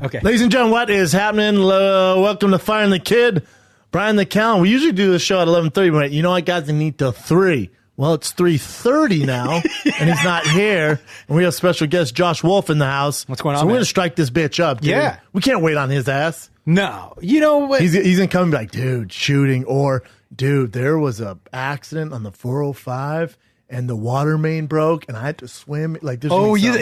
Okay. Ladies and gentlemen, what is happening? Welcome to Firing the Kid. Brian the Count. We usually do the show at 11:30, but you know what, guys? I need till 3. Well, it's 3:30 now, and he's not here. And we have special guest Josh Wolf in the house. What's going on, So we're man? going to strike this bitch up, dude. Yeah. We can't wait on his ass. No. You know what? He's going to come and be like, dude, shooting. Or, dude, there was a accident on the 405, and the water main broke, and I had to swim. Like, there's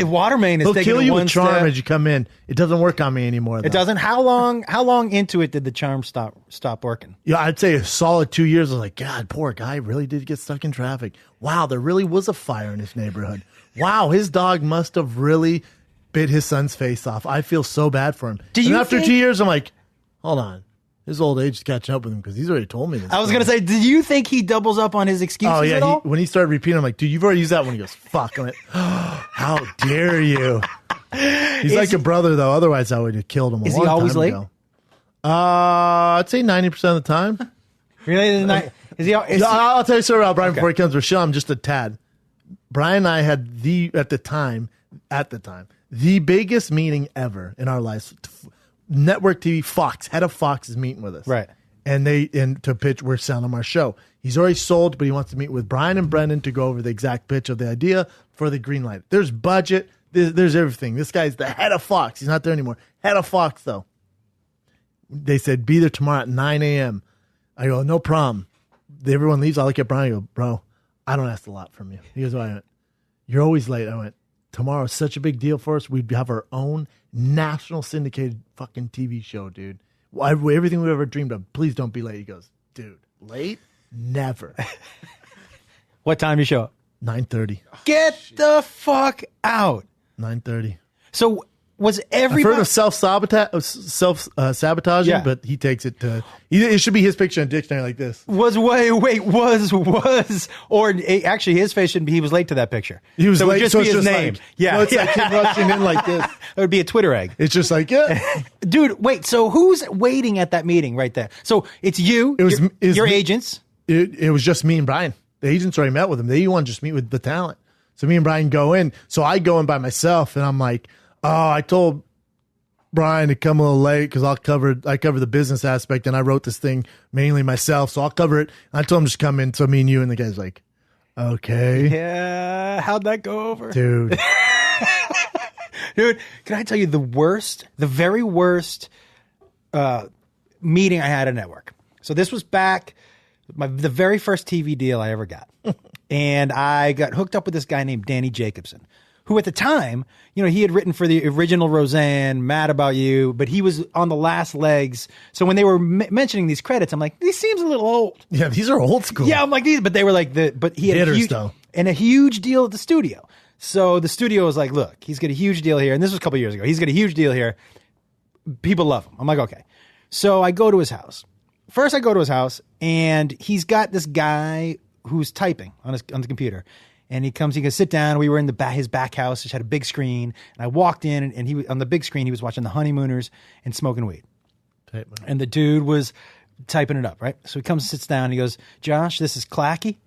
water main is He'll taking kill you with charm step. as you come in. It doesn't work on me anymore, though. It doesn't. How long into it did the charm stop working? Yeah, I'd say a solid 2 years. I was like, God, poor guy really did get stuck in traffic. Wow, there really was a fire in his neighborhood. Wow, his dog must have really bit his son's face off. I feel so bad for him. After 2 years, I'm like, hold on. His old age is catching up with him because he's already told me this. I was going to say, do you think he doubles up on his excuses at all? When he started repeating, I'm like, dude, you've already used that one. He goes, fuck. I'm like, how dare you? He's like a brother, though. Otherwise, I would have killed him a long time ago. Is he always late? I'd say 90% of the time. Really? I'll tell you something about Brian before he comes. Rochelle, I'm just a tad. Brian and I had at the time, the biggest meeting ever in our lives. Network TV, Fox, head of Fox is meeting with us. Right. And to pitch, we're selling him our show. He's already sold, but he wants to meet with Brian and Brendan to go over the exact pitch of the idea for the green light. There's budget. There's everything. This guy's the head of Fox. He's not there anymore. Head of Fox, though. They said, be there tomorrow at 9 a.m. I go, no problem. Everyone leaves. I look at Brian. I go, bro, I don't ask a lot from you. He goes, why? I went, you're always late. I went, tomorrow's such a big deal for us. We'd have our own national syndicated fucking TV show, dude. Everything we've ever dreamed of. Please don't be late. He goes, dude, late? Never. What time do you show up? 9:30. Get the fuck out. 9:30. So was everybody... I've heard of self-sabotaging, but he takes it to... It should be his picture in a dictionary like this. Actually, his face shouldn't be... He was late to that picture. He was late, it would just so be it's his just name. like... Yeah. No, it's like him rushing in like this. It would be a Twitter egg. It's just like, yeah. Dude, wait, so who's waiting at that meeting right there? So it's you, your agents. It was just me and Brian. The agents already met with him. They want to just meet with the talent. So me and Brian go in. So I go in by myself, and I'm like... Oh, I told Brian to come a little late because I cover the business aspect, and I wrote this thing mainly myself, so I'll cover it. And I told him just come in, so me and you, and the guy's like, okay. Yeah, how'd that go over? Dude. Dude, can I tell you the very worst meeting I had at network? So this was back, the very first TV deal I ever got. And I got hooked up with this guy named Danny Jacobson, who at the time, he had written for the original Roseanne, Mad About You, but he was on the last legs. So when they were mentioning these credits, I'm like, these seems a little old. Yeah, these are old school. Yeah, I'm like, these, but they were like, but he had a huge deal at the studio. So the studio was like, look, he's got a huge deal here. And this was a couple years ago. He's got a huge deal here. People love him. I'm like, okay. So I go to his house. First, I go to his house, and he's got this guy who's typing on the computer. And he can sit down. We were in his back house, which had a big screen. And I walked in, and he on the big screen, he was watching The Honeymooners and smoking weed. And the dude was typing it up, right? So he comes, sits down, and he goes, Josh, this is Clacky.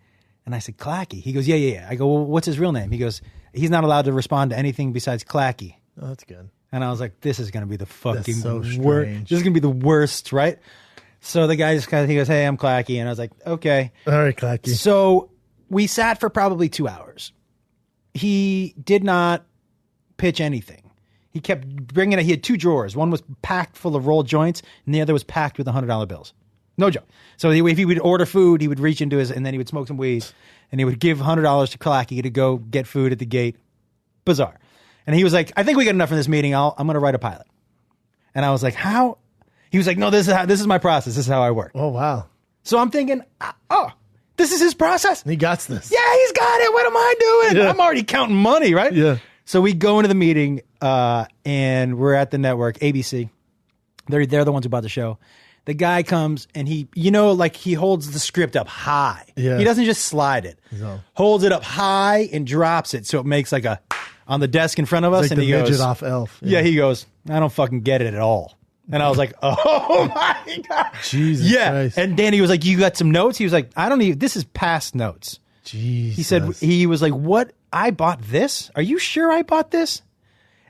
And I said, Clacky? He goes, yeah. I go, well, what's his real name? He goes, he's not allowed to respond to anything besides Clacky. Oh, that's good. And I was like, this is going to be the fucking so worst. This is going to be the worst, right? So the guy he goes, hey, I'm Clacky. And I was like, okay. All right, Clacky. So we sat for probably 2 hours. He did not pitch anything. He kept bringing it. He had 2 drawers. One was packed full of rolled joints, and the other was packed with $100 bills. No joke. So if he would order food, he would reach into and then he would smoke some weed, and he would give $100 to Clacky to go get food at the gate. Bizarre. And he was like, I think we got enough for this meeting. I'm going to write a pilot. And I was like, how? He was like, no, this is my process. This is how I work. Oh, wow. So I'm thinking, this is his process. He got this. Yeah, he's got it. What am I doing? Yeah. I'm already counting money, right? Yeah. So we go into the meeting, and we're at the network, ABC. They're the ones who bought the show. The guy comes, and he holds the script up high. Yeah. He doesn't just slide it. No. Holds it up high and drops it so it makes like on the desk in front of us. Like and he goes, off Elf. Yeah, he goes, I don't fucking get it at all. And I was like, oh my God. Jesus Christ. And Danny was like, you got some notes? He was like, this is past notes. Jesus. He was like, what? I bought this? Are you sure I bought this?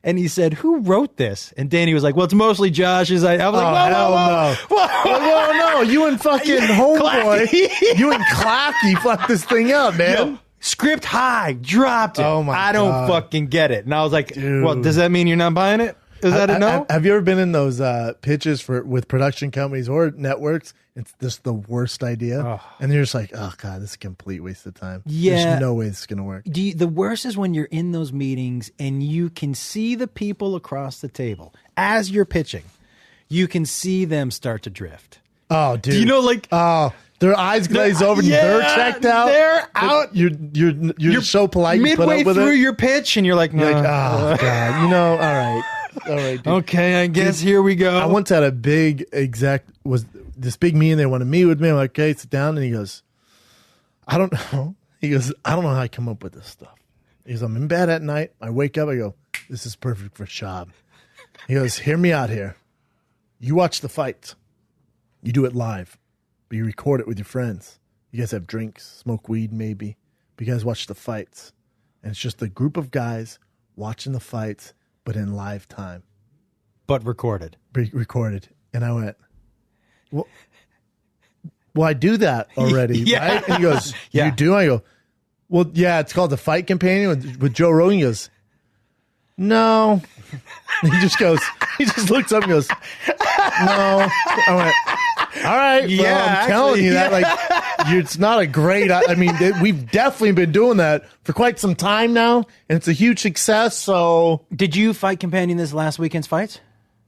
And he said, "Who wrote this?" And Danny was like, "Well, it's mostly Josh's." I was like, "Whoa, no! You and fucking homeboy, you and Clacky fucked this thing up, man." Yo, script high, dropped it. Oh my God. I don't fucking get it. And I was like, dude. "Well, does that mean you're not buying it? Is that a no?" Have you ever been in those pitches with production companies or networks? It's just the worst idea, and you're just like, "Oh God, this is a complete waste of time." Yeah, there's no way this is gonna work. The worst is when you're in those meetings and you can see the people across the table as you're pitching. You can see them start to drift. Oh, dude! Do you know, like, their eyes glaze over, and they're checked out. They're out. You're so polite. Midway through your pitch, and you're like, "Oh God," all right. All right, dude. Okay, I guess here we go. I once had a big this big meeting. They want to meet with me. I'm like, okay, sit down. And he goes, I don't know. He goes, I don't know how I come up with this stuff. He goes, I'm in bed at night. I wake up. I go, this is perfect for Shab. He goes, hear me out here. You watch the fights. You do it live, but you record it with your friends. You guys have drinks, smoke weed maybe. But you guys watch the fights. And it's just a group of guys watching the fights, but in live time. But recorded. Recorded. And I went, well, I do that already, right? And he goes, you do? I go, well, yeah, it's called The Fight Companion with Joe Rogan. He goes, no. He just looks up and goes, no. I went, all right, well, I'm telling you that, like, it's not a great, I mean, we've definitely been doing that for quite some time now, and it's a huge success, so. Did you Fight Companion this last weekend's fights?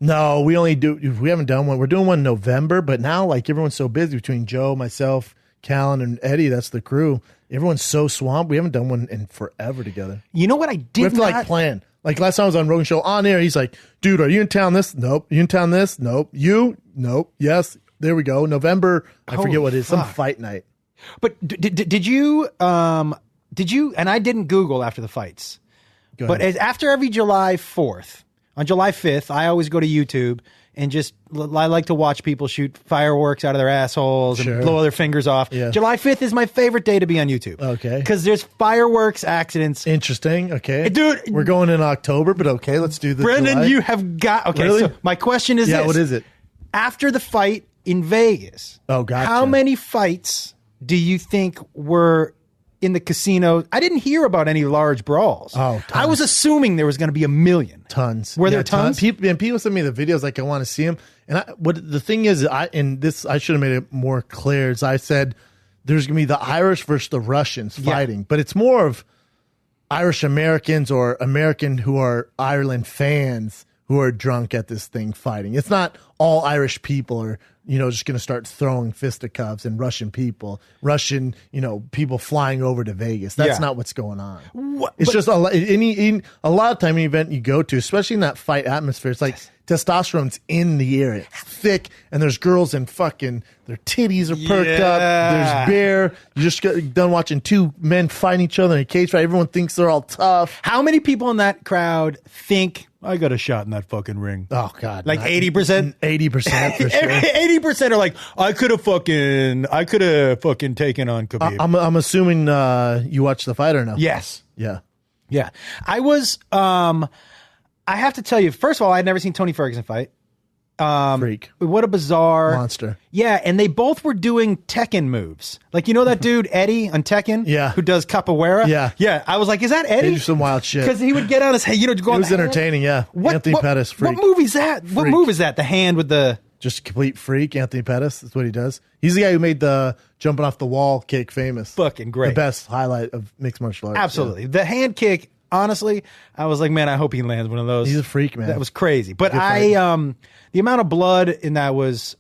No, we haven't done one. We're doing one in November, but now, like, everyone's so busy between Joe, myself, Callan, and Eddie. That's the crew. Everyone's so swamped. We haven't done one in forever together. You know what I did? We have to like plan. Like last time I was on Rogan Show on air, he's like, "Dude, are you in town this? Nope. You in town this? Nope. You? Nope. Yes. There we go. November. I forget what it is. Some fight night." But did you? And I didn't Google after the fights. But after every July 4th. On July 5th, I always go to YouTube and I like to watch people shoot fireworks out of their assholes and blow their fingers off. Yeah. July 5th is my favorite day to be on YouTube. Okay. Because there's fireworks accidents. Interesting. Okay. Dude. We're going in October, but okay, let's do this. Brendan, July. you have got... Okay, really? So my question is this. What is it? After the fight in Vegas, gotcha. How many fights do you think were... in the casino? I didn't hear about any large brawls. Tons. I was assuming there was going to be a million. Tons. Were there tons? People send me the videos like I want to see them. And the thing is, I should have made it more clear. As I said, there's going to be the Irish versus the Russians fighting, but it's more of Irish Americans or American who are Ireland fans who are drunk at this thing fighting. It's not all Irish people are, just going to start throwing fisticuffs and Russian people, people flying over to Vegas. That's not what's going on. It's just a lot of time, any event you go to, especially in that fight atmosphere, it's like testosterone's in the air. It's thick, and there's girls and fucking their titties are perked up. There's beer. You just got done watching two men fighting each other in a cage fight. Everyone thinks they're all tough. How many people in that crowd think I got a shot in that fucking ring? Oh God, like 80%. 80% for sure. 80% are like, I could have fucking taken on Khabib. I'm assuming you watched the fight or no? Yes. Yeah. I was. I have to tell you, first of all, I had never seen Tony Ferguson fight. Freak. What a bizarre monster. Yeah, and they both were doing Tekken moves. Like, that dude, Eddie, on Tekken? Yeah. Who does capoeira? Yeah. Yeah. I was like, is that Eddie? They do some wild shit. Because he would get on his head, go on. It was entertaining, yeah. Anthony Pettis, freak. What movie is that? Freak. What move is that? The hand with the... Just a complete freak, Anthony Pettis. That's what he does. He's the guy who made the jumping off the wall kick famous. Fucking great. The best highlight of mixed martial arts. Absolutely. Yeah. The hand kick, honestly, I was like, man, I hope he lands one of those. He's a freak, man. That was crazy. But the amount of blood in that was...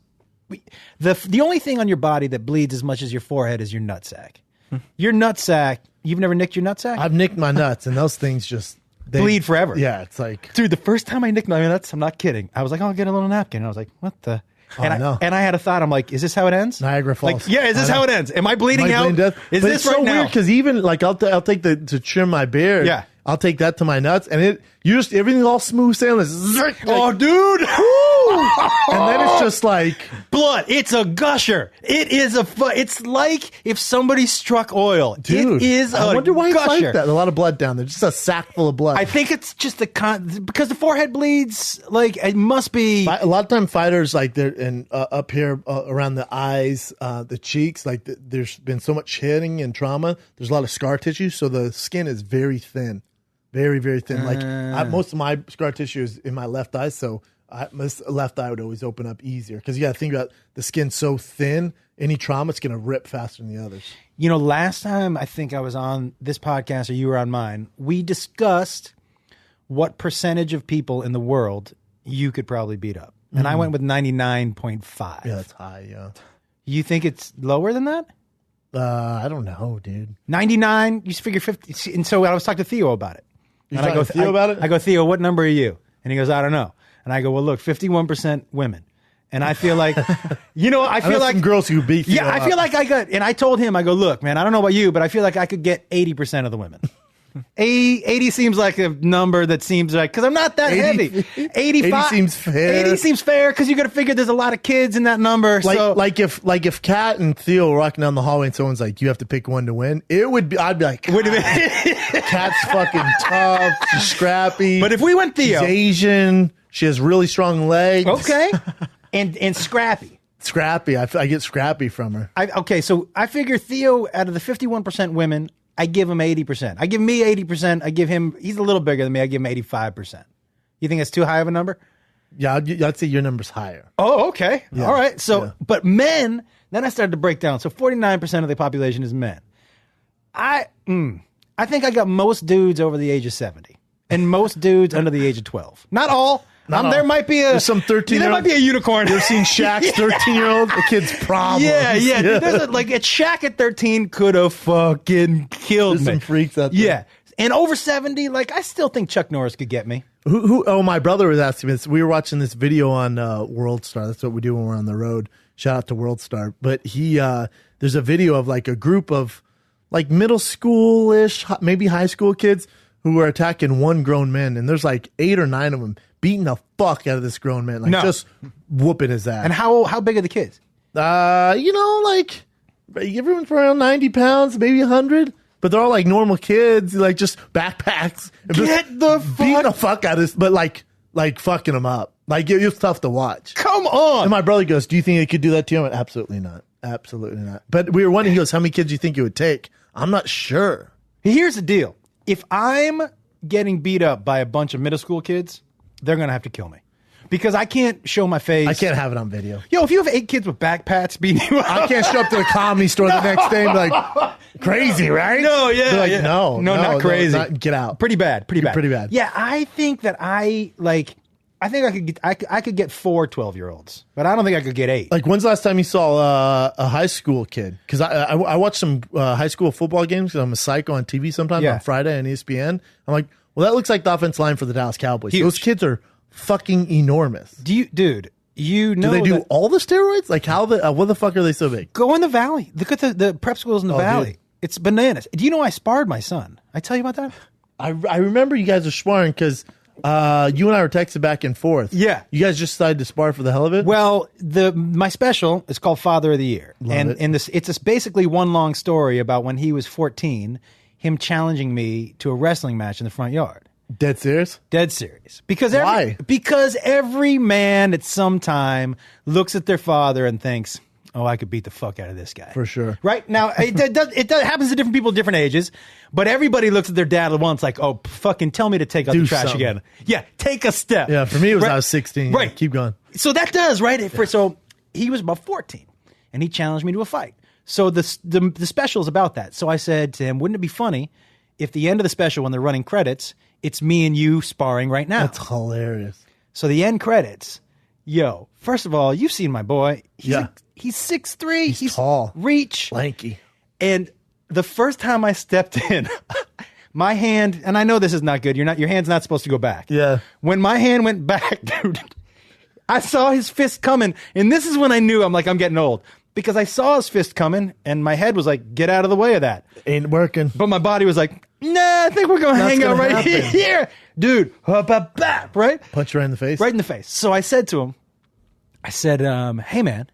The only thing on your body that bleeds as much as your forehead is your nutsack. Your nutsack, you've never nicked your nutsack? I've nicked my nuts, and those things just... They bleed forever. Yeah, it's like... Dude, the first time I nicked my nuts, I'm not kidding. I was like, I'll get a little napkin. And I was like, what the... And I had a thought. I'm like, is this how it ends? Niagara Falls. Like, is this how it ends? Am I bleeding out? Is but this it's right so now? weird because even like I'll take to trim my beard. Yeah. I'll take that to my nuts, and everything's all smooth sailing. Oh, dude! And then it's just like blood. It's a gusher. It's like if somebody struck oil. Dude, it is I wonder why gusher. it's like that. A lot of blood down there. Just a sack full of blood. I think it's just because the forehead bleeds. Like it must be. A lot of time fighters like they're up here around the eyes, the cheeks. Like there's been so much hitting and trauma. There's a lot of scar tissue, so the skin is very thin, very very thin. Like most of my scar tissue is in my left eye, so my left eye would always open up easier because you got to think about the skin's so thin. Any trauma, it's going to rip faster than the others. You know, last time I think I was on this podcast or you were on mine, we discussed what percentage of people in the world you could probably beat up. And I went with 99.5. Yeah, that's high, yeah. You think it's lower than that? I don't know, dude. 99, you figure 50. And so I was talking to Theo about it. I go, Theo about it? I go, Theo, what number are you? And he goes, I don't know. And I go, well, look, 51% women. And I feel like, I feel like some girls who beat Theo I feel like and I told him, I go, look, man, I don't know about you, but I feel like I could get 80% of the women. 80 seems like a number that seems like, because I'm not that 80, heavy. 85 80 seems fair. 80 seems fair because you got to figure there's a lot of kids in that number. Like if Kat and Theo were walking down the hallway and someone's like, you have to pick one to win, I'd be like, Kat's fucking tough, she's scrappy. But if we went Theo, she's Asian, she has really strong legs. Okay, and scrappy. Scrappy, I get scrappy from her. So I figure Theo, out of the 51% women, I give him 80%. I give me 80%. I give him, he's a little bigger than me. I give him 85%. You think that's too high of a number? Yeah, I'd say your number's higher. Oh, okay. Yeah. All right. So, but men, then I started to break down. So 49% of the population is men. I think I got most dudes over the age of 70 and most dudes under the age of 12. Not all. There might be there's some 13. There might be a unicorn. You've seen Shaq's 13-year-old. The kid's problems. Yeah. Dude, like Shaq at 13 could have fucking killed me. There's some freaks out there. Yeah, and over 70, like I still think Chuck Norris could get me. Who? Oh, my brother was asking me this. We were watching this video on World Star. That's what we do when we're on the road. Shout out to World Star. But there's a video of like a group of like middle school-ish, maybe high school kids who are attacking one grown man, and there's like 8 or 9 of them beating the fuck out of this grown man, just whooping his ass. And how big are the kids? Like everyone's around 90 pounds, maybe 100, but they're all like normal kids, like just backpacks. Beating the fuck out of this, but like fucking them up. Like it was tough to watch. Come on. And my brother goes, "Do you think it could do that to you?" I went, "Absolutely not. Absolutely not." But we were wondering, he goes, "How many kids do you think it would take?" I'm not sure. Here's the deal: if I'm getting beat up by a bunch of middle school kids, they're going to have to kill me because I can't show my face. I can't have it on video. Yo, if you have 8 kids with backpacks beating you up. I can't show up to the comedy store the next day and be like, crazy, right? No, yeah. They're like, yeah. No, not crazy. Get out. Pretty bad. Pretty bad. Yeah, I think that I could get 4 12-year-olds, but I don't think I could get 8. Like, when's the last time you saw a high school kid? Because I watch some high school football games because I'm a psycho on TV sometimes on Friday on ESPN. I'm like, well, that looks like the offense line for the Dallas Cowboys. Huge. Those kids are fucking enormous. Do they do all the steroids? Like, what the fuck are they so big? Go in the valley. Look at the prep schools in the valley. Dude. It's bananas. Do you know I sparred my son? I tell you about that? I remember you guys are sparring because you and I were texting back and forth. Yeah. You guys just decided to spar for the hell of it? Well, my special is called Father of the Year. It's basically one long story about when he was 14, him challenging me to a wrestling match in the front yard. Dead serious? Dead serious. Why? Because every man at some time looks at their father and thinks, oh, I could beat the fuck out of this guy. For sure. Right? Now, it happens to different people at different ages, but everybody looks at their dad at once like, oh, fucking tell me to take out the trash again. Yeah, take a step. Yeah, for me it was I was 16. Right. Keep going. So that does, right? So he was about 14, and he challenged me to a fight. So the special is about that. So I said to him, wouldn't it be funny if the end of the special, when they're running credits, it's me and you sparring right now? That's hilarious. So the end credits, first of all, you've seen my boy. He's 6'3". He's tall. Reach. Lanky. And the first time I stepped in, my hand, and I know this is not good. Your hand's not supposed to go back. Yeah. When my hand went back, dude, I saw his fist coming. And this is when I knew I'm getting old. Because I saw his fist coming, and my head was like, get out of the way of that. Ain't working. But my body was like, nah, I think we're going to hang out right here. Dude, right? Punch right in the face? Right in the face. So I said to him, I said, hey, man,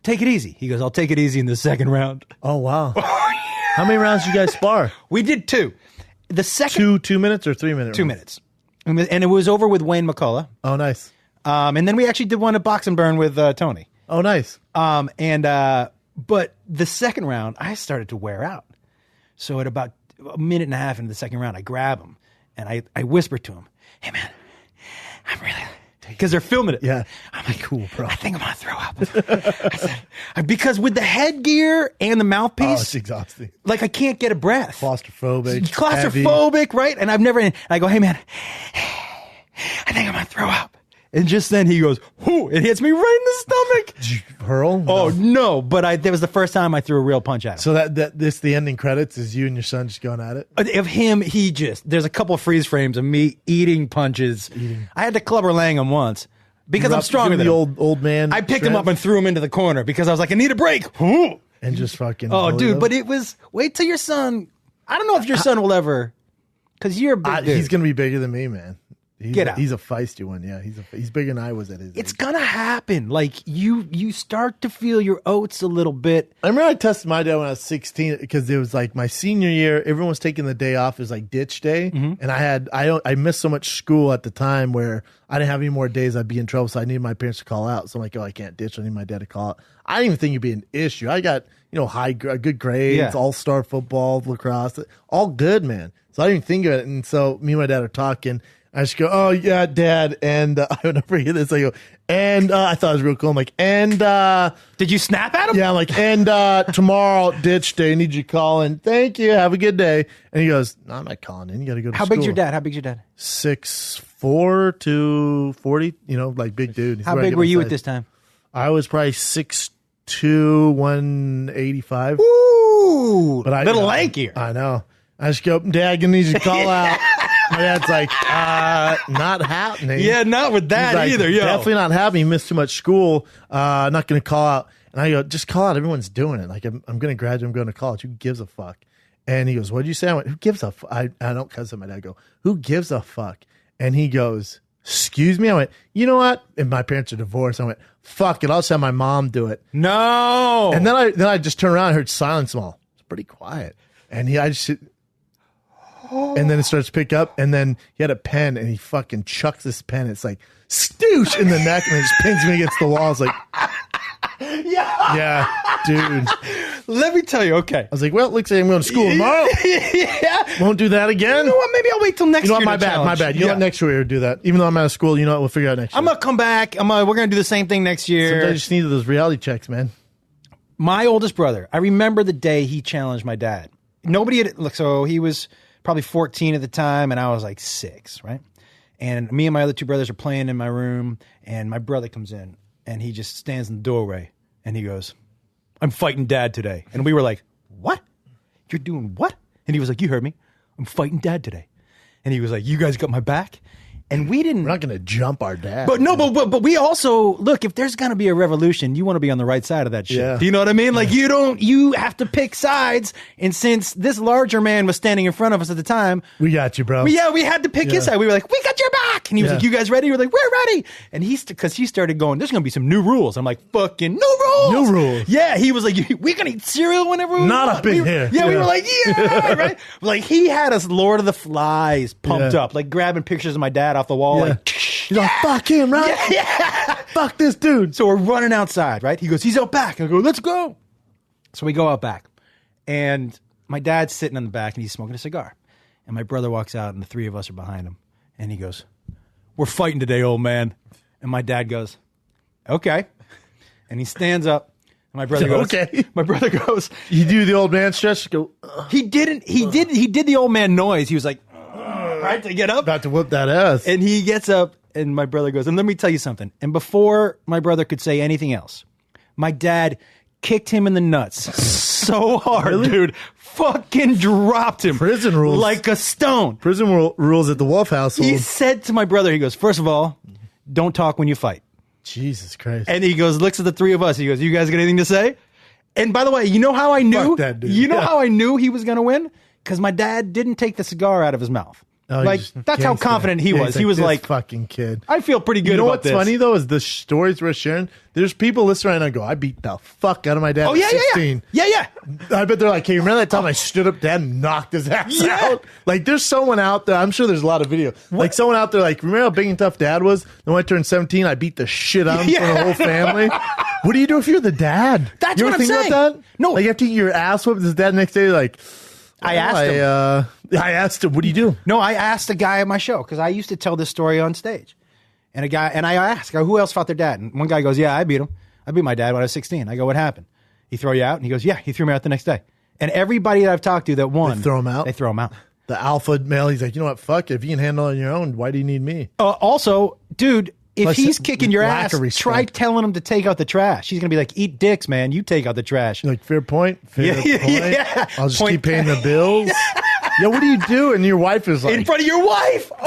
take it easy. He goes, I'll take it easy in the second round. Oh, wow. How many rounds did you guys spar? We did 2. The second 2 minutes or 3 minutes? 2 minutes. And it was over with Wayne McCullough. Oh, nice. And then we actually did one at Box and Burn with Tony. Oh, nice. But the second round, I started to wear out. So at about a minute and a half into the second round, I grab him and I whisper to him, hey, man, I'm really... Because they're filming it. Yeah. I'm like, cool, bro. I think I'm going to throw up. I said, because with the headgear and the mouthpiece. It's exhausting. Like, I can't get a breath. Claustrophobic, heavy. Right? And I go, hey, man, I think I'm going to throw up. And just then he goes, whoo, it hits me right in the stomach. Did you hurl? Oh, no. But that was the first time I threw a real punch at him. So the ending credits is you and your son just going at it? Of him, there's a couple of freeze frames of me eating punches. I had to clubber lang him once because I'm stronger than him. The old man. I picked him up and threw him into the corner because I was like, I need a break. And just fucking. Oh, dude. But it was, wait till your son, I don't know if your son will ever, because you're a big dude. He's going to be bigger than me, man. Get out. He's a feisty one, yeah. He's bigger than I was at his age. It's gonna happen. Like you start to feel your oats a little bit. I remember I tested my dad when I was 16 because it was like my senior year. Everyone was taking the day off. It was like ditch day, and I missed so much school at the time where I didn't have any more days. I'd be in trouble, so I needed my parents to call out. So I'm like, oh, I can't ditch. I need my dad to call out. I didn't even think it'd be an issue. I got good grades, all-star football, lacrosse, all good, man. So I didn't even think of it. And so me and my dad are talking. I just go, oh, yeah, Dad. And I would never hear this. I go, and I thought it was real cool. I'm like, and. Did you snap at him? Yeah, I'm like, and tomorrow, ditch day. I need you calling. Thank you. Have a good day. And he goes, no, I'm not calling in. You got to go to school. How big's your dad? 6'4" to 40. Like big dude. How big were you at this time? I was probably 6'2", 185. Ooh. But little lankier. I know. I just go, Dad, I need you to call out. My dad's like, not happening. Yeah, not with that like, either. Yo. Definitely not happening. Missed too much school. Not going to call out. And I go, just call out. Everyone's doing it. Like, I'm going to graduate. I'm going to college. Who gives a fuck? And he goes, what'd you say? I went, who gives a fuck? I don't cuss at my dad. I go, who gives a fuck? And he goes, excuse me? I went, you know what? And my parents are divorced. I went, fuck it. I'll just have my mom do it. No. And then I just turned around and heard silence small. It's pretty quiet. And and then it starts to pick up, and then he had a pen, and he fucking chucks this pen. It's like, stoosh in the neck, and it just pins me against the wall. I was like, yeah, dude. Let me tell you, okay. I was like, well, it looks like I'm going to school tomorrow. Yeah. Won't do that again. You know what? Maybe I'll wait till next year. You know what? My bad. You know what? Next year we'll do that. Even though I'm out of school, you know what? We'll figure out next year. I'm going to come back. We're going to do the same thing next year. Sometimes you just need those reality checks, man. My oldest brother, I remember the day he challenged my dad. So he was probably 14 at the time, and I was like 6, right? And me and my other 2 brothers are playing in my room, and my brother comes in, and he just stands in the doorway, and he goes, I'm fighting Dad today. And we were like, what? You're doing what? And he was like, you heard me. I'm fighting Dad today. And he was like, you guys got my back? And we didn't. We're not going to jump our dad. But no, but we also, look, if there's going to be a revolution, you want to be on the right side of that shit. Yeah. Do you know what I mean? Like, you have to pick sides. And since this larger man was standing in front of us at the time. We got you, bro. We had to pick his side. We were like, we got your back. And he was like, you guys ready? We were like, we're ready. And because he started going, there's going to be some new rules. I'm like, fucking new rules. New rules. Yeah. He was like, we're going to eat cereal whenever we want. Not up in here. Yeah, we were like, yeah, right? Like, he had us Lord of the Flies pumped up, like grabbing pictures of my dad off the wall, like, he's like, fuck him, right? Yeah. Fuck this dude. So we're running outside, right? He goes, he's out back. I go, let's go. So we go out back. And my dad's sitting in the back, and he's smoking a cigar. And my brother walks out, and the 3 of us are behind him. And he goes, we're fighting today, old man. And my dad goes, okay. And he stands up. And my brother goes, okay. My brother goes. You do the old man stretch? Go. He didn't. He did the old man noise. He was like, right, to get up. About to whoop that ass. And he gets up, and my brother goes, and let me tell you something. And before my brother could say anything else, my dad kicked him in the nuts so hard, dude. Fucking dropped him. Prison rules. Like a stone. Prison rules at the Wolf household. He said to my brother, he goes, first of all, don't talk when you fight. Jesus Christ. And he goes, looks at the 3 of us. He goes, you guys got anything to say? And by the way, you know how I knew? Fuck that dude. You know how I knew he was going to win? Because my dad didn't take the cigar out of his mouth. Oh, like that's how confident he was. He was like, fucking kid. I feel pretty good You know about what's this. funny though is the stories we're sharing. There's people listening right now and go, I beat the fuck out of my dad at 16. Yeah. I bet they're like, hey, remember that time I stood up dad and knocked his ass out? Like there's someone out there, I'm sure there's a lot of video. Like someone out there like, remember how big and tough dad was? Then when I turned 17, I beat the shit out of him for the whole family. What do you do if you're the dad? That's you what ever I'm think saying. about that? No. Like after your ass whooped, his dad next day like, I asked him, what do you do? No, I asked a guy at my show because I used to tell this story on stage. And I asked, who else fought their dad? And one guy goes, yeah, I beat him. I beat my dad when I was 16. I go, what happened? He throw you out? And he goes, yeah, he threw me out the next day. And everybody that I've talked to that won. They throw him out? They throw him out. The alpha male, he's like, you know what, fuck it. If you can handle it on your own, why do you need me? Also, dude, if Plus, he's kicking your lack ass, of respect. try telling him to take out the trash. He's going to be like, eat dicks, man. You take out the trash. You're like, fair point. Fair point. Yeah. I'll just keep paying the bills. Yeah, what do you do? And your wife is like, in front of your wife. Dude,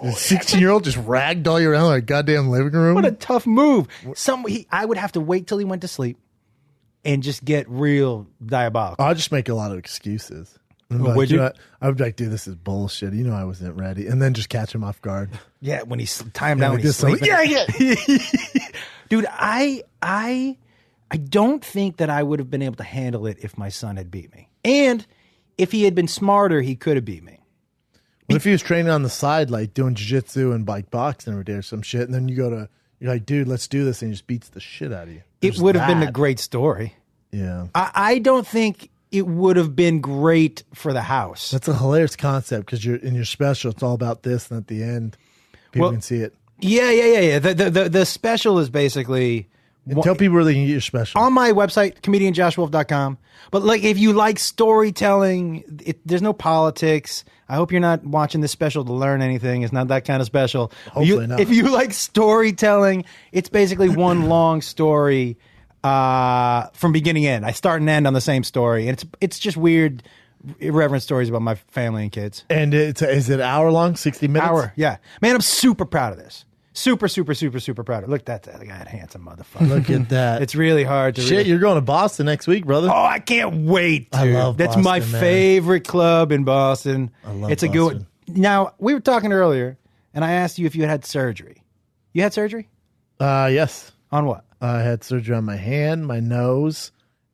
the 16-year-old just ragdoll you around like a goddamn living room. What a tough move. I would have to wait till he went to sleep and just get real diabolical. I'll just make a lot of excuses. Well, would you? I would be like, dude, this is bullshit. You know I wasn't ready. And then just catch him off guard. Yeah, when he's tie him down when he's like, sleeping. Dude, I don't think that I would have been able to handle it if my son had beat me. And if he had been smarter, he could have beat me. What if he was training on the side, like doing jiu-jitsu and like boxing every day or some shit, and then you're like, dude, let's do this, and he just beats the shit out of you. It would have been a great story. Yeah. I don't think it would have been great for the house. That's a hilarious concept because you're in your special, it's all about this, and at the end, people can see it. Yeah. The special is basically... And tell people where they can get your special. On my website, comedianjoshwolf.com. But like, if you like storytelling, there's no politics. I hope you're not watching this special to learn anything. It's not that kind of special. Hopefully not. If you like storytelling, it's basically one long story from beginning to end. I start and end on the same story. And it's just weird, irreverent stories about my family and kids. And is it hour long, 60 minutes? Hour, yeah. Man, I'm super proud of this. Super proud of it. Look, that handsome motherfucker. Look at that. It's really hard to Shit, you're going to Boston next week, brother. Oh, I can't wait, dude. I love That's Boston, my man. favorite club in Boston. I love it's a good one. Now, we were talking earlier, and I asked you if you had surgery. You had surgery? Yes. On what? I had surgery on my hand, my nose,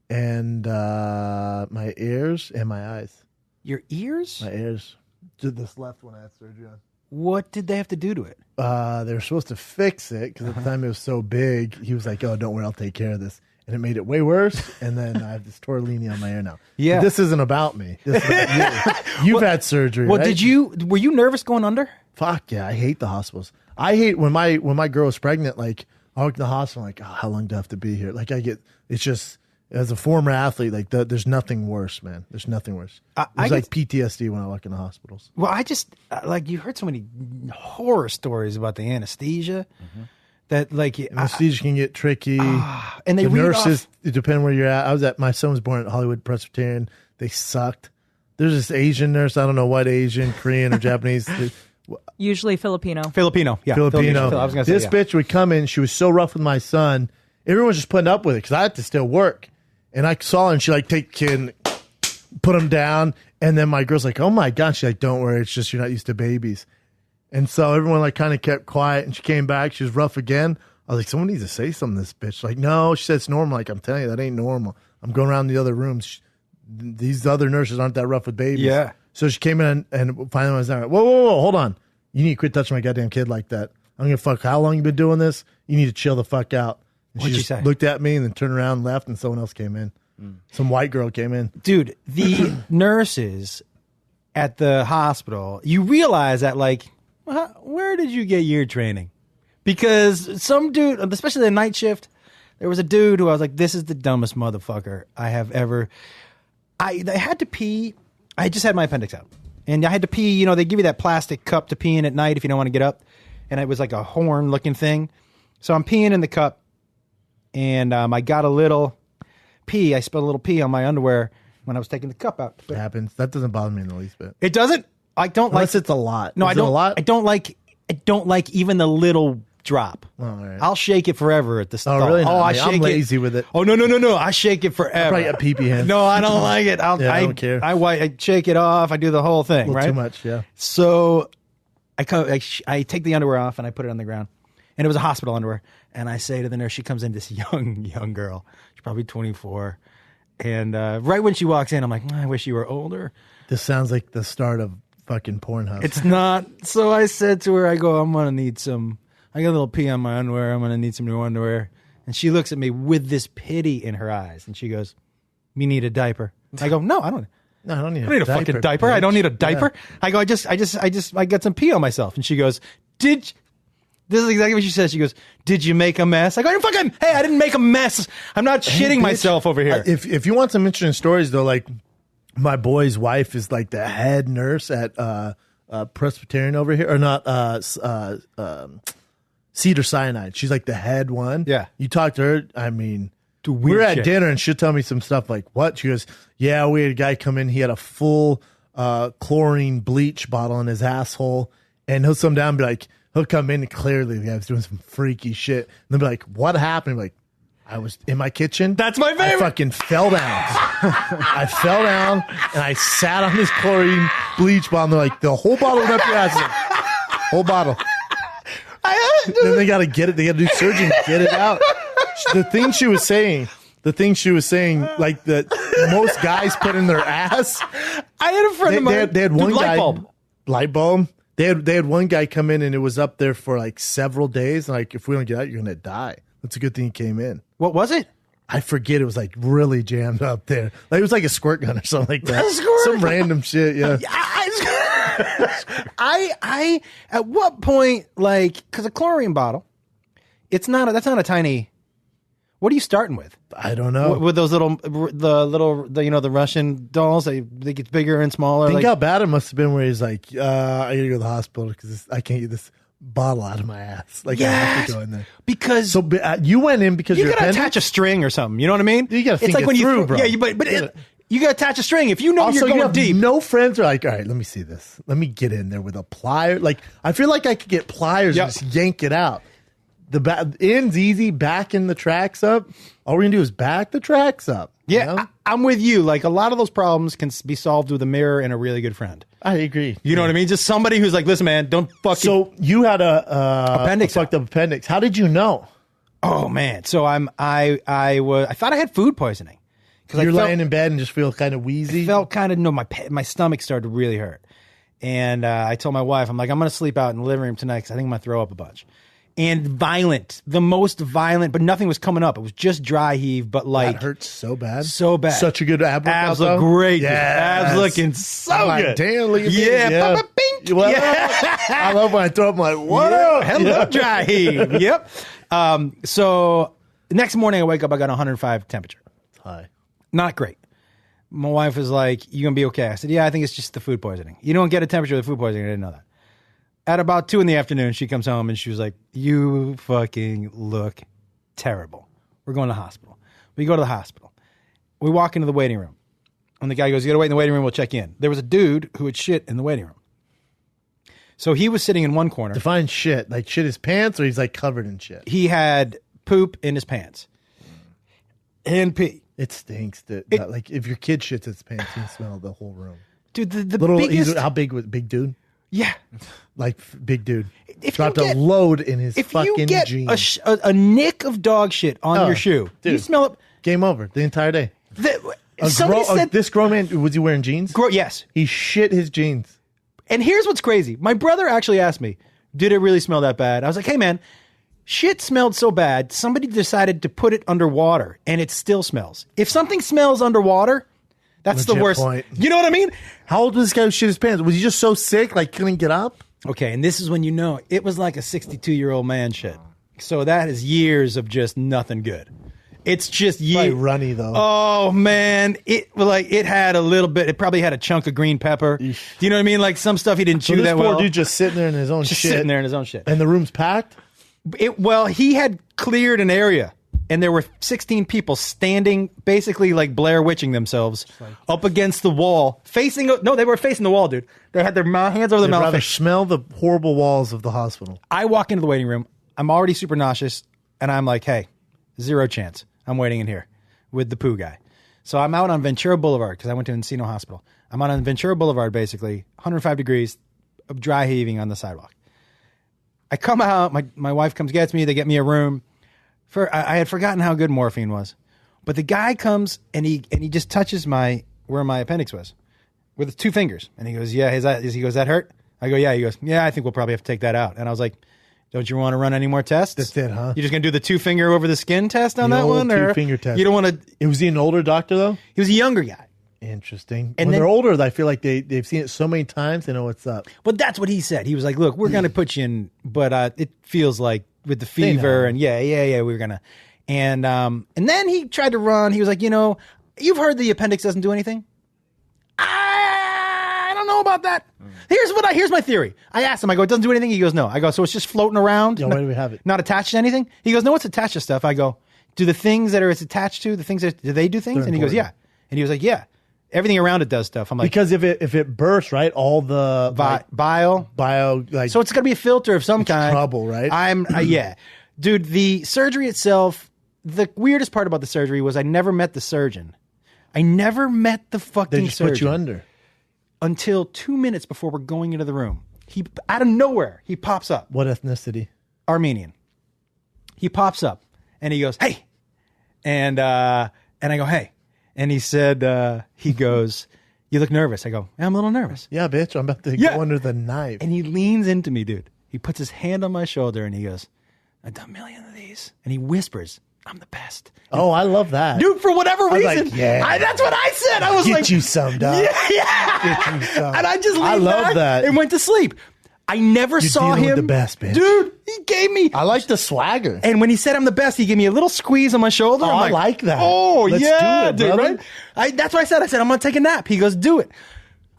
and my ears and my eyes. Your ears? My ears. This left one I had surgery on. What did they have to do to it? They were supposed to fix it because at the time it was so big. He was like, "Oh, don't worry, I'll take care of this." And it made it way worse. And then I have this tortellini on my ear now. Yeah, but this isn't about me. This is about you. You've had surgery. Well, right? Were you nervous going under? Fuck yeah, I hate the hospitals. I hate when my girl was pregnant. Like I walk in the hospital, I'm like, oh, how long do I have to be here? Like it's just. As a former athlete, like there's nothing worse, man. There's nothing worse. It's like PTSD when I walk in the hospitals. Well, I just like you heard so many horror stories about the anesthesia that like anesthesia can get tricky. And the nurses, it depends where you're at. My son was born at Hollywood Presbyterian. They sucked. There's this Asian nurse. I don't know what Asian, Korean, or Japanese. Usually Filipino. Yeah. Filipino. I was gonna say, this bitch would come in. She was so rough with my son. Everyone was just putting up with it because I had to still work. And I saw her, and she like take the kid and put him down. And then my girl's like, "Oh my god!" She's like, "Don't worry, it's just you're not used to babies." And so everyone like kind of kept quiet. And she came back. She was rough again. I was like, "Someone needs to say something to this bitch." Like, no, she said it's normal. Like, I'm telling you, that ain't normal. I'm going around the other rooms. These other nurses aren't that rough with babies. Yeah. So she came in and finally was like, whoa, hold on. You need to quit touching my goddamn kid like that. I don't give a fuck how long you've been doing this. You need to chill the fuck out. And What'd she she just say? looked at me and then turned around and left, and someone else came in. Some white girl came in. Dude, the nurses at the hospital, you realize that, like, where did you get your training? Because some dude, especially the night shift, there was a dude who I was like, this is the dumbest motherfucker I have ever. I had to pee. I just had my appendix out. And I had to pee. You know, they give you that plastic cup to pee in at night if you don't want to get up. And it was like a horn looking thing. So I'm peeing in the cup. And I got a little pee. I spilled a little pee on my underwear when I was taking the cup out. It happens. That doesn't bother me in the least bit. It doesn't? I don't Unless like. it's a lot. No, Is I don't. It a lot? I don't like even the little drop. Oh, all right. I'll shake it forever at the stall. Oh, really? I'm lazy with it. Oh, no. I shake it forever. Probably got pee-pee hands. No, I don't like it. I don't care. I shake it off. I do the whole thing, right? Too much, yeah. So I take the underwear off and I put it on the ground. And it was a hospital underwear. And I say to the nurse, she comes in, this young girl. She's probably 24. And right when she walks in, I'm like, I wish you were older. This sounds like the start of fucking Pornhub. It's not. So I said to her, I go, I'm going to need some. I got a little pee on my underwear. I'm going to need some new underwear. And she looks at me with this pity in her eyes. And she goes, you need a diaper. I go, no, I don't. No, I don't need a fucking diaper. Bitch. I don't need a diaper. Yeah. I go, I got some pee on myself. And she goes, this is exactly what she says. She goes, did you make a mess? I go, I didn't make a mess. I'm not shitting myself over here. If you want some interesting stories, though, like my boy's wife is like the head nurse at Presbyterian over here, or not, Cedar Sinai. She's like the head one. Yeah. You talk to her, I mean, we're at dinner and she'll tell me some stuff like, what? She goes, yeah, we had a guy come in. He had a full chlorine bleach bottle in his asshole. And he'll come down and be like, he'll come in and clearly the guy was doing some freaky shit. And they'll be like, what happened? Like, I was in my kitchen. That's my favorite. I fucking fell down. I fell down and I sat on this chlorine bleach bottle. And they're like, the whole bottle went up your ass. Like, whole bottle. Then they got to get it. They got to do surgery to get it out. The thing she was saying, like that most guys put in their ass. I had a friend of mine. They had one guy. Light bulb. They had one guy come in and it was up there for like several days. Like, if we don't get out, you're gonna die. That's a good thing he came in. What was it? I forget. It was like really jammed up there. Like it was like a squirt gun or something like that. Some random shit. Yeah. I at what point, like, because a chlorine bottle, that's not a tiny. What are you starting with? I don't know. With those the Russian dolls, they get bigger and smaller. Think how bad it must have been where he's like, I gotta go to the hospital because I can't get this bottle out of my ass. Like, yes. I have to go in there. Because so you went in because you gotta attach a string or something. You know what I mean? You gotta think it's like when you bro. Yeah, but you gotta attach a string. If you know also, you're going deep. No friends are like, all right, let me see this. Let me get in there with a plier. Like, I feel like I could get pliers and just yank it out. The end's easy, backing the tracks up. All we're going to do is back the tracks up. Yeah, you know? I'm with you. Like, a lot of those problems can be solved with a mirror and a really good friend. I agree. You know what I mean? Just somebody who's like, listen, man, don't fucking... So, you had a fucked up appendix. How did you know? Oh, man. So, I thought I had food poisoning. You're laying in bed and just feel kind of wheezy? I felt kind of... No, my stomach started to really hurt. And I told my wife, I'm like, I'm going to sleep out in the living room tonight because I think I'm going to throw up a bunch. And violent, the most violent, but nothing was coming up. It was just dry heave, but like... That hurts so bad. So bad. Such a good ab workout, abs look great. Yes. Abs looking so good. Damn, look at yeah. Papa Pink. Yeah. I love when I throw up, I'm like, whoa. Hello, dry heave. Yep. So the next morning I wake up, I got 105 temperature. It's high. Not great. My wife was like, you going to be okay? I said, yeah, I think it's just the food poisoning. You don't get a temperature with food poisoning. I didn't know that. At about 2 p.m, she comes home and she was like, you fucking look terrible. We're going to the hospital. We go to the hospital. We walk into the waiting room. And the guy goes, you got to wait in the waiting room. We'll check in. There was a dude who had shit in the waiting room. So he was sitting in one corner. Define shit. Like shit his pants or he's like covered in shit? He had poop in his pants. And pee. It stinks. Like if your kid shits his pants, you can smell the whole room. Dude, the biggest... How big was big dude? Yeah. Like big dude. Dropped a load in his fucking jeans. If you get a nick of dog shit on your shoe, dude, you smell it. Game over the entire day. Somebody said this grown man, was he wearing jeans? Yes. He shit his jeans. And here's what's crazy. My brother actually asked me, did it really smell that bad? I was like, hey man, shit smelled so bad, somebody decided to put it underwater and it still smells. If something smells underwater, that's legit the worst. Point. You know what I mean? How old was this guy who shit his pants? Was he just so sick, like couldn't get up? Okay, and this is when you know it was like a 62-year-old man shit. So that is years of just nothing good. It's just years. Runny though. Oh man, it had a little bit. It probably had a chunk of green pepper. Do you know what I mean? Like some stuff he didn't chew that well. Poor dude just sitting there in his own shit. Sitting there in his own shit. And the room's packed? He had cleared an area. And there were 16 people standing, basically like Blair Witching themselves up against the wall, they were facing the wall, dude. They had their hands over their mouth. They'd rather smell the horrible walls of the hospital. I walk into the waiting room. I'm already super nauseous, and I'm like, hey, 0 chance. I'm waiting in here with the poo guy. So I'm out on Ventura Boulevard because I went to Encino Hospital. I'm out on Ventura Boulevard, basically, 105 degrees of dry heaving on the sidewalk. I come out, my wife comes, gets me, they get me a room. I had forgotten how good morphine was. But the guy comes and he just touches where my appendix was with his 2 fingers. And he goes, yeah, he goes, that hurt? I go, yeah. He goes, yeah, I think we'll probably have to take that out. And I was like, don't you want to run any more tests? That's it, huh? You're just going to do the 2 finger over the skin test on that one? Or 2 finger test. You don't want to. Was he an older doctor, though? He was a younger guy. Interesting. And when they're older, I feel like they've seen it so many times, they know what's up. But that's what he said. He was like, look, we're going to put you in, but it feels like with the fever and we're going to. And then he tried to run. He was like, you've heard the appendix doesn't do anything. I don't know about that. Here's my theory. I asked him, I go, it doesn't do anything? He goes, no. I go, so it's just floating around? Yeah, why do we have it? Not attached to anything? He goes, no, it's attached to stuff. I go, do the things that it's attached to, do they do things? And he goes, yeah. And he was like, yeah. Everything around it does stuff. I'm like, because if it bursts, right, all the bile, like, so it's got to be a filter of some kind. Trouble, right? Yeah, dude. The surgery itself. The weirdest part about the surgery was I never met the surgeon. I never met the fucking they just surgeon. Put you under until 2 minutes before we're going into the room. He out of nowhere he pops up. What ethnicity? Armenian. He pops up and he goes, hey, and I go, hey. And he said, he goes, you look nervous. I go, yeah, I'm a little nervous. Yeah, bitch, I'm about to go under the knife. And he leans into me, dude. He puts his hand on my shoulder and he goes, I've done a million of these. And he whispers, I'm the best. Oh, I love that. Dude, for whatever reason. Like, yeah. That's what I said. I was Get like, you some, dog. Yeah. Get you some. And I just leaned love back that. and went to sleep. I never saw him. With the best, bitch. Dude, he gave me. I like the swagger. And when he said I'm the best, he gave me a little squeeze on my shoulder. Oh, I'm I like that. Oh, Let's yeah, do it, dude. Right? That's what I said. I said, I'm going to take a nap. He goes, do it.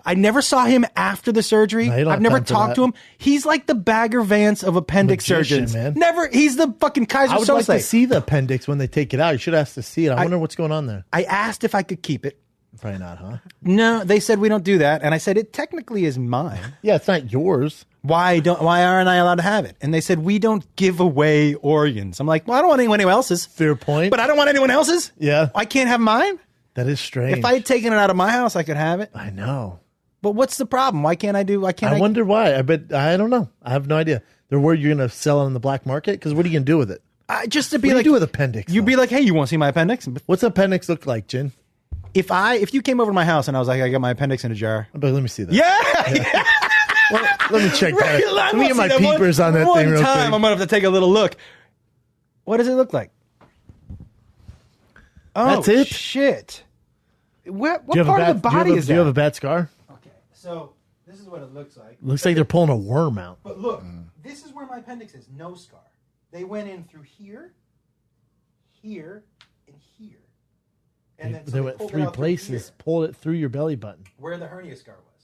I never saw him after the surgery. No, I've never talked to him. He's like the Bagger Vance of appendix Magician, surgeons. Man. Never. He's the fucking Kaiser I would Sose. like to see the appendix when they take it out. You should ask to see it. I wonder what's going on there. I asked if I could keep it. Probably not, huh? No, they said we don't do that. And I said, it technically is mine. Yeah, it's not yours. Why aren't I allowed to have it? And they said, we don't give away organs. I'm like, well, I don't want anyone else's. Fair point. But I don't want anyone else's. Yeah. I can't have mine. That is strange. If I had taken it out of my house, I could have it. I know. But what's the problem? Why can't I do? I wonder why. I don't know. I have no idea. They're worried you're going to sell it on the black market? Because what are you going to do with it? Just to be what like, do you do with appendix? You'd be like, hey, you want to see my appendix? What's appendix look like, Jin? If you came over to my house and I was like, I got my appendix in a jar. But let me see that. Yeah. Well, let me check that. Let me get my that peepers on that thing real quick. I'm going to have to take a little look. What does it look like? Oh, that's it? Shit. What part of the body is that? Do you have a bad scar? Okay, so this is what it looks like. Looks like they're pulling a worm out. But look, this is where my appendix is. No scar. They went in through here, here, and here. And then they went 3 places, pulled it through your belly button. Where the hernia scar was.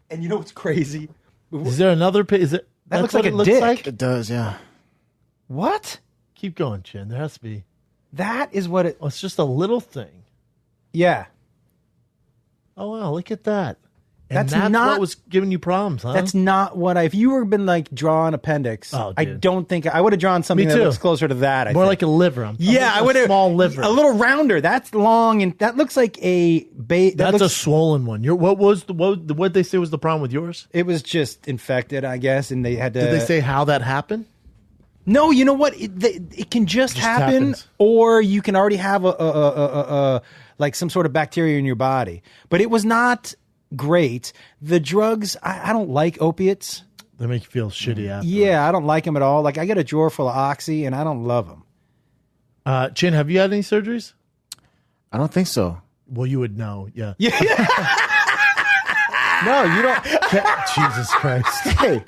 And you know what's crazy? Is there another? Is it? That looks like a dick. Like? It does, yeah. What? Keep going, Chin. There has to be. That is what it. Oh, it's just a little thing. Yeah. Oh wow! Look at that. And that's not what what was giving you problems, huh? That's not what if you were been like drawing appendix, I don't think I would have drawn something that looks closer to that. I More think. like a liver. I would have small liver, a little rounder. That's long and that looks like a That's a swollen one. What they say was the problem with yours? It was just infected, I guess, and they had to. Did they say how that happened? No, you know what? It can just happen, happens. or you can already have a like some sort of bacteria in your body. But it was not great. The drugs, I don't like opiates. They make you feel shitty after. Yeah, I don't like them at all. Like I get a drawer full of Oxy, and I don't love them. Chin, have you had any surgeries? I don't think so. Well, you would know. Yeah. No, you don't. Jesus Christ. Hey,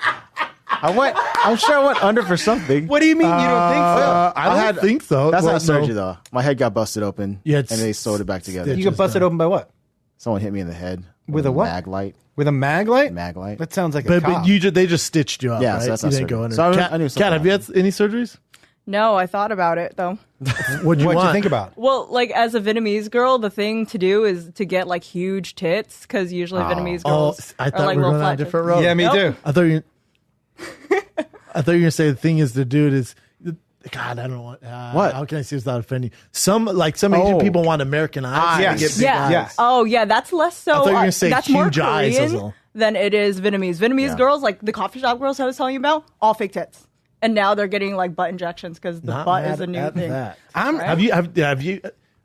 I'm sure I went under for something. What do you mean you don't think so? I don't think so. That's Well, not surgery, though. My head got busted open, and they sewed it back together. You got busted open by what? Someone hit me in the head with a what? Mag light. With a mag light? Mag light. That sounds like a cop. But they just stitched you up, yeah, right? so that's you not didn't surgery. go under. So I knew Kat, have you had any surgeries? No, I thought about it though. What'd you think about? Well, like as a Vietnamese girl, the thing to do is to get like huge tits because usually Vietnamese girls I are thought like we were little going on a flat different tits. road. Yeah, me too. I thought you. I thought you were going to say the thing is the dude is. God, I don't want. What? How can I say this without offending you? Some Asian people want American eyes. Yes. To get big Yeah. eyes. Yes. Oh yeah, that's less so. I thought you were gonna say that's more huge eyes as Korean well. than it is Vietnamese. Vietnamese girls, like the coffee shop girls I was telling you about, all fake tits, and now they're getting like butt injections because the Not butt mad is a new at thing. that. Right?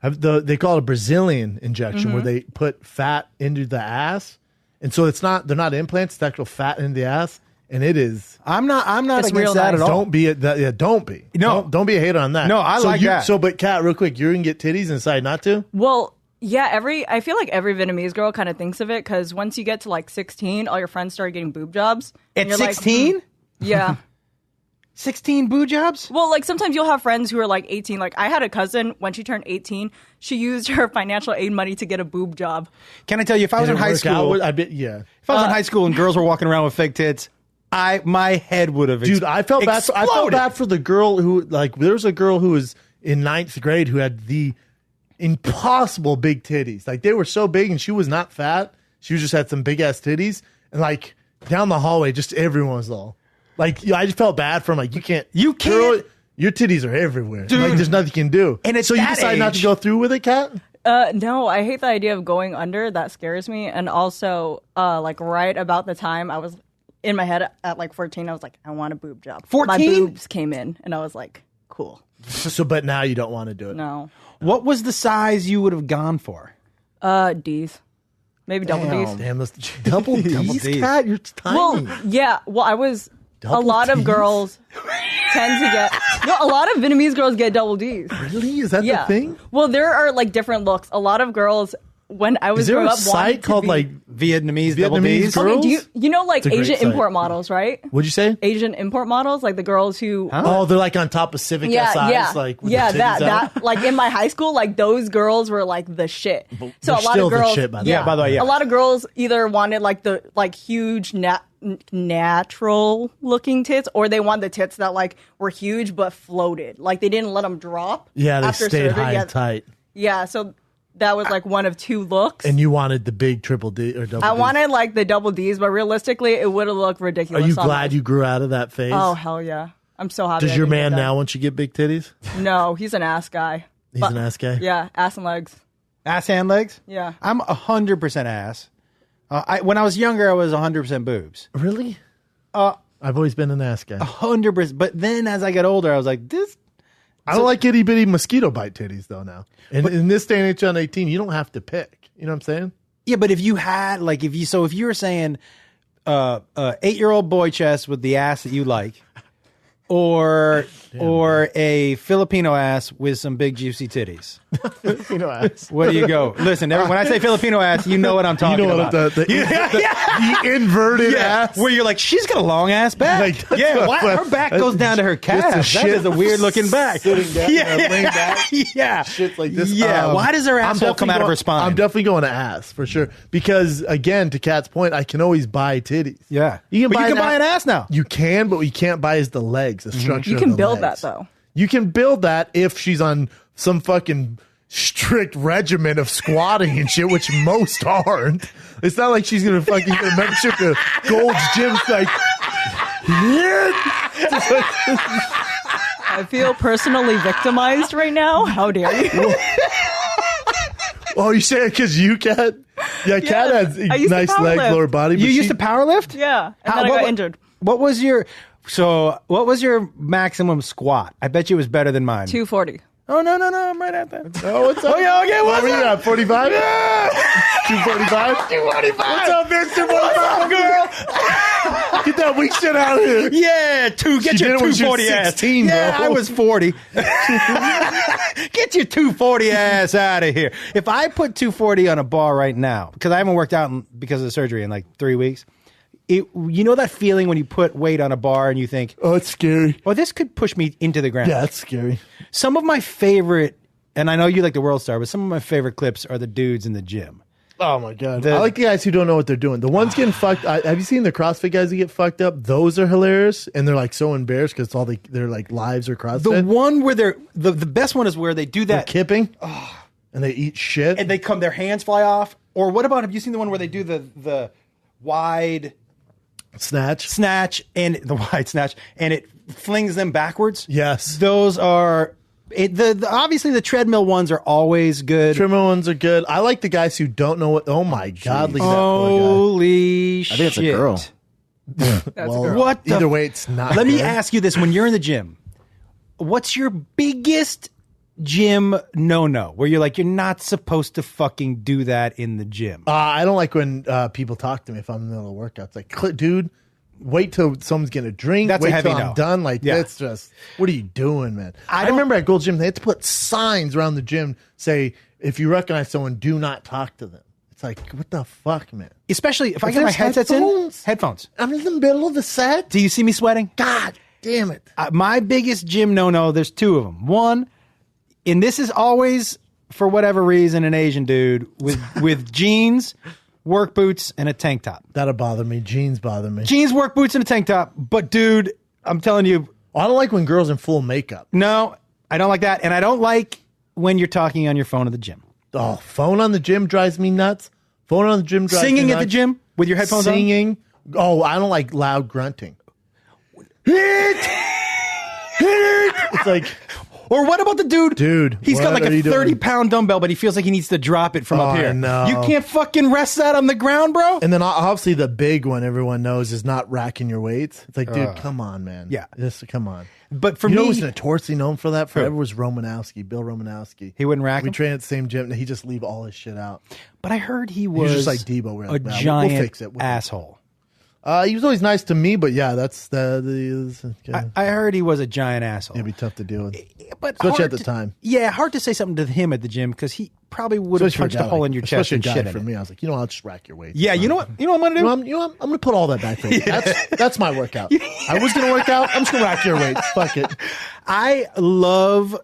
They call it a Brazilian injection where they put fat into the ass, and so they're not implants, it's actual fat in the ass, and it is. I'm not It's against real that nice. at all. Don't be don't be. No. Don't be a hater on that. No, I like that. So, but Kat, real quick, you're gonna get titties and decide not to. Well, yeah, I feel like every Vietnamese girl kind of thinks of it because once you get to like 16, all your friends start getting boob jobs. At and you're like, 16? Yeah. 16 boo jobs? Well, like sometimes you'll have friends who are like 18. Like I had a cousin when she turned 18, she used her financial aid money to get a boob job. Can I tell you, if I was in high school, I bet, yeah. if I was in high school and girls were walking around with fake tits, my head would have Dude, I felt bad. I felt bad for the girl who, like, there was a girl who was in 9th grade who had the impossible big titties. Like, they were so big, and she was not fat. She just had some big ass titties, and like down the hallway, just everyone was all like, I just felt bad for him. Like, you can't, girl, your titties are everywhere. Dude. Like, there's nothing you can do. And it's so you that decide not to age. go through with it, Kat? No, I hate the idea of going under. That scares me. And also, like right about the time I was in my head at like 14, I was like, I want a boob job. 14? My boobs came in, and I was like, cool. So, but now you don't want to do it. No. What was the size you would have gone for? D's. Maybe double D's. Damn, those double D's, Ds. Kat? You're tiny. Well, yeah. Well, I was. Double a lot Ds? of girls tend to get. No, a lot of Vietnamese girls get double D's. Really? Is that Yeah. the thing? Well, there are like different looks. A lot of girls, when I was Is there growing a up, wanted site to called be- like Vietnamese double Vietnamese Ds? girls? Okay, you know like It's a great Asian site. import models, right? What'd you say? Asian import models, like the girls who. Oh, they're like on top of Civic Yeah, SIs, yeah, like with yeah. the titties out. That like in my high school, like those girls were like the shit. So they're a lot still of the girls, shit, by the way. Yeah, by the way, yeah. a lot of girls either wanted like the like huge natural looking tits, or they want the tits that like were huge but floated, like they didn't let them drop. Yeah, they after stayed surgery. high Yeah, and tight. yeah. So that was like one of two looks. And you wanted the big triple D or double I D. wanted like the double D's, but realistically, it would have looked Are ridiculous. you on glad my- you grew out of that phase? Oh hell yeah! I'm so happy. Does I your didn't man get that. now want you get big titties? No, he's an ass guy. He's an ass guy? Yeah, ass and legs. Ass, hand, legs? Yeah. I'm 100% ass. When I was younger, I was 100% boobs. Really? I've always been an ass guy. 100%. But then as I got older, I was like, this. I don't like itty bitty mosquito bite titties though now. And in this day and age on 18, you don't have to pick. You know what I'm saying? Yeah, but if you had, like, if you were saying 8-year-old boy chest with the ass that you like, or a Filipino ass with some big juicy titties. Filipino ass. Where do you go? Listen, when I say Filipino ass, you know what I'm talking You know about. what the inverted ass. Where you're like, she's got a long ass back. Like, that's yeah, what- her back goes down to her calf. Just a That shit is a weird looking back. sitting down, laying back. Yeah. Shit like this. Yeah. Why does her I'm asshole come definitely out of her going- spine? I'm definitely going to ass for sure. Because again, to Kat's point, I can always buy titties. Yeah. You can But buy you can buy an ass now. You can, but what you can't buy is the legs, the structure. You of can the build legs. that though. You can build that if she's on some fucking strict regimen of squatting and shit, which most aren't. It's not like she's gonna fucking get a membership to Gold's Gym. Like, I feel personally victimized right now. How dare you? oh, you say it because you Kat? Yeah, Kat has I used to nice power legs, lift. lower body. You but used to power lift? Yeah, and How- then I what- got injured. What was your maximum squat? I bet you it was better than mine. 240. Oh, no, I'm right at that. Oh, what's up? Oh, yeah, okay, What what's were you up? at? 45? Yeah. 245? 245. What's up, Mr. What's up, girl? Get that weak shit out of here. Yeah, get She your did it when she was 240 ass. 16, yeah, bro. I was 40. Get your 240 ass out of here. If I put 240 on a bar right now, because I haven't worked out because of the surgery in like 3 weeks, you know that feeling when you put weight on a bar and you think, Oh, it's scary. well, this could push me into the ground. Yeah, it's scary. Some of my favorite, and I know you like the World Star, but some of my favorite clips are the dudes in the gym. Oh my god! I like the guys who don't know what they're doing. The ones getting fucked. Have you seen the CrossFit guys who get fucked up? Those are hilarious, and they're like so embarrassed because all their like lives are CrossFit. The one where the best one is where they do they're that kipping, and they eat shit. and their hands fly off. Or what about, have you seen the one where they do the wide snatch, and the wide snatch, and it flings them backwards. Yes. Those are obviously the treadmill ones are always good. Treadmill ones are good. I like the guys who don't know what. Oh my God! Look at that Holy shit! I think it's a girl. That's a girl. What? Either way, it's not. Let me good. ask you this: when you're in the gym, what's your biggest gym no-no? Where you're like, you're not supposed to fucking do that in the gym. I don't like when people talk to me if I'm in the middle of a workout. It's like, dude, wait till someone's getting a drink. That's wait a heavy till no. I'm done. Like, Yeah. that's just, what are you doing, man? I remember at Gold Gym, they had to put signs around the gym say, if you recognize someone, do not talk to them. It's like, what the fuck, man? Especially if I get my headsets in. Headphones. I'm in the middle of the set. Do you see me sweating? God damn it. My biggest gym no-no, there's two of them. One, and this is always, for whatever reason, an Asian dude with jeans, work boots, and a tank top. That'll bother me. Jeans bother me. Jeans, work boots, and a tank top. But, dude, I'm telling you. I don't like when girls in full makeup. No, I don't like that. And I don't like when you're talking on your phone at the gym. Oh, phone on the gym drives me nuts. Phone on the gym drives me nuts. Singing at the gym with your headphones on? Singing. Oh, I don't like loud grunting. It's like... Or what about the dude? Dude, he's got like a 30-pound dumbbell, but he feels like he needs to drop it from up here. No. You can't fucking rest that on the ground, bro. And then obviously the big one everyone knows is not racking your weights. It's like, dude, come on, man. Yeah. Just come on. But for you know me, who's notoriously known for that forever was Romanowski, Bill Romanowski. He wouldn't rack We him? trained at the same gym, and he just leave all his shit out. But I heard he was just like Debo. We're a like, nah, giant we'll fix it. asshole. He was always nice to me, but yeah, that's the I heard he was a giant asshole. it'd be tough to deal with. But Especially hard at the to- time. Yeah, hard to say something to him at the gym because he probably would have Especially for punched a hole in your chest especially and a guy shit in for it. me. I was like, I'll just rack your weight. Yeah, you know what? You know what I'm gonna do? You know what? I'm gonna put all that back for you. That's my workout. I was gonna work out. I'm just gonna rack your weights. Fuck it. I love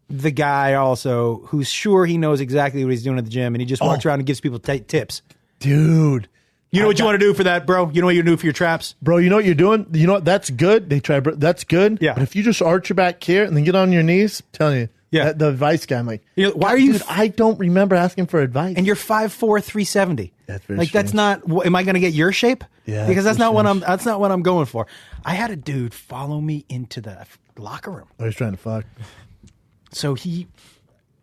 the guy also who's sure he knows exactly what he's doing at the gym and he just walks around and gives people tips. Dude. You know what you want to do for that, bro? You know what you do for your traps? Bro, you know what you're doing? You know what? That's good. That's good. Yeah. But if you just arch your back here and then get on your knees, I'm telling you. Yeah. The advice guy, I'm like, You know, why are you dude, I don't remember asking for advice. And you're 5'4", 370. That's very like that's strange. not. Am I going to get your shape? Yeah, because that's that's not what strange. That's not what I'm going for. I had a dude follow me into the locker room. I was trying to fuck. So he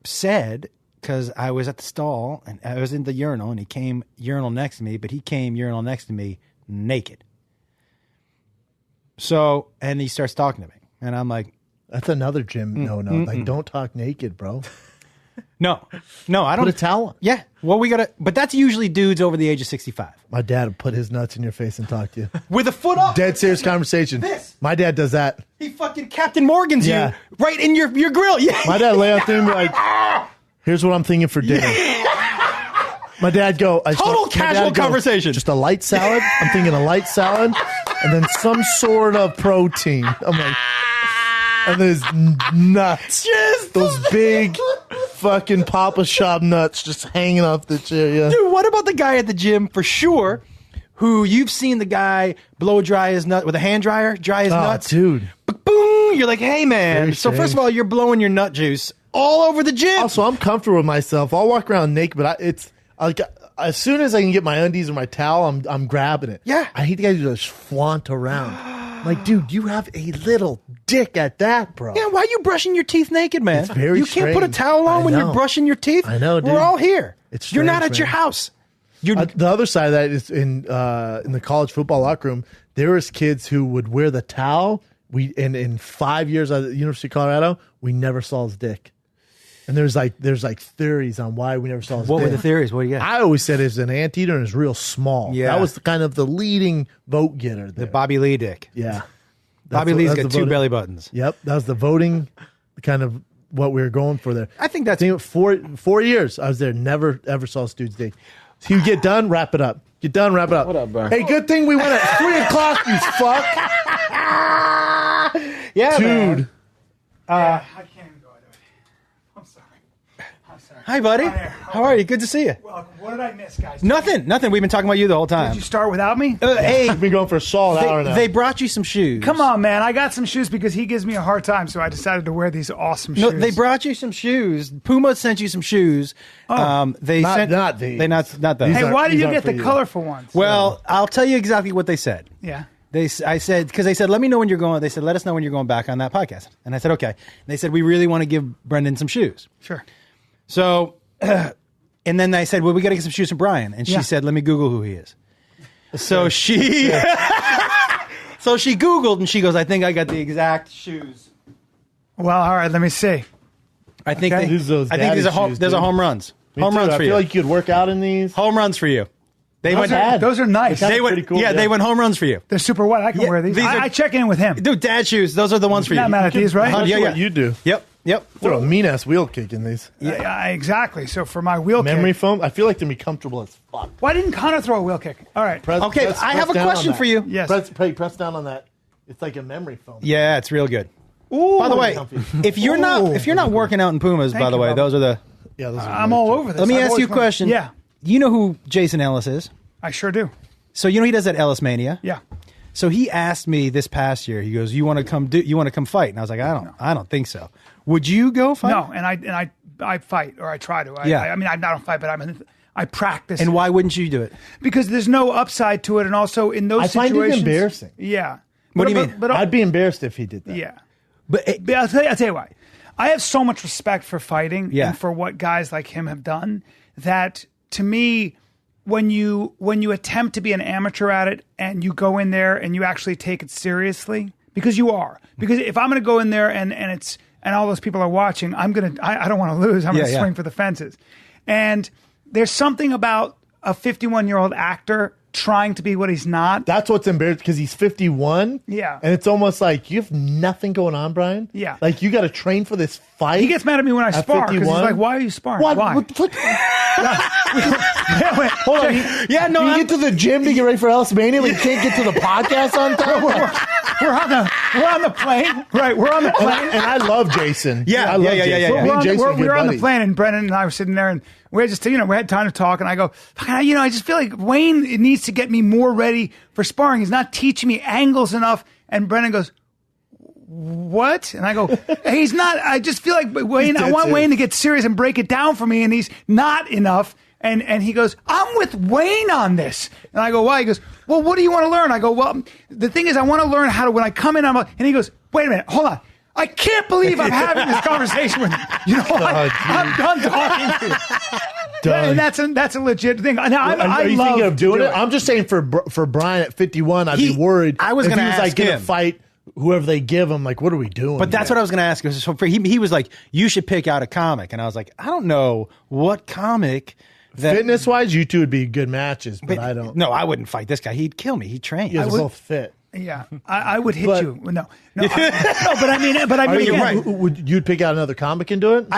said, because I was at the stall and I was in the urinal, and he came urinal next to me, but he came urinal next to me naked. So, and he starts talking to me, and I'm like, That's another gym. No. Like, don't talk naked, bro. no, I don't. Put a towel on. Yeah. Well, we gotta. But that's usually dudes over the age of 65 My dad would put his nuts in your face and talk to you. with a foot up. Dead serious conversation. This. My dad does that. He fucking Captain Morgan's Yeah. you right in your grill. Yeah. My dad lay out there and be like, here's what I'm thinking for dinner. My dad go, Total casual conversation. Just a light salad. I'm thinking a light salad and then some sort of protein. I'm like, and there's nuts. Those big fucking Papa Shop nuts just hanging off the chair. Yeah. Dude, what about the guy at the gym for sure? Who you've seen the guy blow dry his nut with a hand dryer, dry his nuts. Dude. Boom! You're like, hey man. Very So first strange. of all, you're blowing your nut juice all over the gym. Also, I'm comfortable with myself. I'll walk around naked, but it's like as soon as I can get my undies or my towel, I'm grabbing it. Yeah. I hate the guys who just flaunt around. Like, dude, you have a little dick at that, bro. Yeah, why are you brushing your teeth naked, man? It's very You can't put a strange. towel on I when you're know. brushing your teeth. I know, dude. We're all here. It's you're not strange, at your man. house. You're The other side of that is in the college football locker room. There was kids who would wear the towel. In 5 years at the University of Colorado, we never saw his dick. And there's like theories on why we never saw his what dick. were the theories? What do you got? I always said it's an anteater and it's real small. Yeah. That was kind of the leading vote getter there. The Bobby Lee dick. Yeah. Bobby Lee's got two belly buttons. Yep. That was the voting kind of what we were going for there. I think that's I think 4 years I was there, never ever saw a dude's dick. So you get done, wrap it up. Get done, wrap it up. What up, bro? Hey, good thing we went at 3 o'clock, you fuck. yeah, man. Dude. I can't even go into it. I'm sorry. Hi, buddy. How are you? Good to see you. Well, what did I miss, guys? Nothing. We've been talking about you the whole time. Did you start without me? Hey, We've been going for a solid hour now. they brought you some shoes. Come on, man. I got some shoes because he gives me a hard time, so I decided to wear these awesome No, shoes. they brought you some shoes. Puma sent you some shoes. They Not- sent not these. They not these. Hey, why did These you aren't get for the you. colorful ones? Well, I'll tell you exactly what they said. Yeah. I said, because they said, let me know when you're going. They said, let us know when you're going back on that podcast. And I said, okay. And they said, we really want to give Brendan some shoes. Sure. So, and then I said, well, we got to get some shoes from Bryan. And she Yeah. said, let me Google who he is. So she, so she Googled and she goes, I think I got the exact shoes. Well, all right. Let me see. I think Okay. These are those I think these daddy are shoes, those are dude. home runs. Me Home too. runs I for feel you. like you could work out in these. Home runs for you. They went. Those are nice. They They went. pretty cool, yeah, yeah. they went home runs for you. They're super wet. I can Yeah, wear these. these are- I check in with him. Dude, dad shoes. Those are the ones for you. Not mad at these, right? That's Yeah, what yeah. you do. Yep. Throw a mean ass wheel kick in these. Yeah, exactly. So for my wheel Memory kick. foam. I feel like they'd be comfortable as fuck. Why didn't Conor throw a wheel kick? All right. Okay, I have a down on question that. for you. Yes. Press down on that. It's like a memory foam. Yeah, it's real good. Ooh. By the way, comfy. if you're not working out in Pumas, Thank by the you, way, Bob. those are the. Yeah, those are I'm really all cool. over this. Let me I've ask always you a wanted- question. Yeah, You know who Jason Ellis is? I sure do. So you know he does that Ellis Mania. Yeah. So he asked me this past year. He goes, "You want to come? You want to come fight?" And I was like, "I don't think so. Would you go fight?" No, and I fight, or I try to. Yeah. I mean, I don't fight, but I practice. And why wouldn't you do it? Because there's no upside to it, and also in those I find it situations, embarrassing. Yeah. What do you mean? But I'd be embarrassed if he did that. yeah. But But I'll tell you why. I have so much respect for fighting Yeah. and for what guys like him have done that, to me, when you attempt to be an amateur at it and you go in there and you actually take it seriously, because you are. Because if I'm going to go in there and all those people are watching, I don't want to lose. I'm going to Yeah. swing for the fences. And there's something about a 51-year-old actor trying to be what he's not. That's what's embarrassing because he's 51. Yeah. And it's almost like you have nothing going on, Bryan. Yeah. Like you got to train for this fight. He gets mad at me when I At spar because he's 51? like, "Why are you sparring? What? Why?" What the fuck? Yeah, wait, Hold on. yeah, no, Do you I'm- get to the gym to get ready for Ellis Mania, but you can't get to the podcast on time? we're on the plane, right? We're on the plane. And I love Jason. Yeah, I love yeah, Jason. yeah. Me and Jason are we good were on the buddies. plane, and Brendan and I were sitting there, and we had just, we had time to talk. And I go, I just feel like Wayne needs to get me more ready for sparring. He's not teaching me angles enough. And Brendan goes, "What?" And I go, "Hey, he's not. I just feel like Wayne. I want Wayne to get serious and break it down for me, and he's not enough." And he goes, "I'm with Wayne on this." And I go, "Why?" He goes, "Well, what do you want to learn?" I go, "Well, the thing is, I want to learn how to, when I come in, and he goes, "Wait a minute, hold on. I can't believe I'm having this conversation with you. You know, I'm done talking to you." And that's a legit thing. Now, Are you thinking of doing it? I'm just saying for Bryan at 51, I'd be worried. I was if gonna he was ask like going to him. fight whoever they give him. Like, what are we doing? But that's what I was going to ask. So he was like, "You should pick out a comic," and I was like, "I don't know what comic." That, Fitness wise, you two would be good matches, but I don't. No, I wouldn't fight this guy. He'd kill me. He'd train. You guys are both fit. Yeah, I would hit But- you. No, but I mean, you're again, right. Would you'd pick out another comic and do it?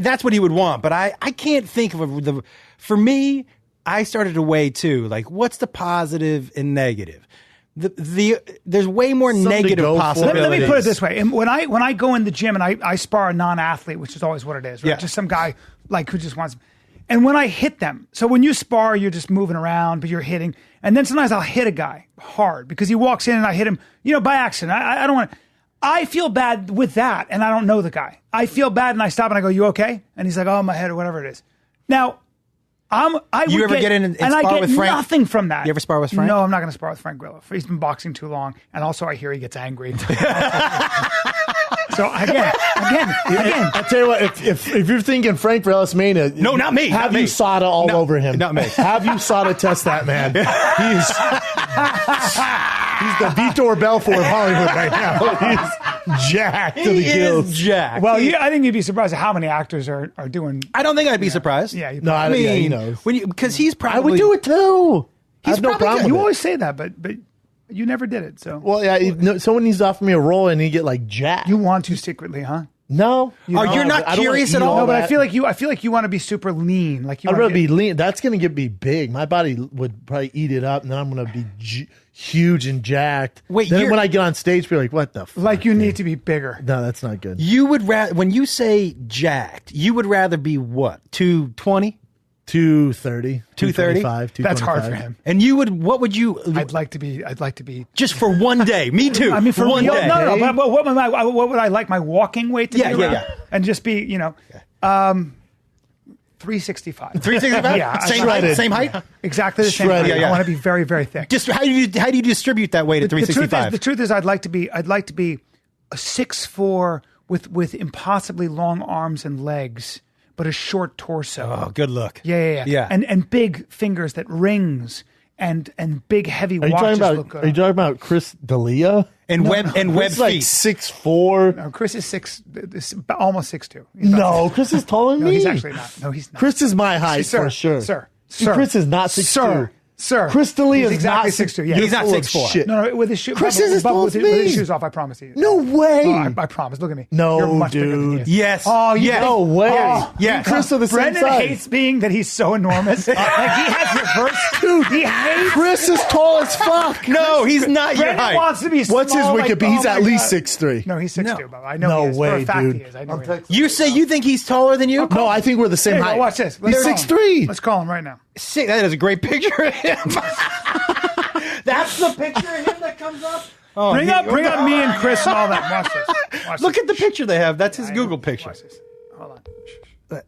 That's what he would want, but I can't think of the. For me, I started to weigh too. Like, what's the positive and negative? There's way more Something to negative go for. possibilities. Let me put it this way: when I go in the gym and I spar a non-athlete, which is always what it is, right? Yeah. Just some guy like who just wants. And when I hit them, so when you spar, you're just moving around, but you're hitting. And then sometimes I'll hit a guy hard because he walks in and I hit him, by accident. I don't want to. I feel bad with that, and I don't know the guy. I feel bad, and I stop and I go, "You okay?" And he's like, "Oh, my head," or whatever it is. Now, You ever get in and I spar get with Frank? nothing from that. You ever spar with Frank? No, I'm not going to spar with Frank Grillo. He's been boxing too long, and also I hear he gets angry. So again, I'll tell you what. If you're thinking Frank for Ellis Mania, No, not me, Have not me. USADA all No, over him. not me. Have USADA test that man. He's the Vitor Belfort of Hollywood right now. He's jacked to the He gills. is Jack. well, I think you'd be surprised at how many actors are doing. I don't think I'd be surprised. Yeah, No, I mean, yeah, he knows. because he's probably. I would do it too. I He's have no probably problem good. with You it. always say that, but you never did it. So Well, yeah, someone needs to offer me a role and he get like jacked. you want to secretly, huh? No. You're not curious at all? No, but I feel like you want to be super lean. Like I'd rather be lean. That's going to get me big. My body would probably eat it up, and then I'm going to be huge and jacked. Wait, then when I get on stage, be like, what the fuck? like you need to be bigger. No, that's not good. You would rather, when you say jacked, you would rather be what? 220? 230, 230? That's hard for him. And what would you? I'd like to be just for one day. Me too. I mean, for one day. No. But what would I like my walking weight to be? Yeah. And just be, 365. 365. Yeah, same height. Exactly the same. Shredded. Height. Yeah. I want to be very, very thick. Just how do you distribute that weight at 365? The truth is, I'd like to be a 6'4" with impossibly long arms and legs, but a short torso. Oh, good look. Yeah. And big fingers that rings and big heavy watches look good. Are you talking about Chris D'Elia? And web Chris like feet. 6'4". No, Chris is almost 6'2". No, Chris is taller than No, me. he's actually not. No, he's not. Chris is my height Sir, for sure. Sir. Chris is not 6'2". Sir. Chris D'Elia He's is exactly not 6'2". Yeah. He's not full of 6'4". shit. No, with his shoes. Chris is as tall as with his me. shoes off, I promise you. No way. Oh, I promise. Look at me. No, You're much bigger than he dude. is. Yes. Oh, yes. No way. Oh, yeah. and Chris are the same Brendan size. hates being that he's so enormous. Like he has reverse. Dude, He hates. Chris is tall as fuck. No, he's not your Brendan height. wants to be small. What's his like, Wikipedia? He's oh at my least God. 6'3". No, he's 6'2", Bob. I know No he is. For way, a fact dude. he is. I know he is. You say you think he's taller than you? No, I think we're the same Hey, height. watch this. He's Let's 6'3". Let's call him right now. Sick. That is a great picture of him. That's the picture of him that comes up. Oh, Bring up me and Chris and all that. Watch this. Look at the picture they have. That's his Google picture. Watch this. Hold on.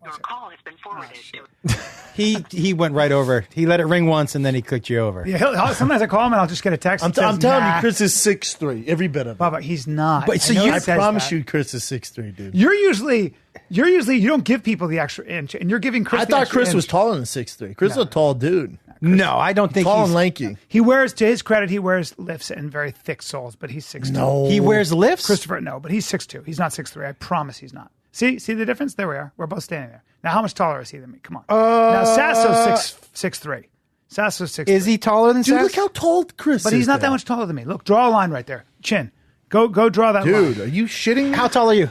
Your call has been forwarded to. He went right over. He let it ring once and then he clicked you over. Yeah, sometimes I call him and I'll just get a text. I'm that says, telling nah. you, Chris is 6'3". Every bit of it. Bubba, he's not. But so I know you- he I says promise that. you, Chris is 6'3", dude. You're usually you don't give people the extra inch, and you're giving Chris. I the thought extra Chris inch. was taller than 6'3". Chris is a tall dude. No, I don't think Tall he's and lanky. He wears, to his credit, he wears lifts and very thick soles, but he's 6'2". No. He wears lifts? Christopher, no, but he's 6'2". He's not 6'3". I promise he's not. See the difference? There we are. We're both standing there. Now, how much taller is he than me? Come on. Now, Sasso's 6'3". Sasso's 6'3". Is he taller than Dude, Sass? look how tall Chris is. But he's not that there. much taller than me. Look, draw a line right there. Chin. Go draw that line. Dude, are you shitting me? How tall are you?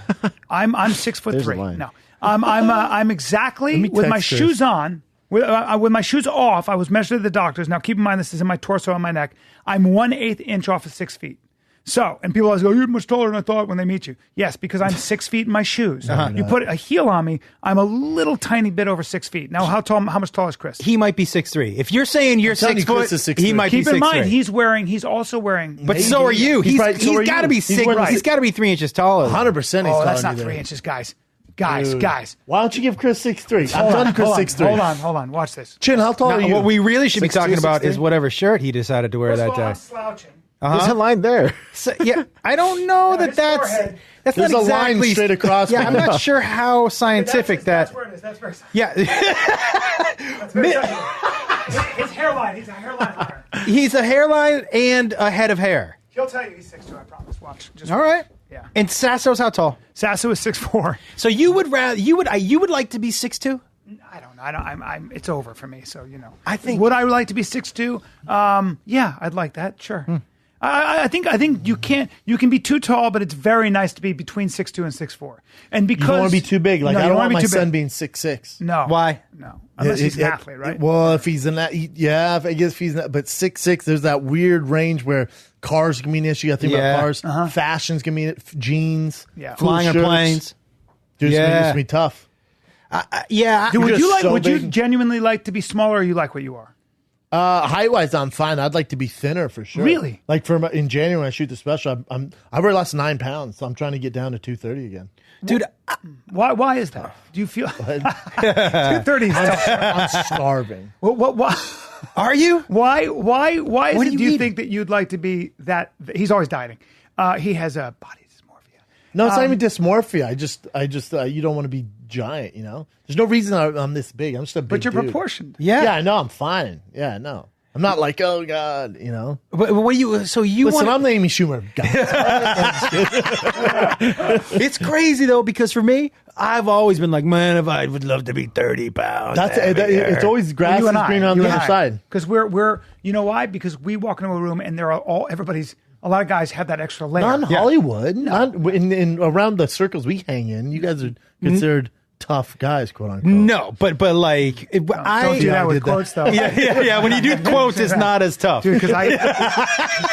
I'm 6'3". There's a line. No, I'm exactly me with my text Chris. shoes on. With my shoes off, I was measured at the doctor's. Now, keep in mind, this is in my torso and my neck. I'm 1/8 inch off of 6 feet. So, and people always go, "You're much taller than I thought" when they meet you. Yes, because I'm 6 feet in my shoes. You put a heel on me, I'm a little tiny bit over 6 feet. Now, how much taller is Chris? He might be 6'3". If you're saying you're telling 6 you, foot, Chris is 6'3". he might Keep be 6'3". in mind, he's also wearing. But so are you. He's He's right, so are got to you. be He's 6. wearing- He's got to be 3 inches taller. 100% he's Oh, taller that's than not you 3 there. inches, guys. Dude. Guys. Why don't you give Chris 6'3"? I'm telling Chris 6'3". Hold on. Watch this. Chin, how tall are you? What we really should be 6'2", talking about 6'3"? is whatever shirt he decided to wear First of that all, day. I'm slouching. There's a line there. So, yeah, I don't know his that's forehead. that's There's not a line exactly straight across. Yeah, I'm not sure how scientific That's that. where it is. That's very. Yeah, That's very his hairline. He's a hairline liar. he's a hairline and a head of hair. He'll tell you he's 6'2". I promise. Watch. Just All right. Yeah. And Sasso's how tall? Sasso is 6'4". So you would like to be 6'2"? I don't know. I'm. It's over for me. So I think- Would I like to be 6'2"? Yeah, I'd like that. Sure. I think you can't. You can be too tall, but it's very nice to be between 6'2" and 6'4". And because You don't want to be too big. Like, No, I you don't wanna want be my too big. son being 6'6". No. Why? No. Unless he's an athlete, right? Well, if he's an athlete, yeah, I guess if he's not, but 6'6", there's that weird range where cars can be an issue. You got to think Yeah. about cars. Fashions can be jeans. Yeah. cool Flying on shirts. planes. Dude, Yeah. it's going to be tough. Yeah. Would just you like? so Would you big. genuinely like to be smaller, or you like what you are? Height-wise, I'm fine. I'd like to be thinner for sure. Really? Like in January when I shoot the special, I've already lost 9 pounds, so I'm trying to get down to 230 again. Dude, Why is that? Do you feel 230? I'm starving. What? are you? Why is What it? do you Do you mean? think that you'd like to be that? He's always dieting. He has a body dysmorphia. No, it's not even dysmorphia. I just you don't want to be giant, you know? There's no reason I'm this big. I'm just a big But you're dude. proportioned. Yeah. Yeah, I know. I'm fine. Yeah, I know. I'm not like, oh, God, you know? But what do you? So you Listen, want? I'm the Amy Schumer guy. It's crazy though because for me, I've always been like, man, if I would love to be 30 pounds. It's always grass You is and I, green on the other side. Because we're you know why? Because we walk into a room and there are everybody's a lot of guys have that extra layer. Not in Hollywood. Not in around the circles we hang in. You guys are considered tough guys, quote unquote. No, but like Don't do that with quotes, though. yeah. When you do quotes, it's not as tough. Dude, because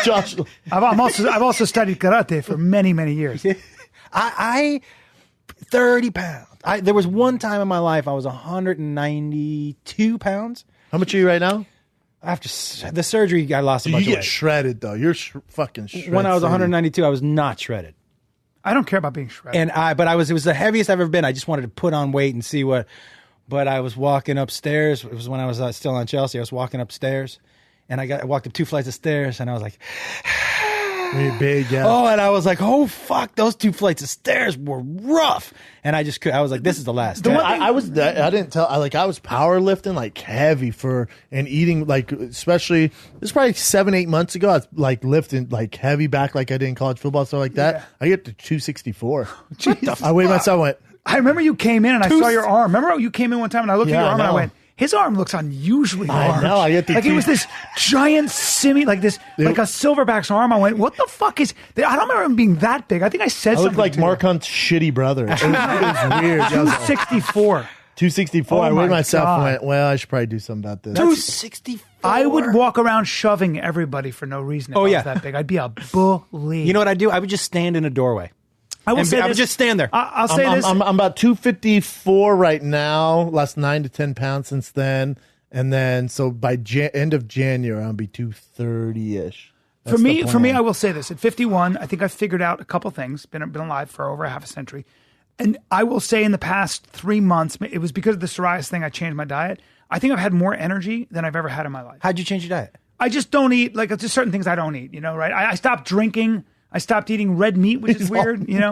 Josh, I've also studied karate for many, many years. I 30 pounds. There was one time in my life I was 192 pounds. how much are you right now? After the surgery, I lost a You bunch of get weight. shredded though. You're fucking shredded. When I was 192, I was not shredded. I don't care about being shredded. But it was the heaviest I've ever been. I just wanted to put on weight and see what. But I was walking upstairs. It was when I was still on Chelsea. I was walking upstairs, and I walked up 2 flights of stairs, and I was like, You're big, yeah. oh, and I was like, oh fuck, those 2 flights of stairs were rough, and I was like, this is the last. I didn't tell. I was powerlifting like heavy and eating like, especially this is probably 7-8 months ago. I was like lifting like heavy back like I did in college football, stuff like that. Yeah. I get to 264. Jesus. I weighed myself. Went. I remember you came in and I saw your arm. Remember you came in one time and I looked at your arm and I went, his arm looks unusually large. I know. I get the like it was this giant like this, like a silverback's arm. I went, what the fuck is? I don't remember him being that big. I think I said I something. looked like Mark Hunt's shitty brother. It was weird. 264. 264. Oh I my weighed myself God. and went, well, I should probably do something about this. 264. I would walk around shoving everybody for no reason if I was that big. I'd be a bully. You know what I do? I would just stand in a doorway. I would just stand there. I'll say this. I'm about 254 right now. Lost 9 to 10 pounds since then. And then, so by end of January, I'll be 230-ish. For me, I will say this. At 51, I think I've figured out a couple things. Been alive for over half a century. And I will say in the past 3 months, it was because of the psoriasis thing, I changed my diet. I think I've had more energy than I've ever had in my life. How'd you change your diet? I just don't eat, like, it's just certain things I don't eat, right? I stopped drinking. I stopped eating red meat, which is weird, And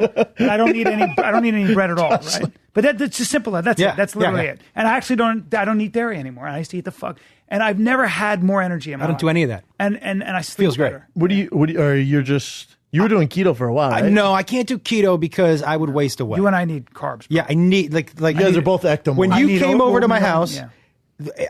I don't eat any bread at all, right? But that's just simple. That's it. That's literally it. And I actually don't eat dairy anymore. I used to eat the fuck. And I've never had more energy in my life. I don't do any of that. And I sleep Feels great. better. You were doing keto for a while, right? No, I can't do keto because I would waste away. You and I need carbs. Bro. Yeah, I need like You guys are both ectomorphs. When you came over to my house, Yeah.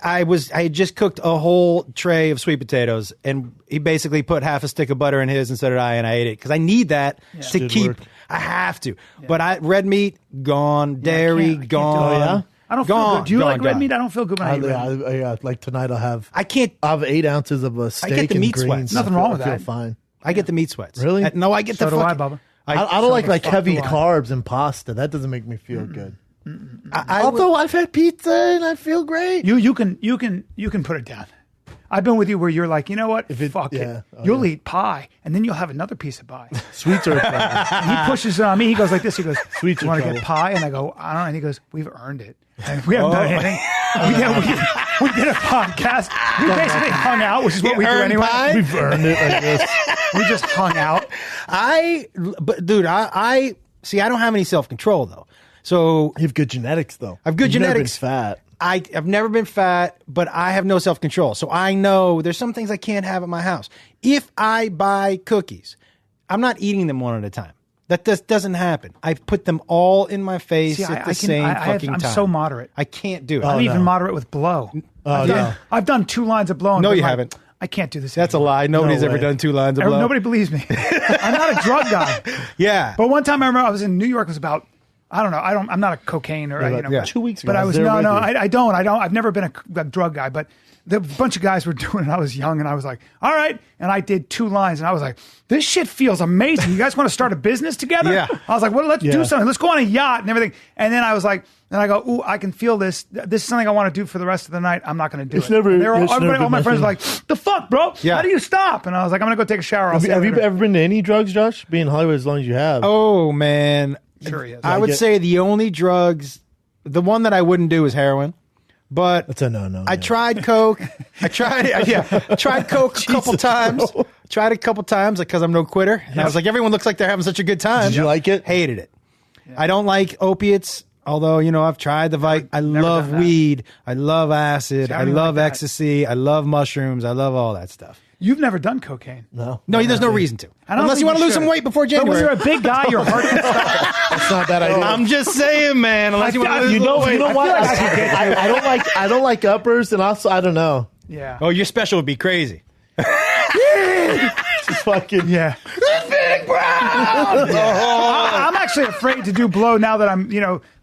I had just cooked a whole tray of sweet potatoes, and he basically put half a stick of butter in his, and so did I, and I ate it because I need that to Good keep. work. I have to, but red meat gone, dairy I can't do gone. it. Oh, yeah? I don't feel good. Do you like red gone. meat? I don't feel good when I eat red meat. Like tonight, I'll have. I can't. I'll have 8 ounces of a steak get the and meat greens. sweats. Nothing wrong with I feel that. fine. I get the meat sweats. Really? No, I get So the do I, fucking. Bubba. I don't like fuck heavy do I. carbs and pasta. That doesn't make me feel good. I would- Although I've had pizza and I feel great. You can put it down. I've been with you where you're like, you know what? Fuck it. yeah. Oh, You'll eat pie, and then you'll have another piece of pie. Sweets are. And he pushes it on me. He goes like this. He goes, Sweets "You are want to trouble. get pie?" And I go, "I don't know." And he goes, "We've earned it, and we haven't done anything. We did a podcast. We basically hung out, which is what we do earned anyway. pie? We've earned it like this. We just hung out. But dude, I see. I don't have any self control though. So You have good genetics, though. I have good You've never genetics. been fat. I've never been fat, but I have no self control. So I know there's some things I can't have at my house. If I buy cookies, I'm not eating them one at a time. That doesn't happen. I put them all in my face at the same fucking I'm time. so moderate. I can't do it. I'm Oh, even no. moderate with blow. no. I've done 2 lines of blow. And No, been you like, haven't. I can't do this. That's a anymore. lie. Nobody's No ever way. done 2 lines of blow. Nobody believes me. I'm not a drug guy. Yeah. But one time I remember I was in New York. It was about, I don't know. I'm not a cocaine or, Yeah, but 2 weeks ago, But I I was was, there no, with no, you. I don't. I've never been a drug guy, but the bunch of guys were doing it. I was young and I was like, all right. And I did 2 lines and I was like, this shit feels amazing. You guys want to start a business together? Yeah. I was like, well, let's Yeah. do something. Let's go on a yacht and everything. And then I was like, then I go, ooh, I can feel this. This is something I want to do for the rest of the night. I'm not going to do It's it. never- And they were all, it's never everybody, all my been friends were my like, the fuck, bro? Yeah. How do you stop? And I was like, I'm going to go take a shower. I'll Have see you later. ever been to any drugs, Josh? Being in Hollywood as long as you have. Oh man. Sure he is. I would say the only drugs, the one that I wouldn't do is heroin. But That's a no. I tried coke. I tried coke a couple times. Tried it a couple times because I'm no quitter. And I was like, everyone looks like they're having such a good time. Did you like it? Hated it. I don't like opiates. Although, I've tried the I love done that. weed. I love acid. See, I I don't even love like that. ecstasy. I love mushrooms. I love all that stuff. You've never done cocaine. No. No, there's no reason to. I don't Unless think you want to lose should. some weight before But when January. you're a big guy, your heart can stop. That's not a bad idea. I'm just saying, man. Unless you want to lose You a little know weight. what? like I could get I don't like uppers, and also I don't know. Yeah. Oh, your special would be crazy. Just fucking Yeah. I'm actually afraid to do blow now that I'm,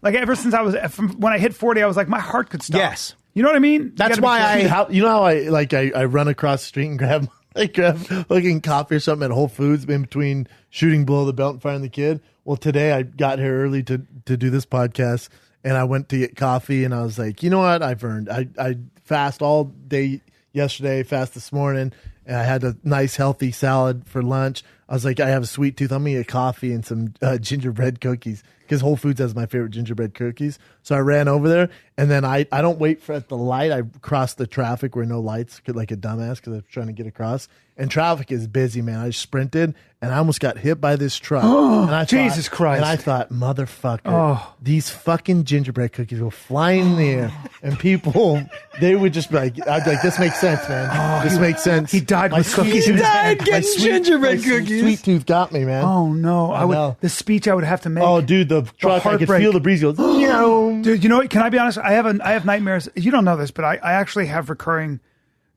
like ever since from when I hit 40, I was like, my heart could stop. Yes. You know what I mean? That's why I run across the street and grab fucking coffee or something at Whole Foods in between shooting below the belt and firing the kid. Well, today I got here early to do this podcast, and I went to get coffee, and I was like, you know what? I've earned. I fast all day yesterday, fast this morning, and I had a nice healthy salad for lunch. I was like, I have a sweet tooth. I'm gonna get coffee and some gingerbread cookies because Whole Foods has my favorite gingerbread cookies. So I ran over there, and then I don't wait for at the light. I crossed the traffic where no lights, like a dumbass, because I was trying to get across. And traffic is busy, man. I sprinted, and I almost got hit by this truck. Jesus Christ. And I thought, motherfucker, these fucking gingerbread cookies will fly in the air, and people, they would just be like, I'd be like, this makes sense, man. This makes sense. He died with cookies in his hand. Getting gingerbread cookies. Sweet tooth got me, man. Oh, no. I know. The speech I would have to make. Oh, dude, the truck, I could heartbreak. feel the breeze go, Dude, you know what? Can I be honest? I have nightmares. You don't know this, but I actually have recurring.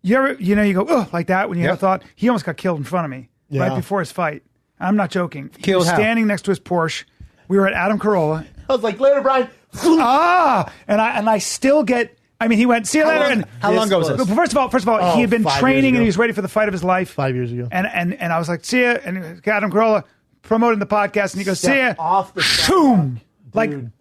You ever, you go, oh, like that when you have a thought. He almost got killed in front of me right before his fight. I'm not joking. He was standing next to his Porsche. We were at Adam Carolla. I was like, later, Brian. And I still get. I mean, he went, see you later. And how long ago was this? First of all, he had been 5 years training ago. and he was ready for the fight of his life. 5 years ago. And I was like, see ya. And Adam Carolla promoting the podcast, and he goes, see ya. Off the Boom.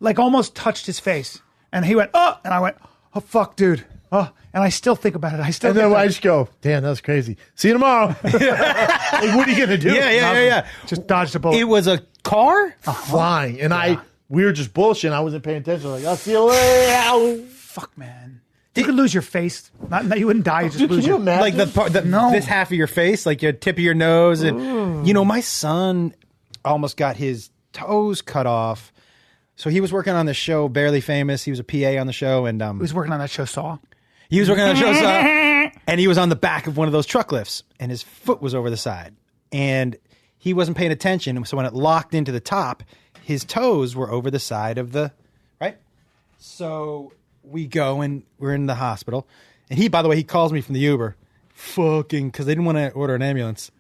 Like almost touched his face. And he went, oh, and I went, oh, fuck, dude. Oh, and I still think about it. And then I just go, damn, that was crazy. See you tomorrow. Like, what are you gonna do? Yeah. Just dodged a bullet. It was a car Flying, and we were just bullshitting. I wasn't paying attention. Like, I'll see you later. Fuck, man. You could lose your face. Not you wouldn't die. You just Dude, lose can you your imagine? like this half of your face, like your tip of your nose, and my son almost got his toes cut off. So he was working on the show Barely Famous. He was a PA on the show, and He was working on that show Saw. He was working on the show Saw, and he was on the back of one of those truck lifts, and his foot was over the side, and he wasn't paying attention. So when it locked into the top, his toes were over the side of the right. So we go and we're in the hospital, and he, by the way, he calls me from the Uber, fucking, because they didn't want to order an ambulance.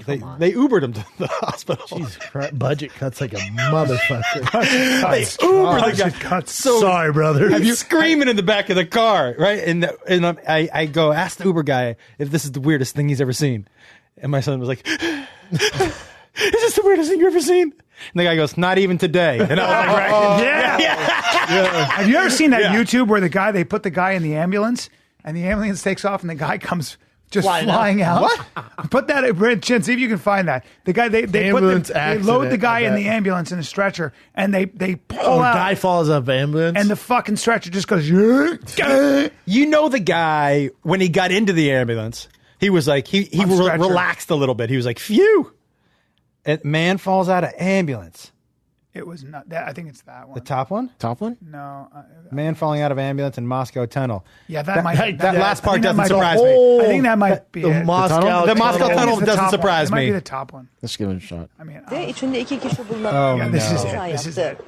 They Ubered him to the hospital. Jesus Christ, budget cuts like a motherfucker. They Ubered the guy. So sorry, brother. He's screaming in the back of the car, right? And I go, ask the Uber guy if this is the weirdest thing he's ever seen. And my son was like, is this the weirdest thing you've ever seen? And the guy goes, not even today. And I was like, right. Yeah. Have you ever seen that YouTube where they put the guy in the ambulance and the ambulance takes off and the guy comes just flying out? What? Put that at Chin, see if you can find that. The guy they load the guy in the ambulance in a stretcher and they pull out. The guy falls off ambulance and the fucking stretcher just goes. You know the guy when he got into the ambulance, he was like he relaxed a little bit. He was like, phew. A man falls out of ambulance. It was not that. I think it's that one. The top one? Top one? No. Man falling out of ambulance in Moscow tunnel. Yeah, that last part doesn't surprise me. I think that might be the Moscow tunnel doesn't surprise me. It might be the top one. Let's give it a shot. I mean, İçinde iki kişi bulunan. yeah, this is it. This is it.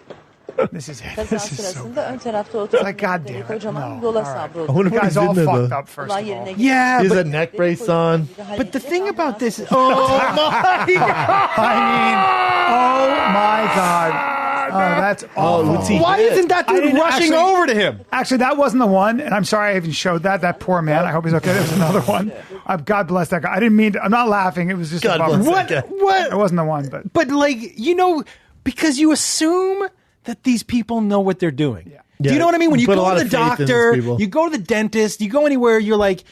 This is it. Kaza This is so. sırasında ön tarafta oturan Like, God damn it. kocaman No. yola All right. savruldu. I wonder The what guy's he's all in there, fucked though. up, first Olay of all. yerine Yeah, He's but, a neck brace on. but the thing about this is, oh my God. Oh, that's awful. what's he why did? isn't that I dude didn't rushing actually- over to him? Actually, that wasn't the one, and I'm sorry I even showed that. That poor man. I hope he's okay. There was another one. God bless that guy. I didn't mean to. I'm not laughing. It was just God a bummer. bless that guy. It wasn't the one, but But because you assume that these people know what they're doing. Yeah. Do you know what I mean? When you Put a go lot to of the faith in these doctor, people. you go to the dentist, you go anywhere, you're like,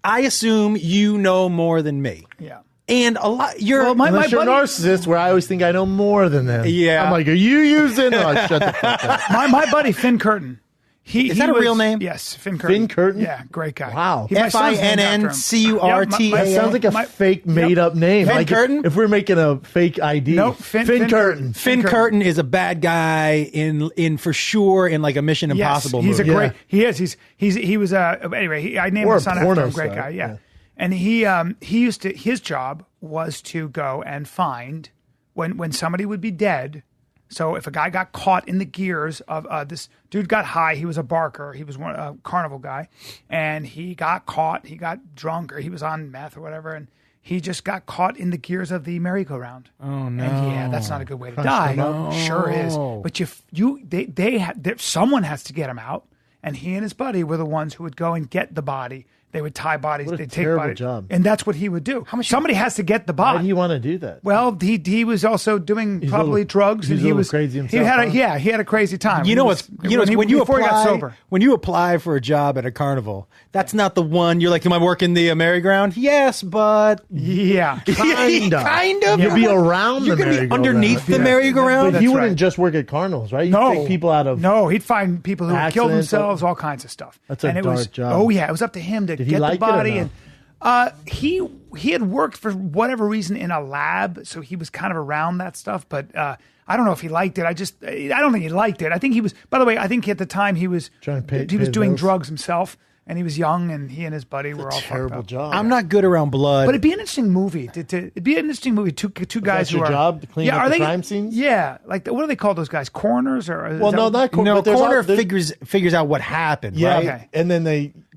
I assume you know more than me. yeah. And a lot, you're Unless you're a narcissist, where I always think I know more than them. Yeah. I'm like, are you using? Oh, shut the fuck up. My buddy Finn Curtin. Is that a real name? Yes, Finn Curtin. Finn Curtin? Yeah, great guy. Wow. My son's named after him. FINNCURTA. That sounds like a fake made up name. Finn like Curtin? If we're making a fake ID. Nope, Finn Curtin. Finn Curtin is a bad guy in for sure in like a Mission Impossible He's movie. a great. He is. He was anyway. I named Or my a son after porno him. Great star, guy. Yeah. yeah. And he used to. His job was to go and find when somebody would be dead. So if a guy got caught in the gears of this dude got high, he was a barker, he was a carnival guy, and he got caught, he got drunk, or he was on meth or whatever, and he just got caught in the gears of the merry-go-round. Oh no! And yeah, that's not a good way to die. Sure is. But someone has to get him out, and he and his buddy were the ones who would go and get the body. They would tie bodies. What a They'd take terrible bodies, job. and that's what he would do. Somebody has to get the body. Why do you want to do that? Well, he was also doing probably drugs, and he he was was crazy himself. He had a crazy time. You know what's when you before apply he got sober. when you apply for a job at a carnival, that's not the one you're like, am I working the merry-go-round? Yes, but Yeah, Kind of. You'd be around You're the gonna be merry-go-round. underneath the Yeah. merry-go-round. But he That's wouldn't right. just work at carnivals, right? He'd No, take people out of. No, he'd find people who had killed accidents. themselves, all kinds of stuff. That's a and it was, dark job. Oh yeah, it was up to him to Did he get like the it or body. no? And he had worked for whatever reason in a lab, so he was kind of around that stuff. But I don't know if he liked it. I don't think he liked it. I think he was. By the way, I think at the time he was Trying to pay he was the doing bills. drugs himself, and he was young, and he and his buddy were all Terrible fucked up. job. I'm not good around blood. But it'd be an interesting movie. It'd be an interesting movie. Two guys your who are job, to clean up are the they crime scenes? Yeah, like what do they call those guys? Coroners or is Well, that- no, not cor- no, but there's Conor all- there- figures out what happened. Yeah, right? Okay. and then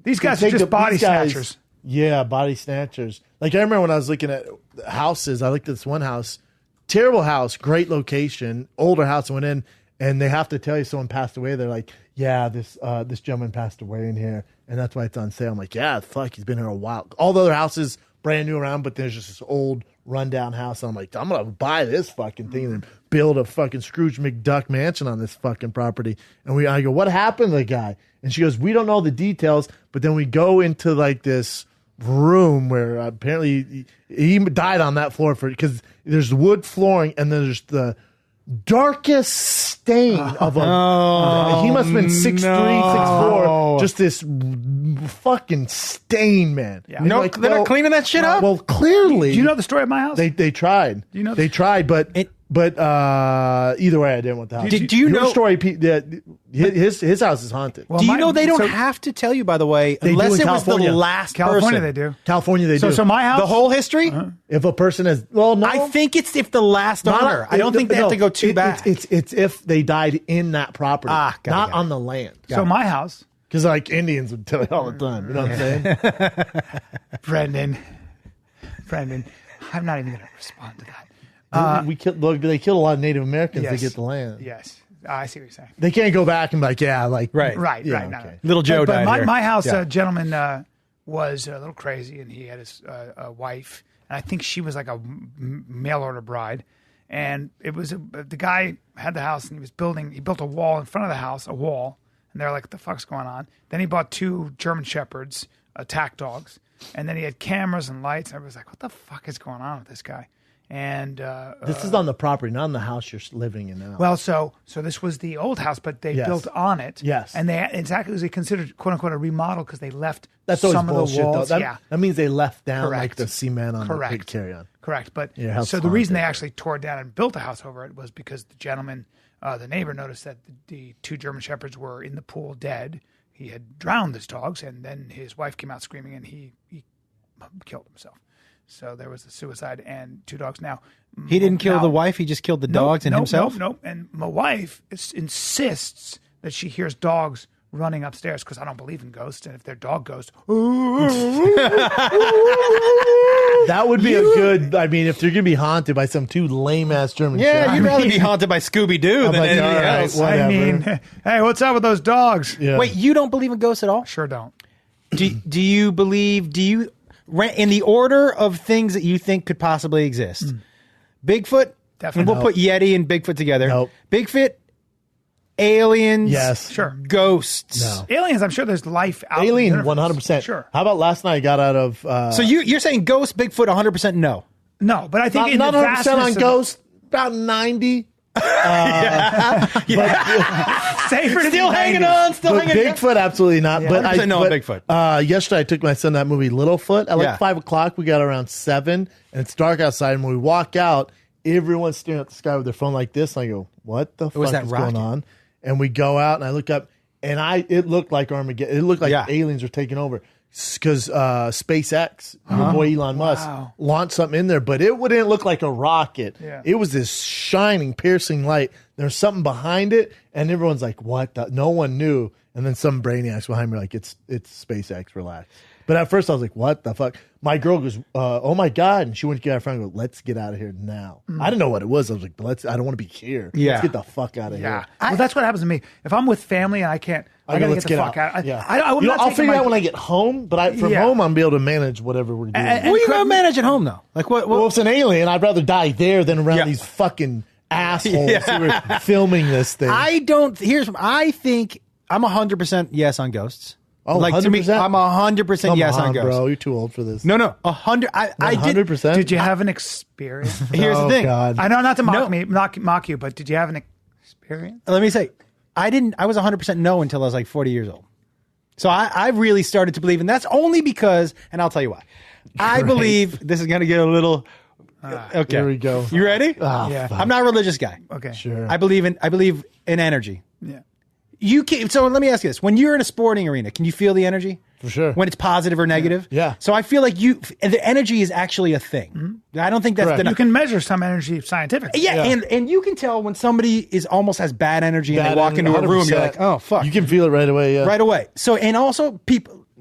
These guys they are take just body these guys- snatchers. Yeah, body snatchers. Like I remember when I was looking at houses, I looked at this one house, terrible house, great location, older house. I went in, and they have to tell you someone passed away. They're like, yeah, this gentleman passed away in here, and that's why it's on sale. I'm like, yeah, fuck, he's been here a while. All the other houses brand new around, but there's just this old rundown house. And I'm like, I'm gonna buy this fucking thing and build a fucking Scrooge McDuck mansion on this fucking property. And I go, what happened to the guy? And she goes, we don't know the details, but then we go into like this room where apparently he died on that floor because there's wood flooring and then there's the darkest stain of a. He must have been 6'3", 6'4", just this fucking stain, man. Yeah. And No, like, they're not cleaning that shit up. Well, clearly, Do you know the story of my house? they tried. Do you know they tried, but either way, I didn't want the house. Do you Your know- story? His house is haunted. Well, Do you my- know they don't so- have to tell you, by the way, They do unless in it was the California. last California, person. they do. California, they do. So my house, The whole history? If a person has, well, no, I think it's if the last Not- owner. I don't think they have to go too back. It's if they died in that property, Ah, got it, not got it. on the land. So my house, Because like Indians would tell you all the time. You know what I'm saying? Brendan, I'm not even going to respond to that. They killed a lot of Native Americans Yes. to get the land. Yes, I see what you're saying. They can't go back and be like, yeah, like Right. Right, Yeah, right. no, okay. no. Little Joe but died my, here. my house Yeah. gentleman was a little crazy, and he had his wife, and I think she was like a mail order bride. And it was the guy had the house, and he built a wall in front of the house, and they're like, what the fuck's going on? Then he bought 2 German Shepherds, attack dogs, and then he had cameras and lights, and everybody's like, what the fuck is going on with this guy? And this is on the property, not on the house you're living in now. well, so this was the old house, but they Yes. built on it. Yes. And it was considered quote unquote a remodel because they left That's always some of bullshit, the walls. though. Yeah. That means they left down like Correct. the cement on the big carry-on. Correct. But Yeah, house so the reason they haunted. actually tore it down and built a house over it was because the gentleman, the neighbor, noticed that the 2 German Shepherds were in the pool dead. He had drowned his dogs, and then his wife came out screaming, and he killed himself. So there was a suicide and 2 dogs. Now He didn't kill now- the wife. He just killed the dogs and himself. Nope. And my wife insists that she hears dogs running upstairs because I don't believe in ghosts. And if they're dog ghosts, That would be a good. I mean, if they're gonna be haunted by some 2 lame ass German Yeah, Shepherds. you'd rather be haunted by Scooby Doo than like, anything all right, else. whatever. I mean, hey, what's up with those dogs? Yeah. Wait, you don't believe in ghosts at all? Sure don't. Do you believe? Do you in the order of things that you think could possibly exist? Bigfoot. Definitely. And we'll put Yeti and Bigfoot together. Nope. Bigfoot. Aliens. Yes. Sure. Ghosts. No. Aliens, I'm sure there's life out in the Alien, universe. 100%. Sure. How about last night? I got out of. So you're saying ghost, Bigfoot, 100% no. No, but I think not in the 100% vastness on of- Ghost. About 90. Safer to Still be hanging 90. on. Still But hanging on. Bigfoot, absolutely not. But 100% no on Bigfoot. Yesterday, I took my son to that movie Littlefoot at like Yeah. 5 o'clock. We got around 7, and it's dark outside. And when we walk out, everyone's staring at the sky with their phone like this. And I go, "What the was fuck that is rocket? going on?" And we go out, and I look up, and it looked like Armageddon. It looked like Yeah. aliens were taking over. Because SpaceX, your boy Elon Musk, launched something in there, but it wouldn't look like a rocket. Yeah. It was this shining, piercing light. There's something behind it, and everyone's like, "What?" No one knew. And then some brainiacs behind me were like, "It's SpaceX. Relax." But at first I was like, what the fuck? My girl goes, oh my God. And she went to get her friend and go, let's get out of here now. I didn't know what it was. I was like, I don't want to be here. Yeah. Let's get the fuck out of Yeah. here. Well, that's what happens to me. If I'm with family and I can't, I gotta let's get the fuck out. I'll figure it out when I get home, but from home, I'm be able to manage whatever we're doing. What are you going to manage at home, though? Like, what? Well, if it's an alien, I'd rather die there than around these fucking assholes who are filming this thing. I think I'm 100% yes on ghosts. Oh, like 100%? to me, I'm 100% yes on ghosts. Bro, you're too old for this. No, 100. I did. 100%. Did you have an experience? Here's the thing. God. I know not to mock you, but did you have an experience? Let me say, I was 100% no until I was like 40 years old. So I really started to believe, and that's only because, and I'll tell you why. I believe this is going to get a little. Okay, here we go. You ready? Yeah. I'm not a religious guy. Okay, sure. I believe in energy. Yeah. You can. So let me ask you this: when you're in a sporting arena, can you feel the energy? For sure. When it's positive or negative? Yeah. So I feel like the energy is actually a thing. Mm-hmm. I don't think that's you can measure some energy scientifically. Yeah, and you can tell when somebody almost has bad energy and they walk into a room, you're like, oh fuck. You can feel it right away. Yeah. Right away. So and also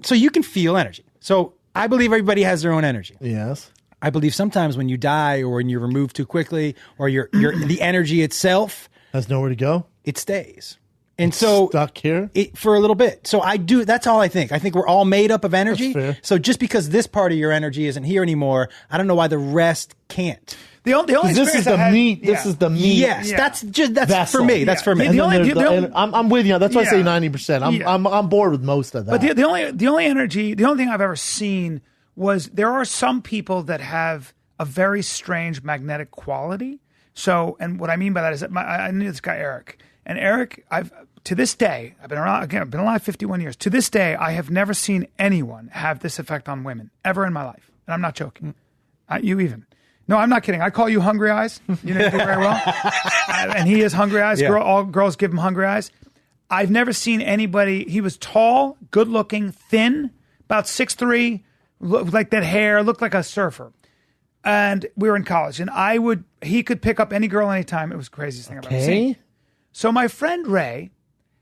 so you can feel energy. So I believe everybody has their own energy. Yes. I believe sometimes when you die or when you're removed too quickly or the energy itself has nowhere to go. It stays. And so stuck here for a little bit. So that's all I think. I think we're all made up of energy. That's fair. So just because this part of your energy isn't here anymore, I don't know why the rest can't. The only this is the meat. Yeah. This is the meat. Yes, that's for me. That's for me. I'm with you. That's why I say 90%. I'm on board with most of that. But the only thing I've ever seen was there are some people that have a very strange magnetic quality. So, and what I mean by that is that I knew this guy Eric, and Eric, to this day, I've been alive 51 years. To this day, I have never seen anyone have this effect on women ever in my life, and I'm not joking. You even. No, I'm not kidding. I call you Hungry Eyes. You know you do very well. And he is Hungry Eyes. Yeah. All girls give him Hungry Eyes. I've never seen anybody. He was tall, good looking, thin, about 6'3", like that hair, looked like a surfer. And we were in college, and he could pick up any girl anytime. It was the craziest thing I've ever seen. So my friend Ray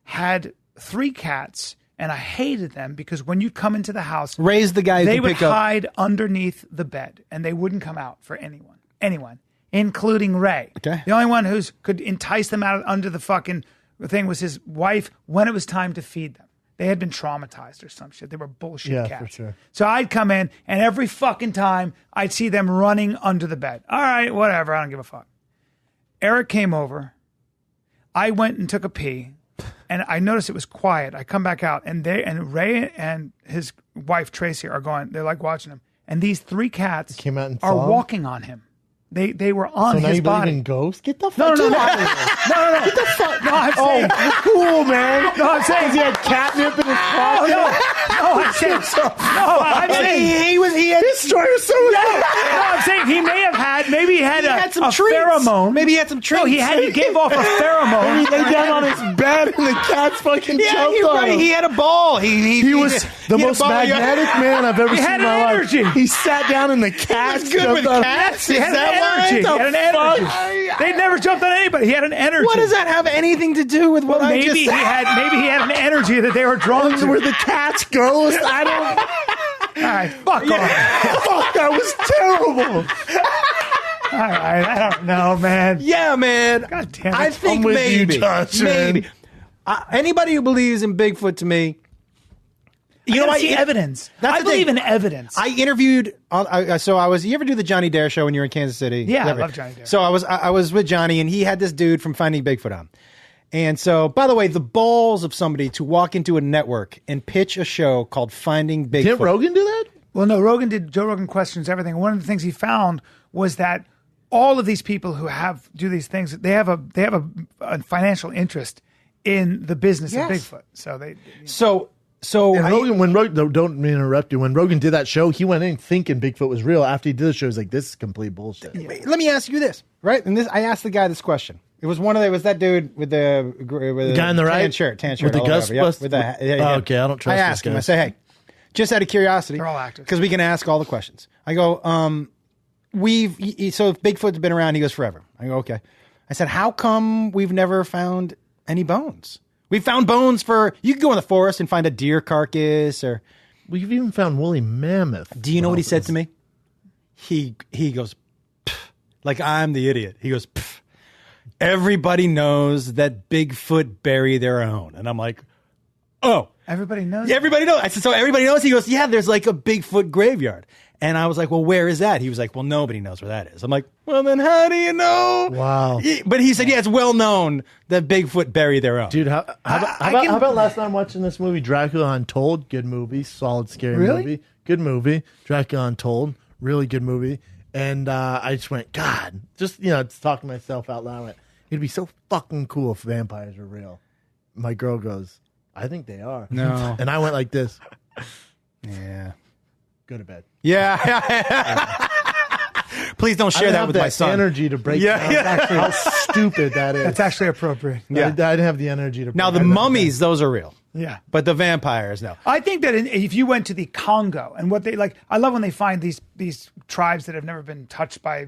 had 3 cats, and I hated them because when you'd come into the house, Ray's the guy they who would pick up. hide underneath the bed, and they wouldn't come out for anyone, including Ray. Okay. The only one who could entice them out under the fucking thing was his wife when it was time to feed them. They had been traumatized or some shit. They were bullshit cats. For sure. So I'd come in, and every fucking time I'd see them running under the bed. All right, whatever. I don't give a fuck. Eric came over. I went and took a pee, and I noticed it was quiet. I come back out, and Ray and his wife Tracy are going. They're like watching him, and these 3 cats came out and are saw him? walking on him. They were on So now his you body. believe in ghosts? Get the No, fuck no, no, out of here. no. Get the fuck. No, I'm saying. Oh, cool, man. No, I'm saying. He had catnip in his No, pocket. no, I'm saying. No, I'm saying. He had His story was so No, I'm saying he may have had. Maybe he had a treats. pheromone. Maybe he had some treats. No, he gave off a pheromone. He lay down on his bed and the cats fucking jumped you're on right. him. He had a ball. He was the most magnetic man I've ever He seen had in my an life. energy. He sat down and the cats good jumped with on him. cats? He had Is that an energy. He why? had an energy. They never jumped on anybody. He had an energy. What does that have anything to do with what I Maybe just he said? had an energy that they were drawn to. Were the cats ghosts? I don't. All right, fuck off. Fuck, that was terrible. All right, I don't know, man. Yeah, man. God damn it. I think I'm with maybe. you, Josh, man. Maybe. Anybody who believes in Bigfoot to me, You know, see evidence. That's I the believe thing. in evidence. I interviewed. You ever do the Johnny Dare show when you were in Kansas City? Yeah, I Never. love Johnny Dare. So I was with Johnny, and he had this dude from Finding Bigfoot on. And so, by the way, the balls of somebody to walk into a network and pitch a show called Finding Bigfoot. Didn't Rogan do that? Well, no, Joe Rogan questions everything. One of the things he found was that all of these people who do these things, they have a financial interest in the business of Bigfoot. So they. And Rogan, don't interrupt you. When Rogan did that show, he went in thinking Bigfoot was real. After he did the show, he's like, "This is complete bullshit." Let me ask you this, right? And I asked the guy this question. It was that dude with the guy on the right, tan shirt, with the Ghostbusters. with the Okay, I don't trust. I asked him. I say, hey, just out of curiosity, They're all actors because we can ask all the questions. I go, so if Bigfoot's been around, he goes forever. I go, okay. I said, how come we've never found any bones? We found bones you could go in the forest and find a deer carcass, or We've even found woolly mammoth. Do you know what he said to me? He goes, "Pff," like I'm the idiot. He goes, "Pff, everybody knows that Bigfoot bury their own," and I'm like, "Oh, Everybody knows. everybody knows." I said, "So everybody knows?" He goes, "Yeah, there's like a Bigfoot graveyard." And I was like, "Well, where is that?" He was like, "Well, nobody knows where that is." I'm like, "Well, then how do you know?" Wow. But he said, "Yeah, it's well known that Bigfoot bury their own." Dude, how about last time watching this movie, Dracula Untold? Good movie, solid, scary movie. Good movie. Dracula Untold, really good movie. And I just went, God, just, just talking to myself out loud. I went, it'd be so fucking cool if vampires were real. My girl goes, I think they are. No. And I went like this. Yeah. Go to bed. Yeah. Please don't share that with my son. Energy to break down how stupid that is. That's actually appropriate. I didn't have the energy to break Now, the mummies, those are real. Yeah. But the vampires, no. I think that if you went to the Congo and what they like, I love when they find these tribes that have never been touched by,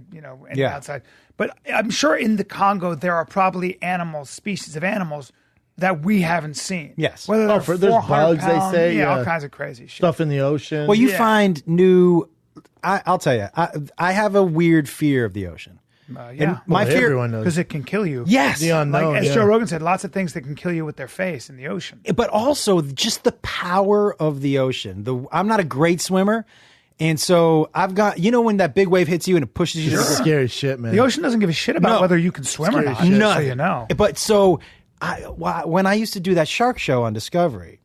any outside. But I'm sure in the Congo, there are probably species of animals that we haven't seen. Yes. Whether they're there's 400 bugs, they pounds, say, all yeah. kinds of crazy shit. Stuff in the ocean. Well, you find new. I'll tell you, I have a weird fear of the ocean. And my fear, everyone knows. because it can kill you. yes, The unknown. As Joe Rogan said, lots of things that can kill you with their face in the ocean. but also just the power of the ocean. I'm not a great swimmer, and so I've got when that big wave hits you and it pushes you. It's scary shit, man. The ocean doesn't give a shit about No. whether you can swim or Scary not. shit. Just so you know. But so when I used to do that shark show on Discovery,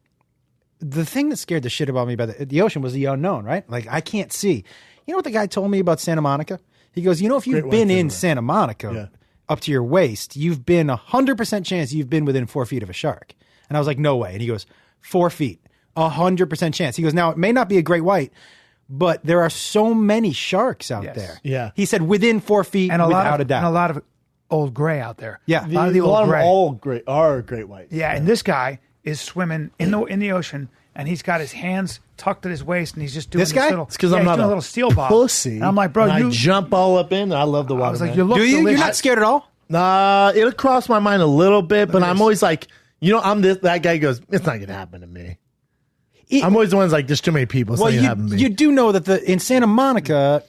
the thing that scared the shit about me about the ocean was the unknown, right? Like I can't see. You know what the guy told me about Santa Monica? He goes, if you've Great been white in everywhere. Santa Monica up to your waist, you've been 100% chance you've been within 4 feet of a shark. And I was like, no way. And he goes, 4 feet, 100% chance. He goes, now it may not be a great white, but there are so many sharks out there. Yeah. He said within 4 feet, And without a doubt. And a lot of old gray out there. Yeah. A lot of the old gray. all great are great whites. Yeah, and this guy is swimming in the ocean, and he's got his hands tucked at his waist, and he's just doing This guy? little. It's because yeah, I'm he's not doing a a little steel bob. pussy. And I'm like, bro, and you. I jump all up in. I love the water. I was like, man. you look. Do you? You're delicious. not scared at all? Nah, it'll cross my mind a little bit, but I'm always like, I'm this. That guy goes, it's not gonna happen to me. I'm always the one's like, there's too many people. It's not gonna happen to me. you do know that in Santa Monica,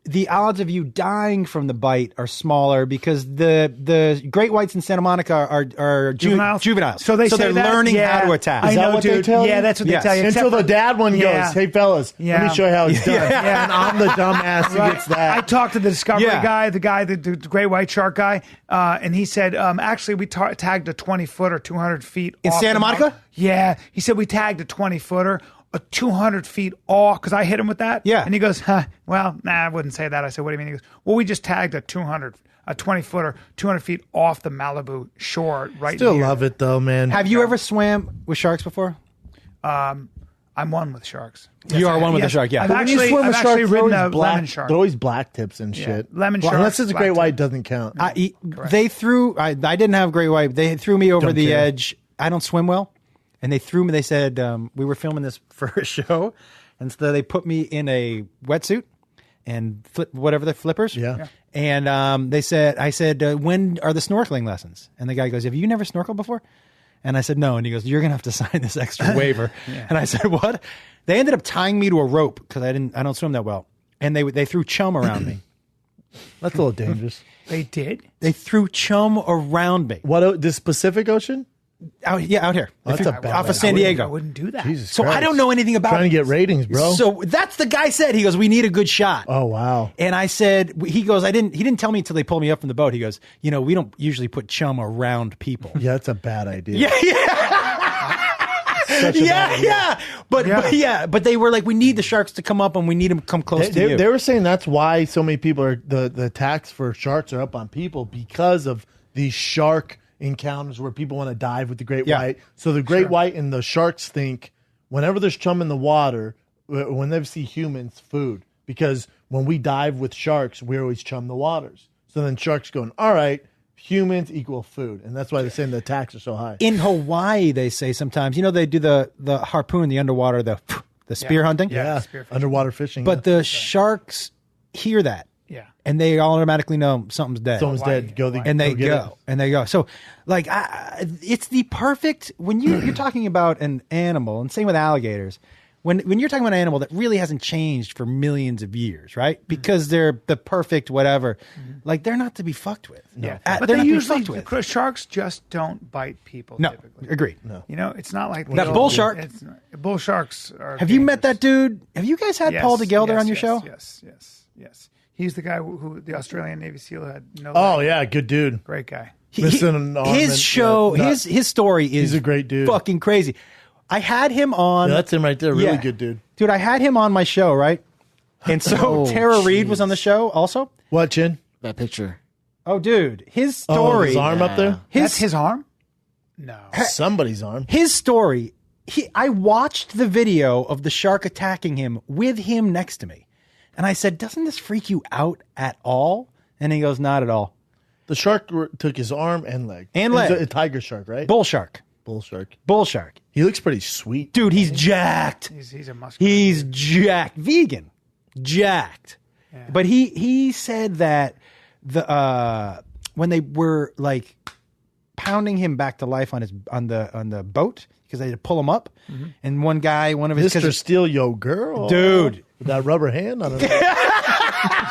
the odds of you dying from the bite are smaller because the great whites in Santa Monica are juveniles. So they're they're learning how to attack. I Is that know, what they dude. tell Yeah, you? that's what Yes. they tell you. Until Except the for- dad one Yeah. goes, hey fellas, let Yeah. me show you how it's done. Yeah. And I'm the dumbass who gets that. I talked to the Discovery Yeah. guy, the great white shark guy, and he said, actually, we tagged a 20-footer, 200 feet In off Santa the Monica? mountain. Yeah. He said we tagged a 20-footer, a 200 feet off, because I hit him with that. Yeah. And he goes, well, nah, I wouldn't say that. I said, what do you mean? He goes, well, we just tagged a 20-footer, 200 feet off the Malibu shore right Still here. love it though, man. Have you ever swam with sharks before? I'm one with sharks. You are one with the shark, yeah. I've But When you actually, swim with I've sharks, actually they're ridden always a black, lemon shark. They're always black tips and Yeah. shit. Lemon well, sharks, unless it's a black great tip. white, doesn't count. They threw. I didn't have great white. They threw me over Don't the care. edge. I don't swim well, and they threw me. They said we were filming this for a show, and so they put me in a wetsuit and whatever the flippers. Yeah. And I said, when are the snorkeling lessons? And the guy goes, have you never snorkeled before? And I said, no. And he goes, you're going to have to sign this extra waiver. And I said, what? They ended up tying me to a rope because I don't swim that well. And they threw chum around me. That's a little dangerous. They did? They threw chum around me. What, this Pacific Ocean? Out here. That's a bad off of idea. San I Diego. wouldn't do that. Jesus So Christ. I don't know anything about Trying to get ratings, bro. So that's the guy said. He goes, we need a good shot. Oh, wow. And I said, he goes, he didn't tell me until they pulled me up from the boat. He goes, we don't usually put chum around people. Yeah, that's a bad idea. Yeah. Yeah. But they were like, we need the sharks to come up and we need them to come close to you. They were saying that's why so many people are the attacks for sharks are up on people because of these shark encounters where people want to dive with the great white. So the great white and the sharks think whenever there's chum in the water, when they see humans, food. Because when we dive with sharks, we always chum the waters. So then sharks going, all right, humans equal food. And that's why they're saying the attacks are so high. In Hawaii, they say sometimes, they do the harpoon, the underwater, the spear hunting. Yeah, underwater fishing. But the sharks hear that. Yeah. And they automatically know something's dead. someone's dead. And they get go. And they go. So, like, it's the perfect, when you're talking about an animal, and same with alligators, when you're talking about an animal that really hasn't changed for millions of years, right? Because they're the perfect whatever, like they're not to be fucked with. Yeah, But they they're not to be usually fucked with. sharks just don't bite people. No, typically. agreed. No. You know, it's not like That bull shark. Bull sharks are. Have you met that dude? Have you guys had Paul DeGelder on your show? Yes. He's the guy who the Australian Navy SEAL had. Oh yeah, good dude. Great guy. His show, his story is he's a great dude. Fucking crazy. I had him on. Yeah, that's him right there. Really good dude. Dude, I had him on my show, right? And so Tara Reid was on the show also. What, Chin? That picture. Oh, dude, his story. His arm up there? That's his arm? No. Somebody's arm. His story. I watched the video of the shark attacking him with him next to me. And I said, doesn't this freak you out at all? And he goes, not at all. The shark took his arm and leg. And leg. It's a tiger shark, right? Bull shark. Bull shark. Bull shark. He looks pretty sweet. Dude, he's jacked. He's a muscular. He's jacked. Vegan. Jacked. Yeah. But he said that when they were like pounding him back to life on the boat because they had to pull him up, and one of his Mr. Steal Yo Girl, dude, with that rubber hand on it.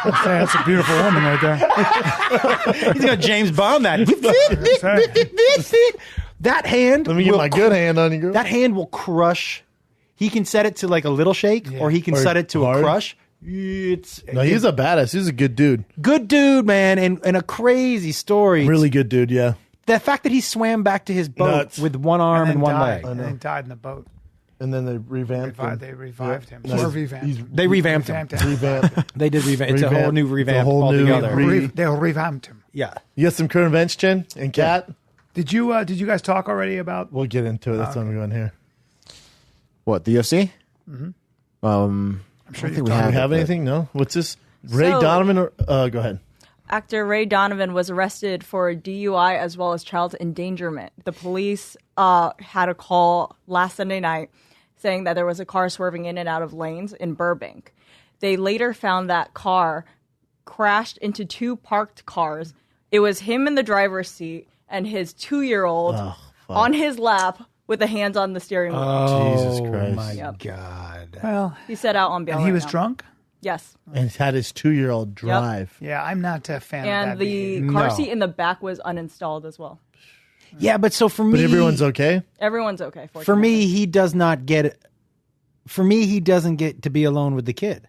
That's a beautiful woman right there. He's gonna James Bond that. That hand. Let me get my good hand on you, girl. That hand will crush. He can set it to like a little shake, or he can set it to a crush. He's a badass. He's a good dude. Good dude, man, and a crazy story. Really good dude, yeah. The fact that he swam back to his boat with one arm and one leg. And then died in the boat. And then they revamped him. They revived him. No, They revamped him. They did revamp. It's a whole new revamp altogether. They revamped him. Yeah. You got some current events, Chen and Kat? Did you guys talk already about? We'll get into it. That's what we're going here. What, the UFC? Mm-hmm. I'm sure do we have anything? No. What's this? Ray Donovan? Go ahead. Actor Ray Donovan was arrested for DUI as well as child endangerment. The police had a call last Sunday night saying that there was a car swerving in and out of lanes in Burbank. They later found that car crashed into two parked cars. It was him in the driver's seat and his 2-year-old on his lap with the hands on the steering wheel. Oh, Jesus Christ. My God. Well, he set out on bail. and he was now. drunk. Yes. And he's had his 2-year-old drive. Yeah, I'm not a fan of that. And the behavior. car seat in the back was uninstalled as well. Yeah, but so for me, But everyone's okay? Everyone's okay. For me, he does not get. For me, he doesn't get to be alone with the kid.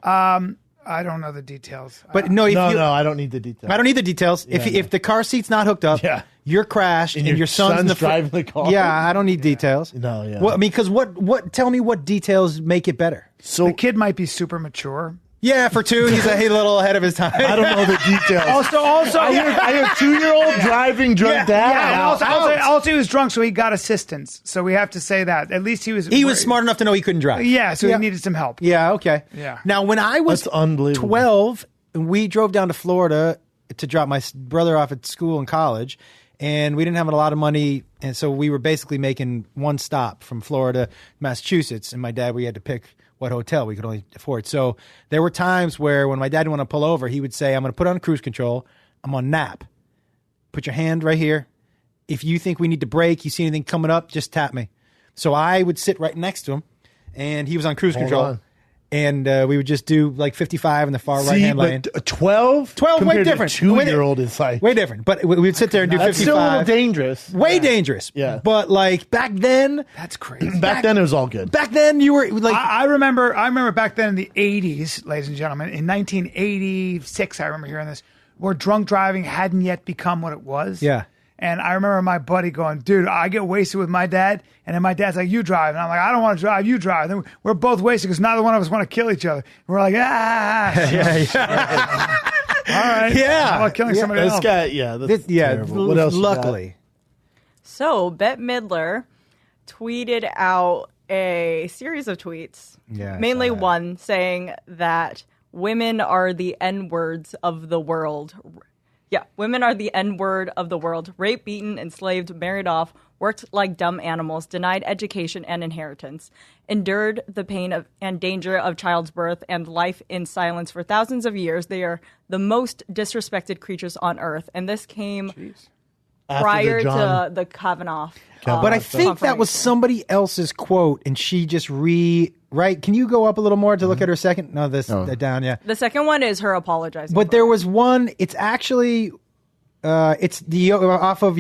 I don't know the details. But no, I don't need the details. I don't need the details. If the car seat's not hooked up, you're crashed, and your son's in the driving the car. Yeah, I don't need details. No, yeah. Well, I mean, because what? Tell me what details make it better. So the kid might be super mature. Yeah, for 2, he's a little ahead of his time. I don't know the details. Also, I hear 2-year-old driving drunk dad. Yeah, and also he was drunk, so he got assistance. So we have to say that. At least he was smart enough to know he couldn't drive. Yeah, so he needed some help. Yeah, okay. Yeah. Now, when I was That's unbelievable. 12, we drove down to Florida to drop my brother off at school and college, and we didn't have a lot of money, and so we were basically making one stop from Florida, Massachusetts, and my dad, we had to pick what hotel we could only afford. So there were times where when my dad didn't want to pull over, he would say, I'm going to put on cruise control. I'm on nap. Put your hand right here. If you think we need to brake, you see anything coming up, just tap me. So I would sit right next to him, and he was on cruise control. On. And we would just do like 55 in the far right-hand lane. 12? 12, way different. 2-year-old is like... Way different. But we would sit there and do 55. That's still a little dangerous. Way dangerous. Yeah. But like back then... That's crazy. Back then it was all good. Back then you were like... I remember back then in the 80s, ladies and gentlemen, in 1986, I remember hearing this, where drunk driving hadn't yet become what it was. Yeah. And I remember my buddy going, dude, I get wasted with my dad. And then my dad's like, you drive. And I'm like, I don't want to drive, you drive. And then we're both wasted because neither one of us want to kill each other. And we're like, Yeah. All right. Yeah. How about killing somebody else? This guy, that's terrible. What else you got? Luckily. So Bette Midler tweeted out a series of tweets, mainly one saying that women are the N-words of the world. Yeah, women are the N-word of the world. Raped, beaten, enslaved, married off, worked like dumb animals, denied education and inheritance, endured the pain of and danger of child's birth and life in silence for thousands of years. They are the most disrespected creatures on earth. And this came prior the John- to the Kavanaugh. But I think that was somebody else's quote, and she just right? Can you go up a little more to look at her second? No, down, yeah. The second one is her apologizing. But there was one. It's actually, it's the off of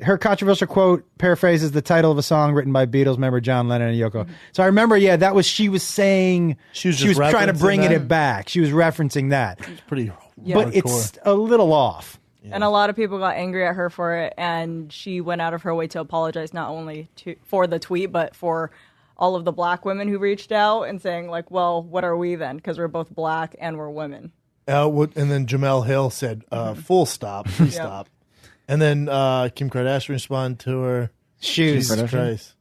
Her controversial quote paraphrases the title of a song written by Beatles member John Lennon and Yoko. So I remember, she was saying she was trying to bring it back. She was referencing that. It's pretty, but it's a little off. Yeah. And a lot of people got angry at her for it, and she went out of her way to apologize not only for the tweet, but for all of the black women who reached out and saying, like, well, what are we then? Because we're both black and we're women. And then Jamel Hill said, full stop, stop. And then Kim Kardashian responded to her. Jesus Christ.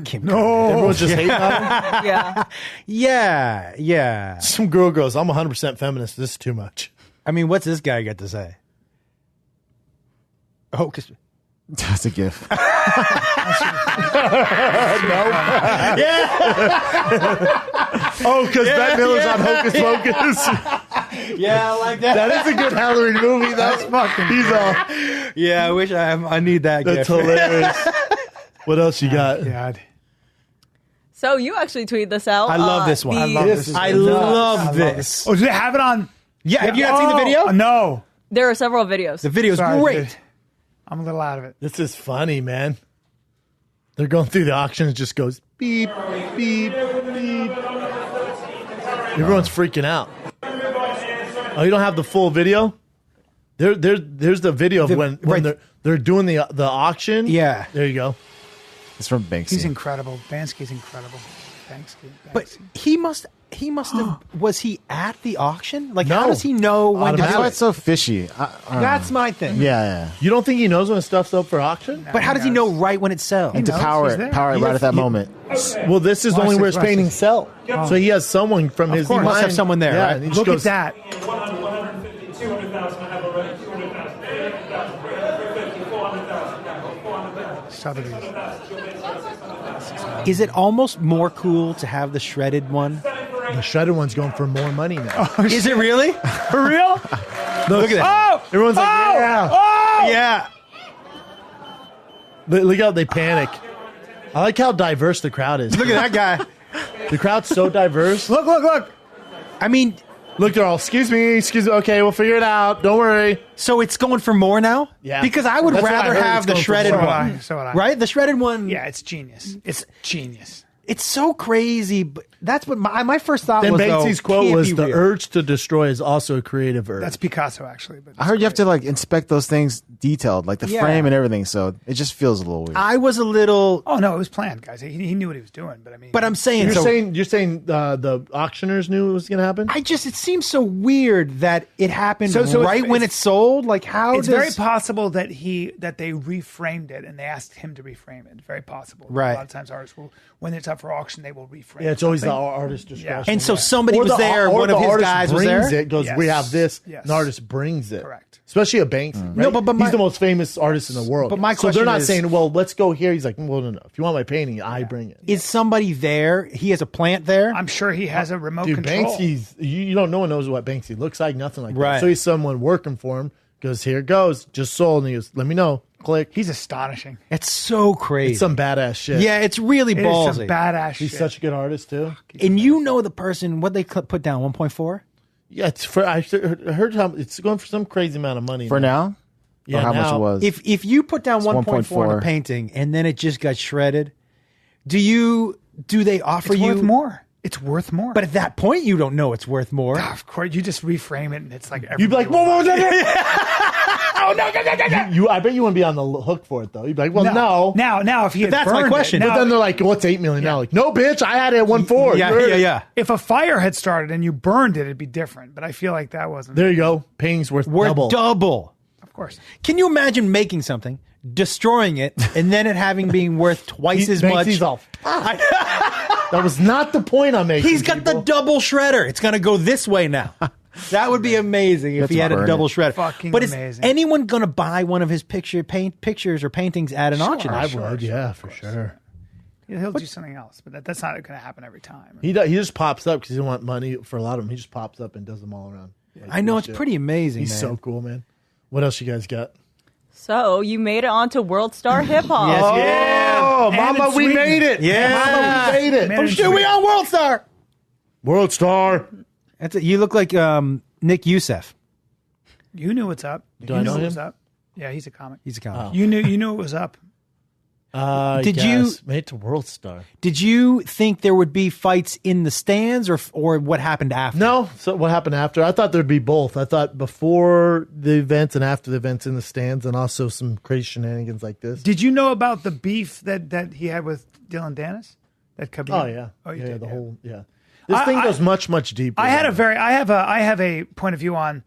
Kim Everyone's just hating on her? Yeah. Some girl goes, I'm 100% feminist. This is too much. I mean, what's this guy got to say? Oh, that's a gift. No. Because Bette Midler's on Hocus Pocus. I like that. That is a good Halloween movie. That's fucking. He's all. Yeah, I wish I need that. That's gift. hilarious. What else you got? God. So you actually tweeted this out. I love this one. I love this. Oh, do they have it on? Yeah. Have you not seen the video? No. There are several videos. The video's great. Dude. I'm a little out of it. This is funny, man. They're going through the auction. It just goes beep, beep, beep. Everyone's freaking out. Oh, you don't have the full video? There's the video of when they're doing the auction. Yeah. There you go. It's from Banksy. He's incredible. Banksky's incredible. Banksy. But he must have. Was he at the auction? Like, No. how does he know when? That's to why do it's it? so fishy. That's my thing. Yeah. You don't think he knows when stuff's up for auction? But how does he know right when it's sells? And to knows power he's it there. right at that moment. Well, this is only where his paintings sell. So he has someone from his. course. He must have someone there, right? and he just Look goes, at that. 150, 200,000, I have already 200,000, 350,000, 350, 400,000, 400,000. Sotheby's. Is it almost more cool to have the shredded one? The shredded one's going for more money now. Is it really? For real? Look at that. Oh! Everyone's like, yeah. Oh! Yeah. Look how they panic. I like how diverse the crowd is. Look at that guy. The crowd's so diverse. Look. I mean, Look, they're all, excuse me. Okay, we'll figure it out. Don't worry. so it's going for more now? Yeah. Because I would That's what I rather heard, have it's the going for shredded more. one. So would I. Right? The shredded one. Yeah, it's genius. It's genius. It's so crazy. But that's what my first thought Then was. Banksy's quote can't was, be the real. urge to destroy is also a creative urge. That's Picasso, actually. But I heard you have to like inspect those things detailed, like the Yeah. frame and everything. So it just feels a little weird. I was a little. Oh no, it was planned, guys. He knew what he was doing. But I mean, But I'm saying. You're saying the auctioneers knew it was going to happen? It seems so weird that it happened So right when it's sold. Like, how it's does. very possible that they reframed it and they asked him to reframe it. Very possible. Right. A lot of times artists will, when it's up for auction, they will reframe. Yeah, it's always the something. artist discretion. And so somebody Or was there. or One the of his artist guys was brings there. It goes, Yes. we have this. Yes. An artist brings it. Correct. Especially a Banksy. Right? No, but he's the most famous artist in the world. But my so they're question not is- saying, well, let's go here. He's like, well, no. If you want my painting, I bring it. Is somebody there? He has a plant there. I'm sure he has a remote Dude, control. Banksy's, you don't, no one knows what Banksy looks like, nothing like Right. that. So he's someone working for him, goes, here it goes, just sold, and he goes, let me know. Click. He's astonishing. It's so crazy. It's some badass shit. Yeah, it's really It is ballsy. some badass He's shit. such a good artist, too. And you know the person, what they put down, 1.4? Yeah, I heard how it's going for some crazy amount of money. For now? Yeah, Or how much now. it was? If you put down 1.4 in a 1.4. painting and then it just got shredded, do they offer It's you worth more. It's worth more. But at that point, you don't know it's worth more. of course, you just reframe it, and it's like You'd be like, whoa, whoa, whoa, oh no, I bet you wouldn't be on the hook for it, though. You'd be like, well, no. Now, if he had that's my burned question. it, But then they're like, what's $8 million now? Like, no, bitch, I had it at 1.4. Yeah. if a fire had started and you burned it, it'd be different. But I feel like that wasn't. There you go. Painting's worth We're double. Of course. Can you imagine making something, destroying it, and then it having being worth twice as much? Banksy's all, that was not the point I'm making. He's got people. the double shredder. It's going to go this way now. That would be amazing if he had a burn double it. shredder. Fucking but is amazing. anyone going to buy one of his pictures or paintings at an auction? I would, yeah, for sure. He'll do something else, but that's not going to happen every time. He just pops up because he doesn't want money for a lot of them. He just pops up and does them all around. Like, I know, cool it's shit. pretty amazing, He's man. so cool, man. What else you guys got? So you made it onto World Star Hip Hop. Oh, And Mama, it's we Sweden. made it. Yeah. Mama, we made it. Man, it's Shit, we on World Star. World Star. That's it. You look like Nick Youssef. You knew what's up. Do you I knew know what him? was up. Yeah, he's a comic. He's a comic. You knew it was up. Did you- made it to World Star? Did you think there would be fights in the stands or what happened after? No. So what happened after? I thought there'd be both. I thought before the events and after the events in the stands, and also some crazy shenanigans like this. Did you know about the beef that he had with Dylan Dennis? That Khabib? Oh yeah. Oh, you yeah. did, The yeah. whole This thing goes much deeper. I have a point of view on.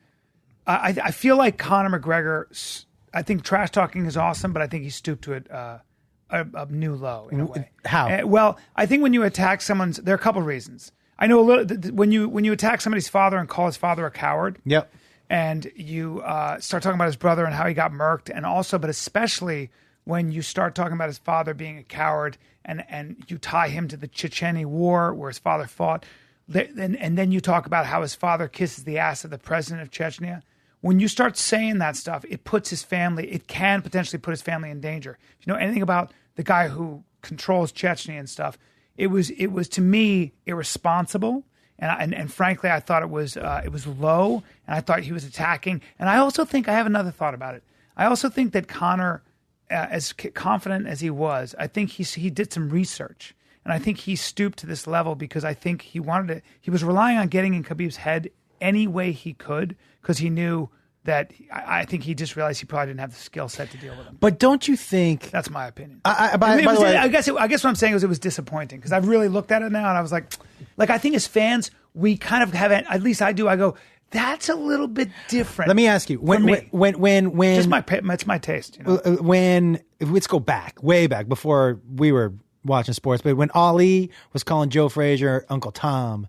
I feel like Conor McGregor. I think trash talking is awesome, but I think he stooped to it a new low in a way. How? Well, I think when you attack someone's, there are a couple of reasons. I know a little when you attack somebody's father and call his father a coward. Yep. And you start talking about his brother and how he got murked, and also, but especially when you start talking about his father being a coward, and you tie him to the Chechnya War where his father fought, and then you talk about how his father kisses the ass of the president of Chechnya. When you start saying that stuff, it puts his family. It can potentially put his family in danger. If you know anything about the guy who controls Chechnya and stuff, it was to me irresponsible. And frankly, I thought it was low, and I thought he was attacking. And I also think I have another thought about it. I also think that Conor, as confident as he was, I think he did some research, and I think he stooped to this level because I think he wanted to. He was relying on getting in Khabib's head any way he could because he knew that. I think he just realized he probably didn't have the skill set to deal with him. But don't you think? That's my opinion. By the way, I guess what I'm saying is it was disappointing because I've really looked at it now and I was like I think as fans we kind of have at least I do. I go, that's a little bit different. Let me ask you when just it's my taste. You know? Let's go back way back before we were watching sports, but when Ali was calling Joe Frazier Uncle Tom,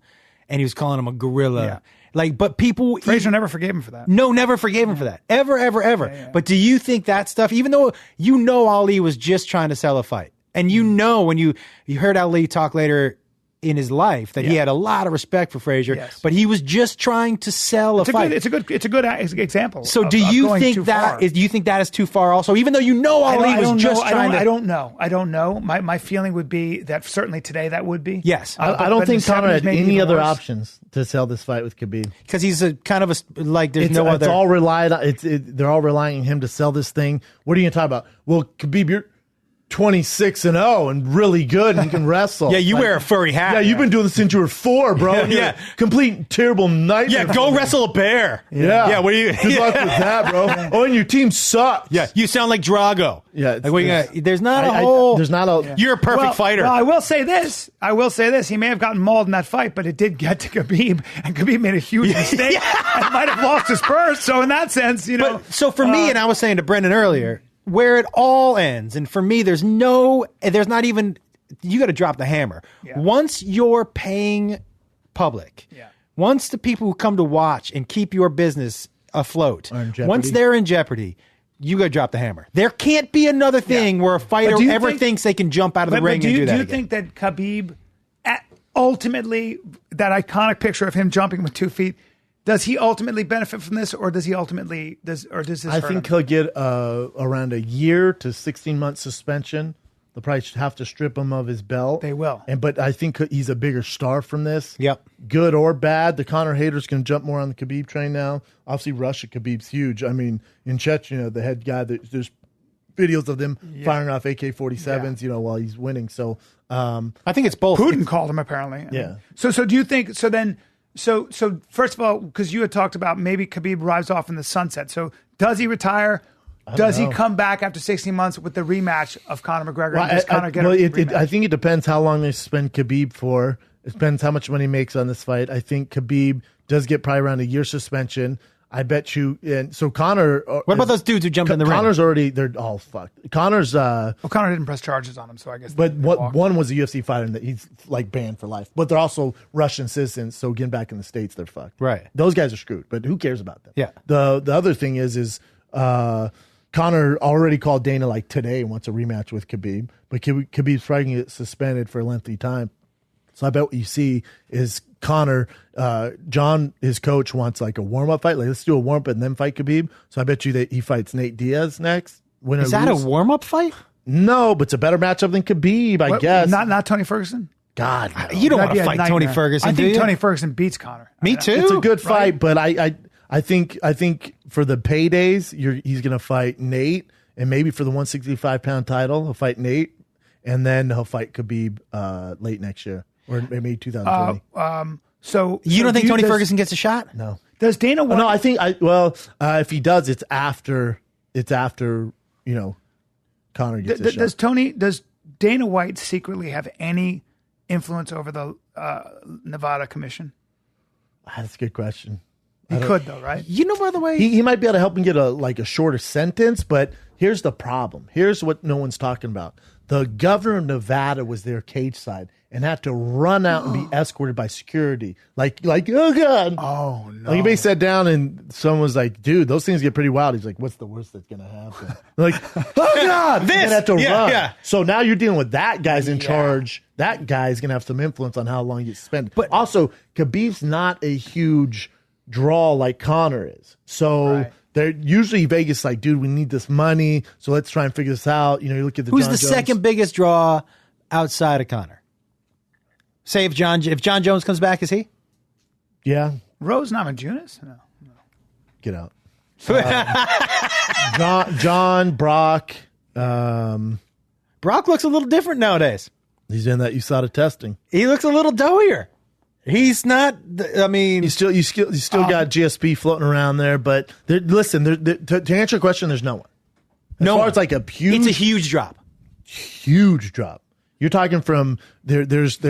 and he was calling him a gorilla. Yeah. But people... Frazier never forgave him for that. No, never forgave him for that. Ever. Yeah. But do you think that stuff, even though you know Ali was just trying to sell a fight, and you know when you heard Ali talk later in his life that he had a lot of respect for Frazier, but he was just trying to sell a fight. It's a good example. So do you think that is too far also? Even though you know Ali was just trying to... I don't know. My feeling would be that certainly today that would be. Yes. I don't think Conor had any other options to sell this fight with Khabib. Because he's a kind of there's It's other... all relied on, they're all relying on him to sell this thing. What are you going to talk about? Well, Khabib, you're 26-0 and really good and you can wrestle. Yeah, you wear a furry hat. Yeah, you've been doing this since you were 4, bro. Yeah. Complete terrible nightmare. Yeah, go wrestle a bear. Yeah. What do you... Good luck with that, bro. Oh, and your team sucks. Yeah, you sound like Drago. Yeah. There's not a whole... There's not a... You're a perfect fighter. Well, I will say this. He may have gotten mauled in that fight, but it did get to Khabib, and Khabib made a huge mistake and might have lost his purse. So in that sense, you know... So for me, and I was saying to Brendan earlier, where it all ends, and for me, there's not even, you got to drop the hammer. Yeah. Once you're paying public, once the people who come to watch and keep your business afloat, once they're in jeopardy, you got to drop the hammer. There can't be another thing where a fighter ever thinks they can jump out of the ring and do that. Do you think that Khabib, ultimately, that iconic picture of him jumping with 2 feet, does he ultimately benefit from this, or does he ultimately does this? I think he'll get around a year to 16-month suspension. They'll probably have to strip him of his belt. They will. But I think he's a bigger star from this. Yep. Good or bad, the Conor haters can jump more on the Khabib train now. Obviously, Russia, Khabib's huge. I mean, in Chechnya, the head guy, there's videos of them firing off AK-47s, while he's winning. So I think it's both. Putin called him apparently. I mean, so do you think? So then. So first of all, because you had talked about maybe Khabib rides off in the sunset. So does he retire? Does he come back after 16 months with the rematch of Conor McGregor? Well, and does Conor get a rematch? I think it depends how long they suspend Khabib for. It depends how much money he makes on this fight. I think Khabib does get probably around a year suspension. I bet you. And so Conor. What about those dudes who jumped in the ring? Conor's already. They're all fucked. Conor's. Conor didn't press charges on him, so I guess. But one was a UFC fighter that he's like banned for life. But they're also Russian citizens, so getting back in the States, they're fucked. Right. Those guys are screwed. But who cares about them? Yeah. The other thing is Conor already called Dana like today and wants a rematch with Khabib, but Khabib's probably going to get suspended for a lengthy time. So I bet what you see is Conor, John, his coach, wants like a warm-up fight. Like, let's do a warm-up and then fight Khabib. So I bet you that he fights Nate Diaz next. Is that a warm-up fight? No, but it's a better matchup than Khabib, I guess. Not Tony Ferguson? God, no. You don't want to fight Tony Ferguson, I think do you? Tony Ferguson beats Conor. Me too. It's a good fight, but I think for the paydays, he's going to fight Nate, and maybe for the 165-pound title, he'll fight Nate, and then he'll fight Khabib late next year or maybe 2020. So you don't think Tony Ferguson gets a shot? No. Does Dana White? No, I think if he does, it's after Conor gets a shot. Does Dana White secretly have any influence over the Nevada Commission? That's a good question. He could though, right? By the way, he might be able to help him get a shorter sentence, but here's the problem. Here's what no one's talking about. The governor of Nevada was there cage side and had to run out and be escorted by security. Like, oh God. Oh no. Like, he sat down and someone was like, dude, those things get pretty wild. He's like, what's the worst that's going to happen? Like, oh God. He's going to have to run. Yeah. So now you're dealing with that guy's in charge. That guy's going to have some influence on how long you spend. But also, Khabib's not a huge draw like Conor is. So they're usually Vegas like, dude, we need this money. So let's try and figure this out. You look at the who's John the Jones. second biggest draw outside of Conor? Say if John Jones comes back, is he? Yeah. Rose Namajunas? No. Get out. John, Brock. Brock looks a little different nowadays. He's in that USADA testing. He looks a little doughier. He's not. I mean, you still got GSP floating around there. But listen, to answer your question, there's no one. As far as like a huge, it's a huge drop. Huge drop. You're talking from there's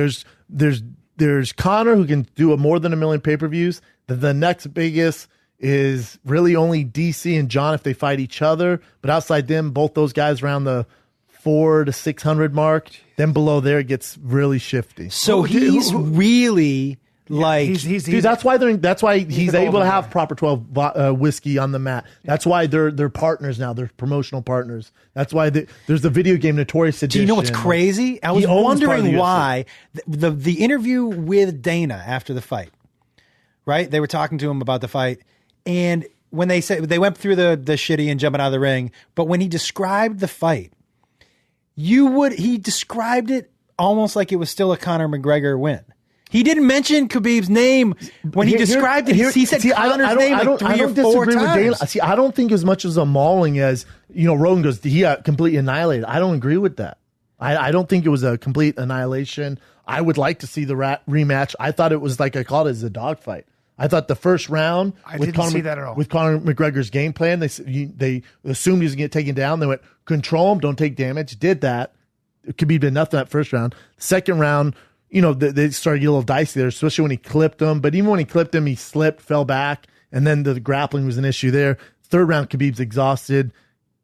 Conor, who can do more than 1 million pay-per-views. The next biggest is really only DC and John if they fight each other. But outside them, both those guys around the 400 to 600 mark. Then below there, it gets really shifty. So he's really like, dude. That's why he's able to have proper 12 whiskey on the mat. That's why they're partners now. They're promotional partners. That's why there's the video game Notorious Edition. Do you know what's crazy? I was wondering why the interview with Dana after the fight. Right, they were talking to him about the fight, and when they said they went through the shitty and jumping out of the ring, but when he described the fight. He described it almost like it was still a Conor McGregor win. He didn't mention Khabib's name when he described it. He said Conor's name like 3 or 4 times. See, I don't think as much as a mauling as, Rogan goes, he got completely annihilated. I don't agree with that. I don't think it was a complete annihilation. I would like to see the rematch. I thought it was like I called it as a dogfight. I thought the first round with Conor McGregor's game plan, they assumed he was going to get taken down. They went, control him, don't take damage. Did that. Khabib did nothing that first round. Second round, they started to get a little dicey there, especially when he clipped him. But even when he clipped him, he slipped, fell back, and then the grappling was an issue there. Third round, Khabib's exhausted.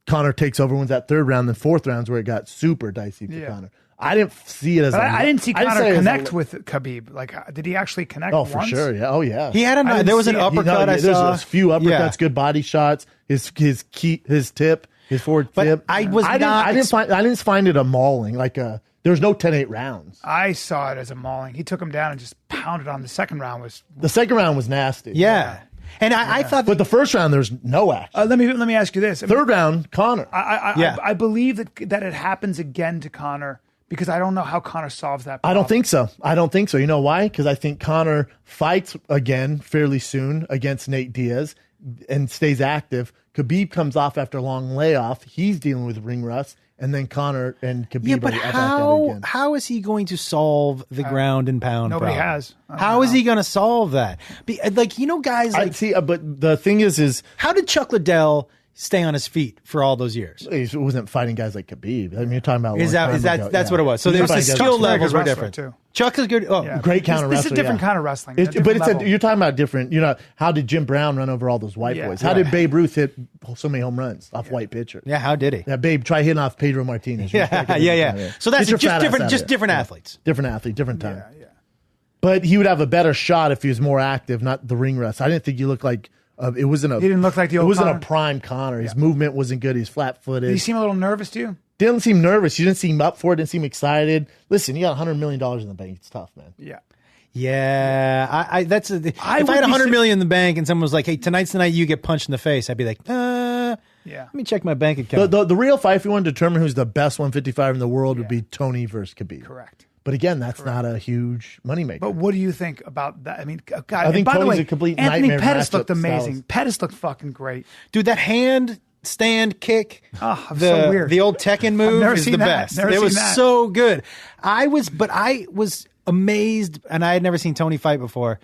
Conor takes over, wins that third round. The fourth round's where it got super dicey for Conor. I didn't see it as. I didn't see Conor connect with Khabib. Like, did he actually connect? Oh, for sure. Yeah. Oh, yeah. He had there was an uppercut. I saw. There's a few uppercuts, good body shots. His tip, his forward tip. I didn't find it a mauling. Like there was no 10-8 rounds. I saw it as a mauling. He took him down and just pounded on. The second round was nasty. Yeah. And I thought, but the first round there's no action. Let me ask you this: third round, Conor. I believe that it happens again to Conor. Because I don't know how Conor solves that problem. I don't think so. You know why? Because I think Conor fights again fairly soon against Nate Diaz and stays active. Khabib comes off after a long layoff. He's dealing with ring rust. And then Conor and Khabib are back at it again. How is he going to solve the ground and pound Nobody problem? has. How is he going to solve that? Guys like... but the thing is... How did Chuck Liddell stay on his feet for all those years? He wasn't fighting guys like Khabib. I mean, you're talking about that's what it was. So there was the skill levels were different too. Chuck is good. Oh, great counter wrestler. This is a different kind of wrestling. You're talking about different. How did Jim Brown run over all those white boys? How did Babe Ruth hit so many home runs off white pitcher? Yeah, how did he? Yeah, Babe, try hitting off Pedro Martinez. Yeah. So that's just different athletes. Different athlete, different time. Yeah. But he would have a better shot if he was more active, not the ring rust. I didn't think he looked like. He didn't look like the old. It wasn't a prime Conor. His movement wasn't good. He's flat-footed. Did he seem a little nervous to you? Didn't seem nervous. You didn't seem up for it. Didn't seem excited. Listen, you got $100 million in the bank. It's tough, man. Yeah. Yeah, if I had $100 million in the bank and someone was like, "Hey, tonight's the night you get punched in the face," I'd be like, "Yeah, let me check my bank account." The real fight, if you want to determine who's the best 155 in the world, would be Tony versus Khabib. Correct. But again, that's not a huge moneymaker. But what do you think about that? I mean, God, I think by the Tony's way, a complete Anthony nightmare Pettis looked matchup amazing. styles. Pettis looked fucking great. Dude, that hand stand kick, so weird. The old Tekken move never is seen the that. best. Never It seen was that. so good. I was amazed, and I had never seen Tony fight before.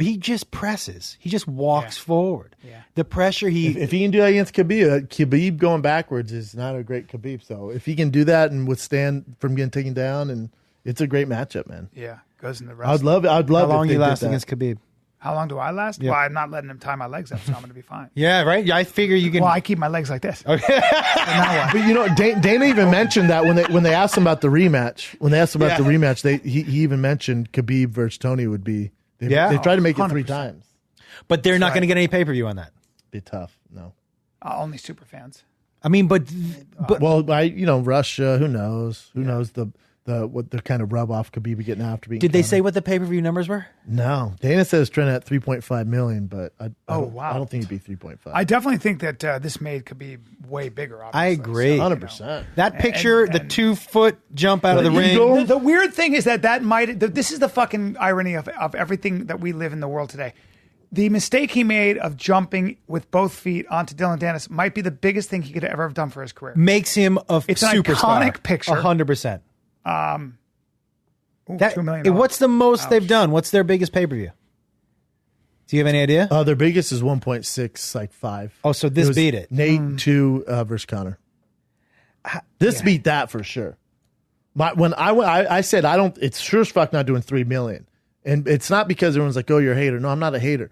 He just presses. He just walks forward. Yeah. The pressure if he can do that against Khabib, Khabib going backwards is not a great Khabib. So if he can do that and withstand from getting taken down, and it's a great matchup, man. Yeah, goes in the rest. I'd love. How long if they you did last that. against Khabib? How long do I last? Yeah. Well, I'm not letting him tie my legs up, so I'm going to be fine. Yeah, right. I figure you can. Well, I keep my legs like this. Okay. But you know, Dana even mentioned that when they asked him about the rematch. When they asked him about the rematch, he even mentioned Khabib versus Tony would be. They tried to make it 3 times. But they're not going to get any pay per view on that. Be tough. No. Only super fans. I mean, but Well, Russia. Who knows? Who knows what the kind of rub off Khabib getting after being. did they say what the pay per view numbers were? No, Dana says trending at 3.5 million, but I don't think it'd be 3.5. I definitely think that this made Khabib way bigger. Obviously. I agree. 100%. That picture, the 2-foot jump out of the ring. The weird thing is that this is the fucking irony of everything that we live in the world today. The mistake he made of jumping with both feet onto Dylan Dennis might be the biggest thing he could ever have done for his career. Makes him a It's an superstar. iconic picture. 100%. $2 million. What's the most they've done? What's their biggest pay per view? Do you have any idea? Their biggest is 1.6, like 5. Oh, so this was beat it. Nate 2 versus Conor. This beat that for sure. When I said I don't. It's sure as fuck not doing 3 million, and it's not because everyone's like, "Oh, you're a hater." No, I'm not a hater.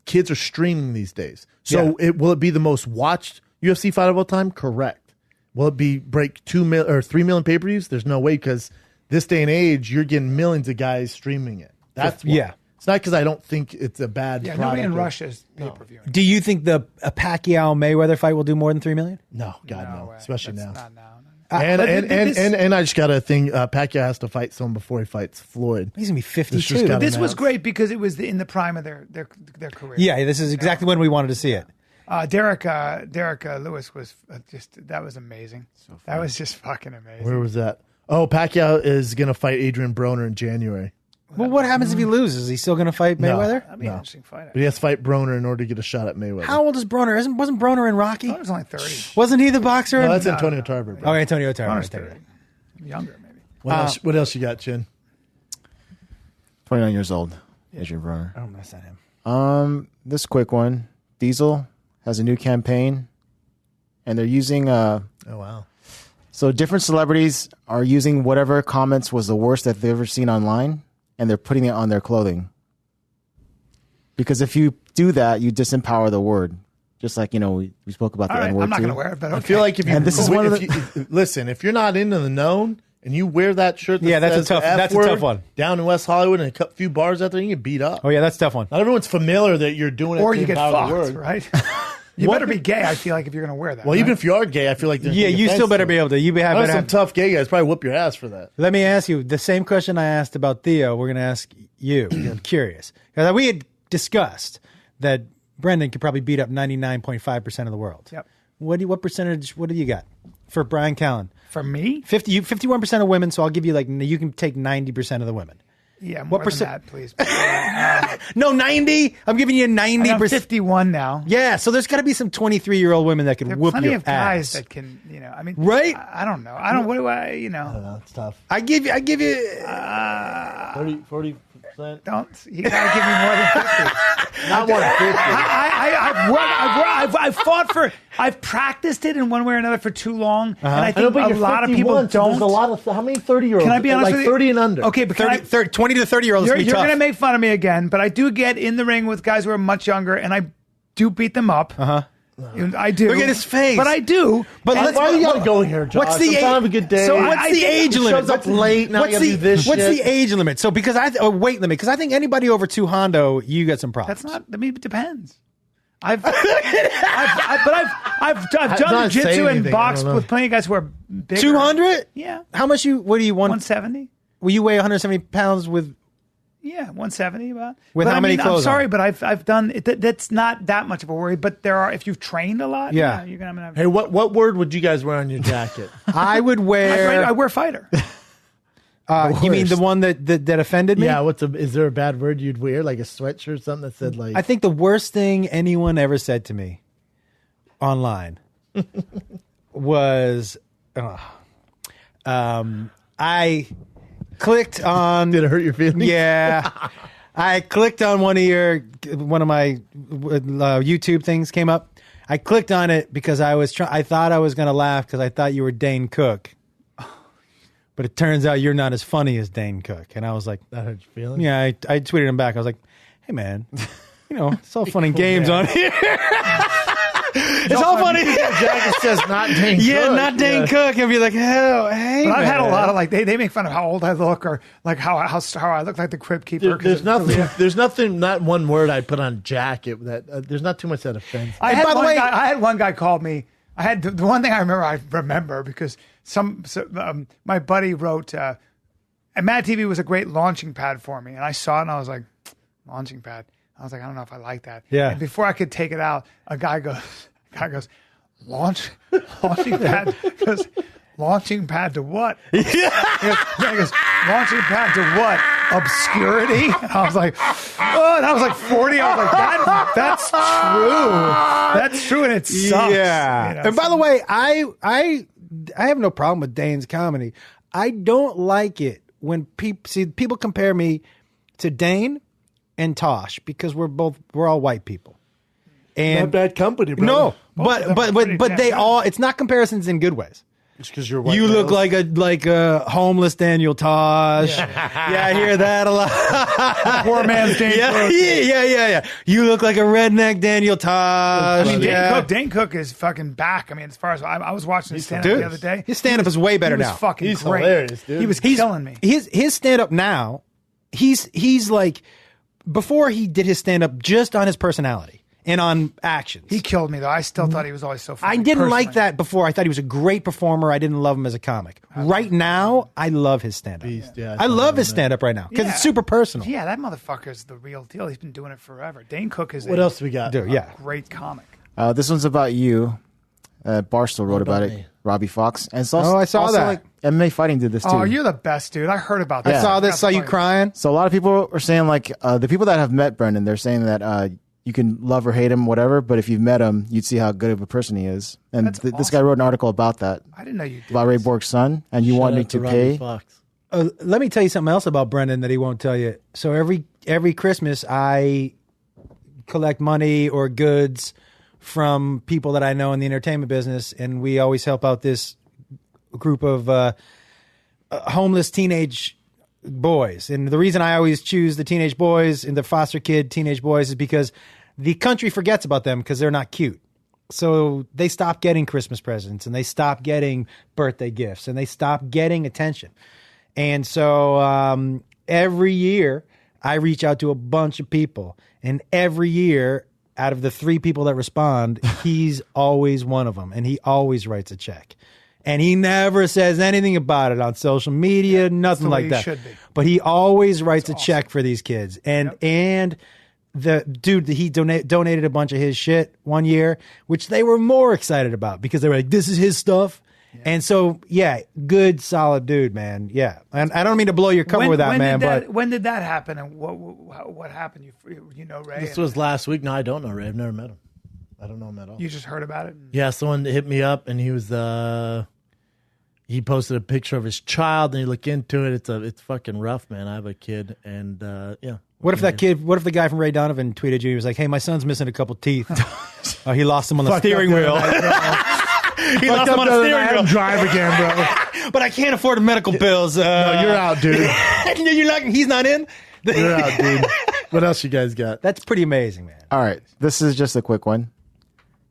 Kids are streaming these days, so will it be the most watched UFC fight of all time? Correct. Will it break 2 million or 3 million pay-per-views? There's no way, because this day and age, you're getting millions of guys streaming it. That's why. It's not because I don't think it's a bad product. Nobody in Russia is pay-per-view. Do you think a Pacquiao Mayweather fight will do more than 3 million? No, God, no. Especially now. Not now. And I just got a thing. Pacquiao has to fight someone before he fights Floyd. He's gonna be 52. This was great because it was in the prime of their career. Yeah, this is exactly when we wanted to see it. Derek Lewis was that was amazing. That was just fucking amazing. Where was that? Oh, Pacquiao is gonna fight Adrian Broner in January. Well, what happens if he loses? Is he still going to fight Mayweather? That'd be an interesting fight. But he has to fight Broner in order to get a shot at Mayweather. How old is Broner? Wasn't Broner in Rocky? Broner's only 30. Wasn't he the boxer? No, that's Antonio Tarver. Bro. Oh, Antonio Tarver. Broner's 30. Younger, maybe. What else you got, Chin? 29 years old, Adrian Broner. Oh, that's not him. This quick one. Diesel has a new campaign, and they're using Oh, wow. so different celebrities are using whatever comments was the worst that they've ever seen online, and they're putting it on their clothing. Because if you do that, you disempower the word. Just like, we spoke about the N-word. I'm not too. going to wear it, but okay. I feel like if you And this is one of listen, if you're not into the known and you wear that shirt, that that's says a tough. the F That's a word tough one. down in West Hollywood and a few bars out there, you get beat up. Oh yeah, that's a tough one. Not everyone's familiar that you're doing it. Or to you get empower the fucked, word. right? You better be gay, I feel like, if you're going to wear that. Well, right? even if you are gay, I feel like Yeah, you still better be able to. You have better some have. tough gay guys probably whoop your ass for that. Let me ask you the same question I asked about Theo. We're going to ask you. I'm curious because we had discussed that Brendan could probably beat up 99.5% of the world. Yep. What percentage? What do you got for Brian Callen? For me? 51% of women. So I'll give you you can take 90% of the women. Yeah, more What than that, please. No, 90. I'm giving you 90%. I'm 51 now. Yeah, so there's got to be some 23-year-old women that can There are whoop plenty your of guys ass. that can, I mean, Right? I don't know. I don't. What do I? I don't know. It's tough. I give you 40%. Don't. You gotta give me more than 50. Not more than 50. I've fought for. I've practiced it in one way or another for too long, and I I know, think but a you're lot of 51, people so don't. There's a lot of how many 30-year-olds? Can I be honest like with you? 30 and under. Okay, but 20 to 30-year-olds. You're Be tough. going to make fun of me again, but I do get in the ring with guys who are much younger, and I do beat them up. I do. Look at his face. But I do. But And- let's- Why do you got to go here, Josh? What's the I'm trying to have a good day. So What's I the think age he limit? shows up late, now you gotta do this What's shit. the age limit? So because weight limit, because I think anybody over 2 Hondo, you got some problems. That's not. I mean, it depends. I've done not saying jiu-jitsu and anything, boxed I don't know. with plenty of guys who are bigger. 200. Yeah. How much what do you want? 170. Will you weigh 170 pounds with? Yeah, 170 about. With how many clothes I'm sorry, on? but I've done it. That's not that much of a worry. But there are, if you've trained a lot, Yeah. you're gonna have. Hey, what word would you guys wear on your jacket? I would wear. I wear fighter. You mean the one that offended me? Yeah. Is there a bad word you'd wear, like a sweatshirt, something that said like? I think the worst thing anyone ever said to me online was, I clicked on. Did it hurt your feelings? Yeah, I clicked on one of my YouTube things came up. I clicked on it because I thought I was going to laugh because I thought you were Dane Cook. But it turns out you're not as funny as Dane Cook. And I was like, That hurt your feelings? yeah, I tweeted him back. I was like, hey, man, it's all fun and games on here. It's all funny. Jacket says not Dane Cook. Yeah, not Dane Cook. And be like, oh, hey, But I've had a man. lot of they make fun of how old I look or like how I look like the Crypt Keeper. There's nothing, not one word I'd put on jacket that there's not too much that offends. I had one guy called me. I had the one thing I remember because my buddy wrote, and Mad TV was a great launching pad for me, and I saw it and I was like, launching pad. I was like, I don't know if I like that. Yeah. And before I could take it out, a guy goes, launching pad. He goes, launching pad to what? Yeah. He goes, launching pad to what? Obscurity? And I was like, oh, and I was like 40. I was like, that's true. That's true, and it sucks. Yeah. And by the way, I have no problem with Dane's comedy. I don't like it when people compare me to Dane and Tosh because we're all white people. And Not bad company, bro. no, but they all. It's not comparisons in good ways. It's because you're white. You look like a homeless Daniel Tosh. Yeah, I hear that a lot. Poor man's Dane Cook. Yeah. You look like a redneck Daniel Tosh. I mean, Yeah. Dane Cook is fucking back. I mean, as far as I was watching his stand-up Dude, the other day. his stand-up is way better He was now. fucking He's great. hilarious, dude. He was killing me. His stand-up now, he's like, before he did his stand-up just on his personality and on actions. He killed me, though. I still thought he was always so funny. I didn't like personally. that before. I thought he was a great performer. I didn't love him as a comic. Right now, I love his stand-up. Beast, yeah, I love his stand-up right now because Yeah. it's super personal. Yeah, that motherfucker's the real deal. He's been doing it forever. Dane Cook is What else we got? Dude, yeah. great comic. This one's about you. Barstool wrote about about it. me? Robbie Fox. And it's also, I saw also that. Like MMA fighting did this too. Oh, you're the best, dude. I heard about that. I saw this, saw you crying. So a lot of people are saying like the people that have met Brendan, they're saying that you can love or hate him, whatever. But if you've met him, you'd see how good of a person he is. And That's this guy wrote an article about that, I didn't know you did. about Ray this. Borg's son, and you Shout want me out to Robbie pay. Fox. Let me tell you something else about Brendan that he won't tell you. So every Christmas, I collect money or goods from people that I know in the entertainment business, and we always help out this group of homeless teenage boys. And the reason I always choose the teenage boys and the foster kid teenage boys is because the country forgets about them because they're not cute. So they stop getting Christmas presents and they stop getting birthday gifts and they stop getting attention. And so every year I reach out to a bunch of people, and every year out of the 3 people that respond, he's always one of them, and he always writes a check. And he never says anything about it on social media, nothing the way like he that. should be. But he always writes a check for these kids. And the dude, he donated a bunch of his shit one year, which they were more excited about because they were like, this is his stuff. And so, yeah, good, solid dude, man. Yeah. And I don't mean to blow your cover with that, man, but when did that happen, and what happened? You know Ray? This and was last week. No, I don't know Ray. I've never met him. I don't know him at all. you just heard about it? Yeah, someone hit me up, and he was he posted a picture of his child, and you look into it. It's fucking rough, man. I have a kid, and yeah. what if the guy from Ray Donovan tweeted you? He was like, hey, my son's missing a couple teeth. He lost them on the steering wheel. He lost them on the steering wheel. Drive again, bro. But I can't afford the medical bills. No, you're out, dude. He's not in? You're out, dude. What else you guys got? That's pretty amazing, man. All right, this is just a quick one.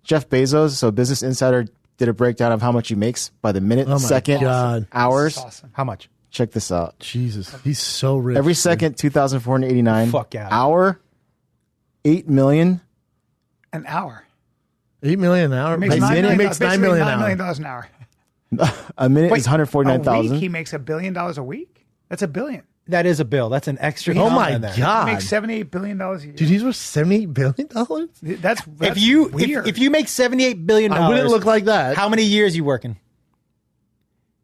Jeff Bezos, so Business Insider did a breakdown of how much he makes by the minute, Oh my second, God. hours. That's awesome. How much? Check this out. Jesus, he's so rich. Every dude. second, 2,489. Fuck out. Hour, 8 million. An hour. 8 million an hour. He makes He $9 million, makes $9 million an hour. an hour. A minute is A week 149,000. he makes $1 billion a week. That's $1 billion. That is a bill. That's an extra. Oh my there. God. He makes $78 billion a year. Dude, he's worth $78 billion? That's if you weird. if you make $78 billion, I wouldn't look like that. How many years you working?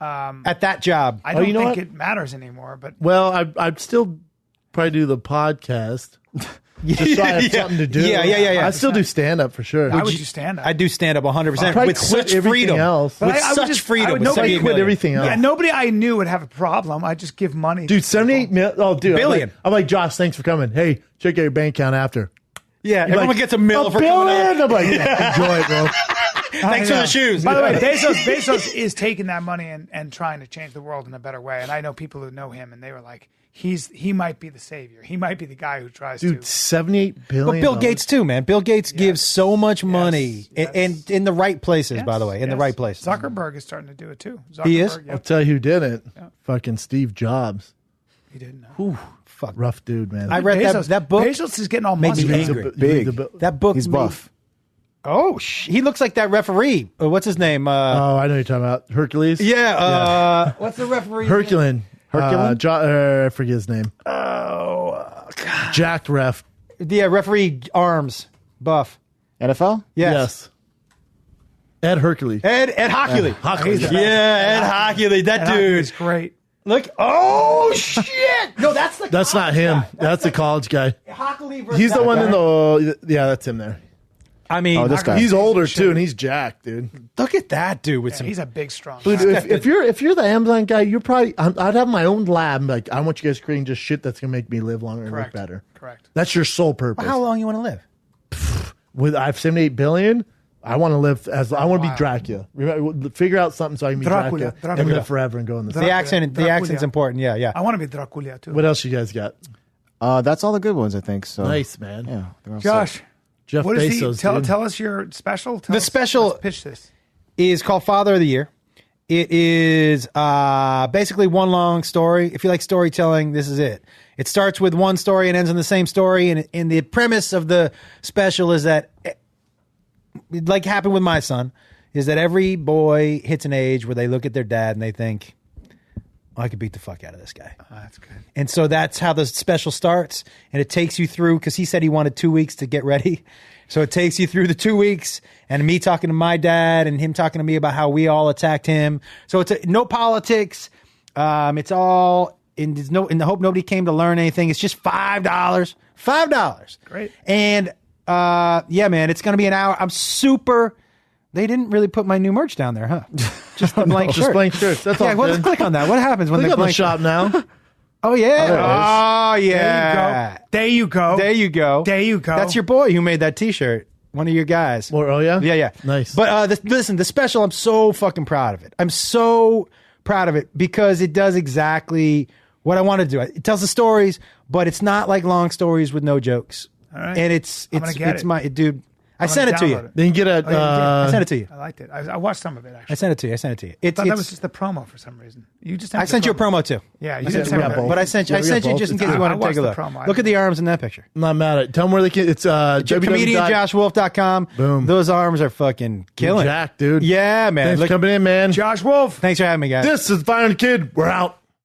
At that job? I don't you know think what? it matters anymore. But Well, I'd still probably do the podcast. Just so I have something to do. Yeah. I still do stand up for sure. I would do stand up. I do stand up 100% I'd with quit such everything freedom. else. With But I would such just- freedom. I would with nobody 78 quit million. everything else. Yeah, nobody I knew would have a problem. I just give money. Dude, 78 million. Oh, dude. Billion. I'm like, Josh, thanks for coming. Hey, check out your bank account after. Yeah, You're everyone like, gets a mill a for coming out. billion. I'm like, enjoy it, bro. Thanks for the shoes. By the way, Bezos is taking that money and trying to change the world in a better way. And I know people who know him, and they were like, he might be the savior. He might be the guy who tries Dude, to. $78 billion. But Bill Gates too, man. Bill Gates gives so much money, Yes. and in the right places, Yes, by the way, in the yes. right places. Zuckerberg is starting to do it too. Zuckerberg, He is? Yep. I'll tell you who did it. Fucking Steve Jobs. He didn't know. Fuck. Rough dude, man. I read that book. Bezos is getting all made me muscular. angry. Big. That book. He's buff. Oh, he looks like that referee. What's his name? Oh, I know who you're talking about. Hercules? Yeah. What's the referee? Herculean. Herculean? I forget his name. Oh, God. Jacked ref. Yeah, referee arms buff. NFL? Yes. Ed Hercules. Ed Hockley. Hercules. Yeah, Ed Hockley. That dude. is great. Look. Oh shit. No, that's the. That's not college him. guy. That's the college guy. Hockley versus He's the that one guy. in the. Yeah, that's him there. I mean, Oh, this guy. He's older too, and he's jacked, dude. look at that dude with Yeah, some. he's a big, strong Dude, guy. if you're the Amazon guy, you're probably. I'd have my own lab. Like, I want you guys creating just shit that's gonna make me live longer and Correct. look better. Correct. That's your sole purpose. How long you want to live? With I have 78 billion. I want to live as I want to be Wow. Dracula. Remember, figure out something so I can be Dracula, and live forever and go in the. The accent's Dracula. important. Yeah. I want to be Dracula too. What else you guys got? That's all the good ones, I think. So Nice, man. Yeah. they're all Josh, set. Jeff what is Bezos. the, dude. tell us your special. Tell The us- special- let's pitch this. Is called Father of the Year. It is basically one long story. If you like storytelling, this is it. It starts with one story and ends in the same story. And the premise of the special is that, like happened with my son, is that every boy hits an age where they look at their dad and they think, I could beat the fuck out of this guy. Oh, that's good. And so that's how the special starts. And it takes you through, because he said he wanted 2 weeks to get ready. So it takes you through the 2 weeks and me talking to my dad and him talking to me about how we all attacked him. So it's no politics. It's all in the hope nobody came to learn anything. It's just $5. $5. Great. And yeah, man, it's going to be an hour. I'm super. They didn't really put my new merch down there, huh? Just the blank shirt. Just blank shirts. That's Yeah, all. let's Good. click on that. What happens when Click they on the blank shop now. Oh yeah. there it is. Oh yeah. There you go. There you go. There you go. That's your boy who made that T-shirt. One of your guys. Or, oh yeah. Yeah. Nice. But listen, the special, I'm so fucking proud of it. I'm so proud of it because it does exactly what I want to do. It tells the stories, but it's not like long stories with no jokes. All right. And it's gonna get it. my dude. I I'm sent it gonna to download you. Then you get a. Oh, yeah, you did. I sent it to you. I liked it. I watched some of it actually. I sent it to you. I sent it to you. I thought that was just the promo for some reason. You just sent I sent you a promo too. Yeah, you I didn't sent- send we me got both. But I sent you Yeah, we got both. just in case It's- you want I to take a watched look. the promo. Look at the arms in that picture. I'm not mad at it. Tell them where they can. It's ComedianJoshWolf.com. Boom. Those arms are fucking killing. Jack, dude. Yeah, man. Thanks Look, for coming in, man. Josh Wolf. thanks for having me, guys. This is Fire and the Kid. We're out.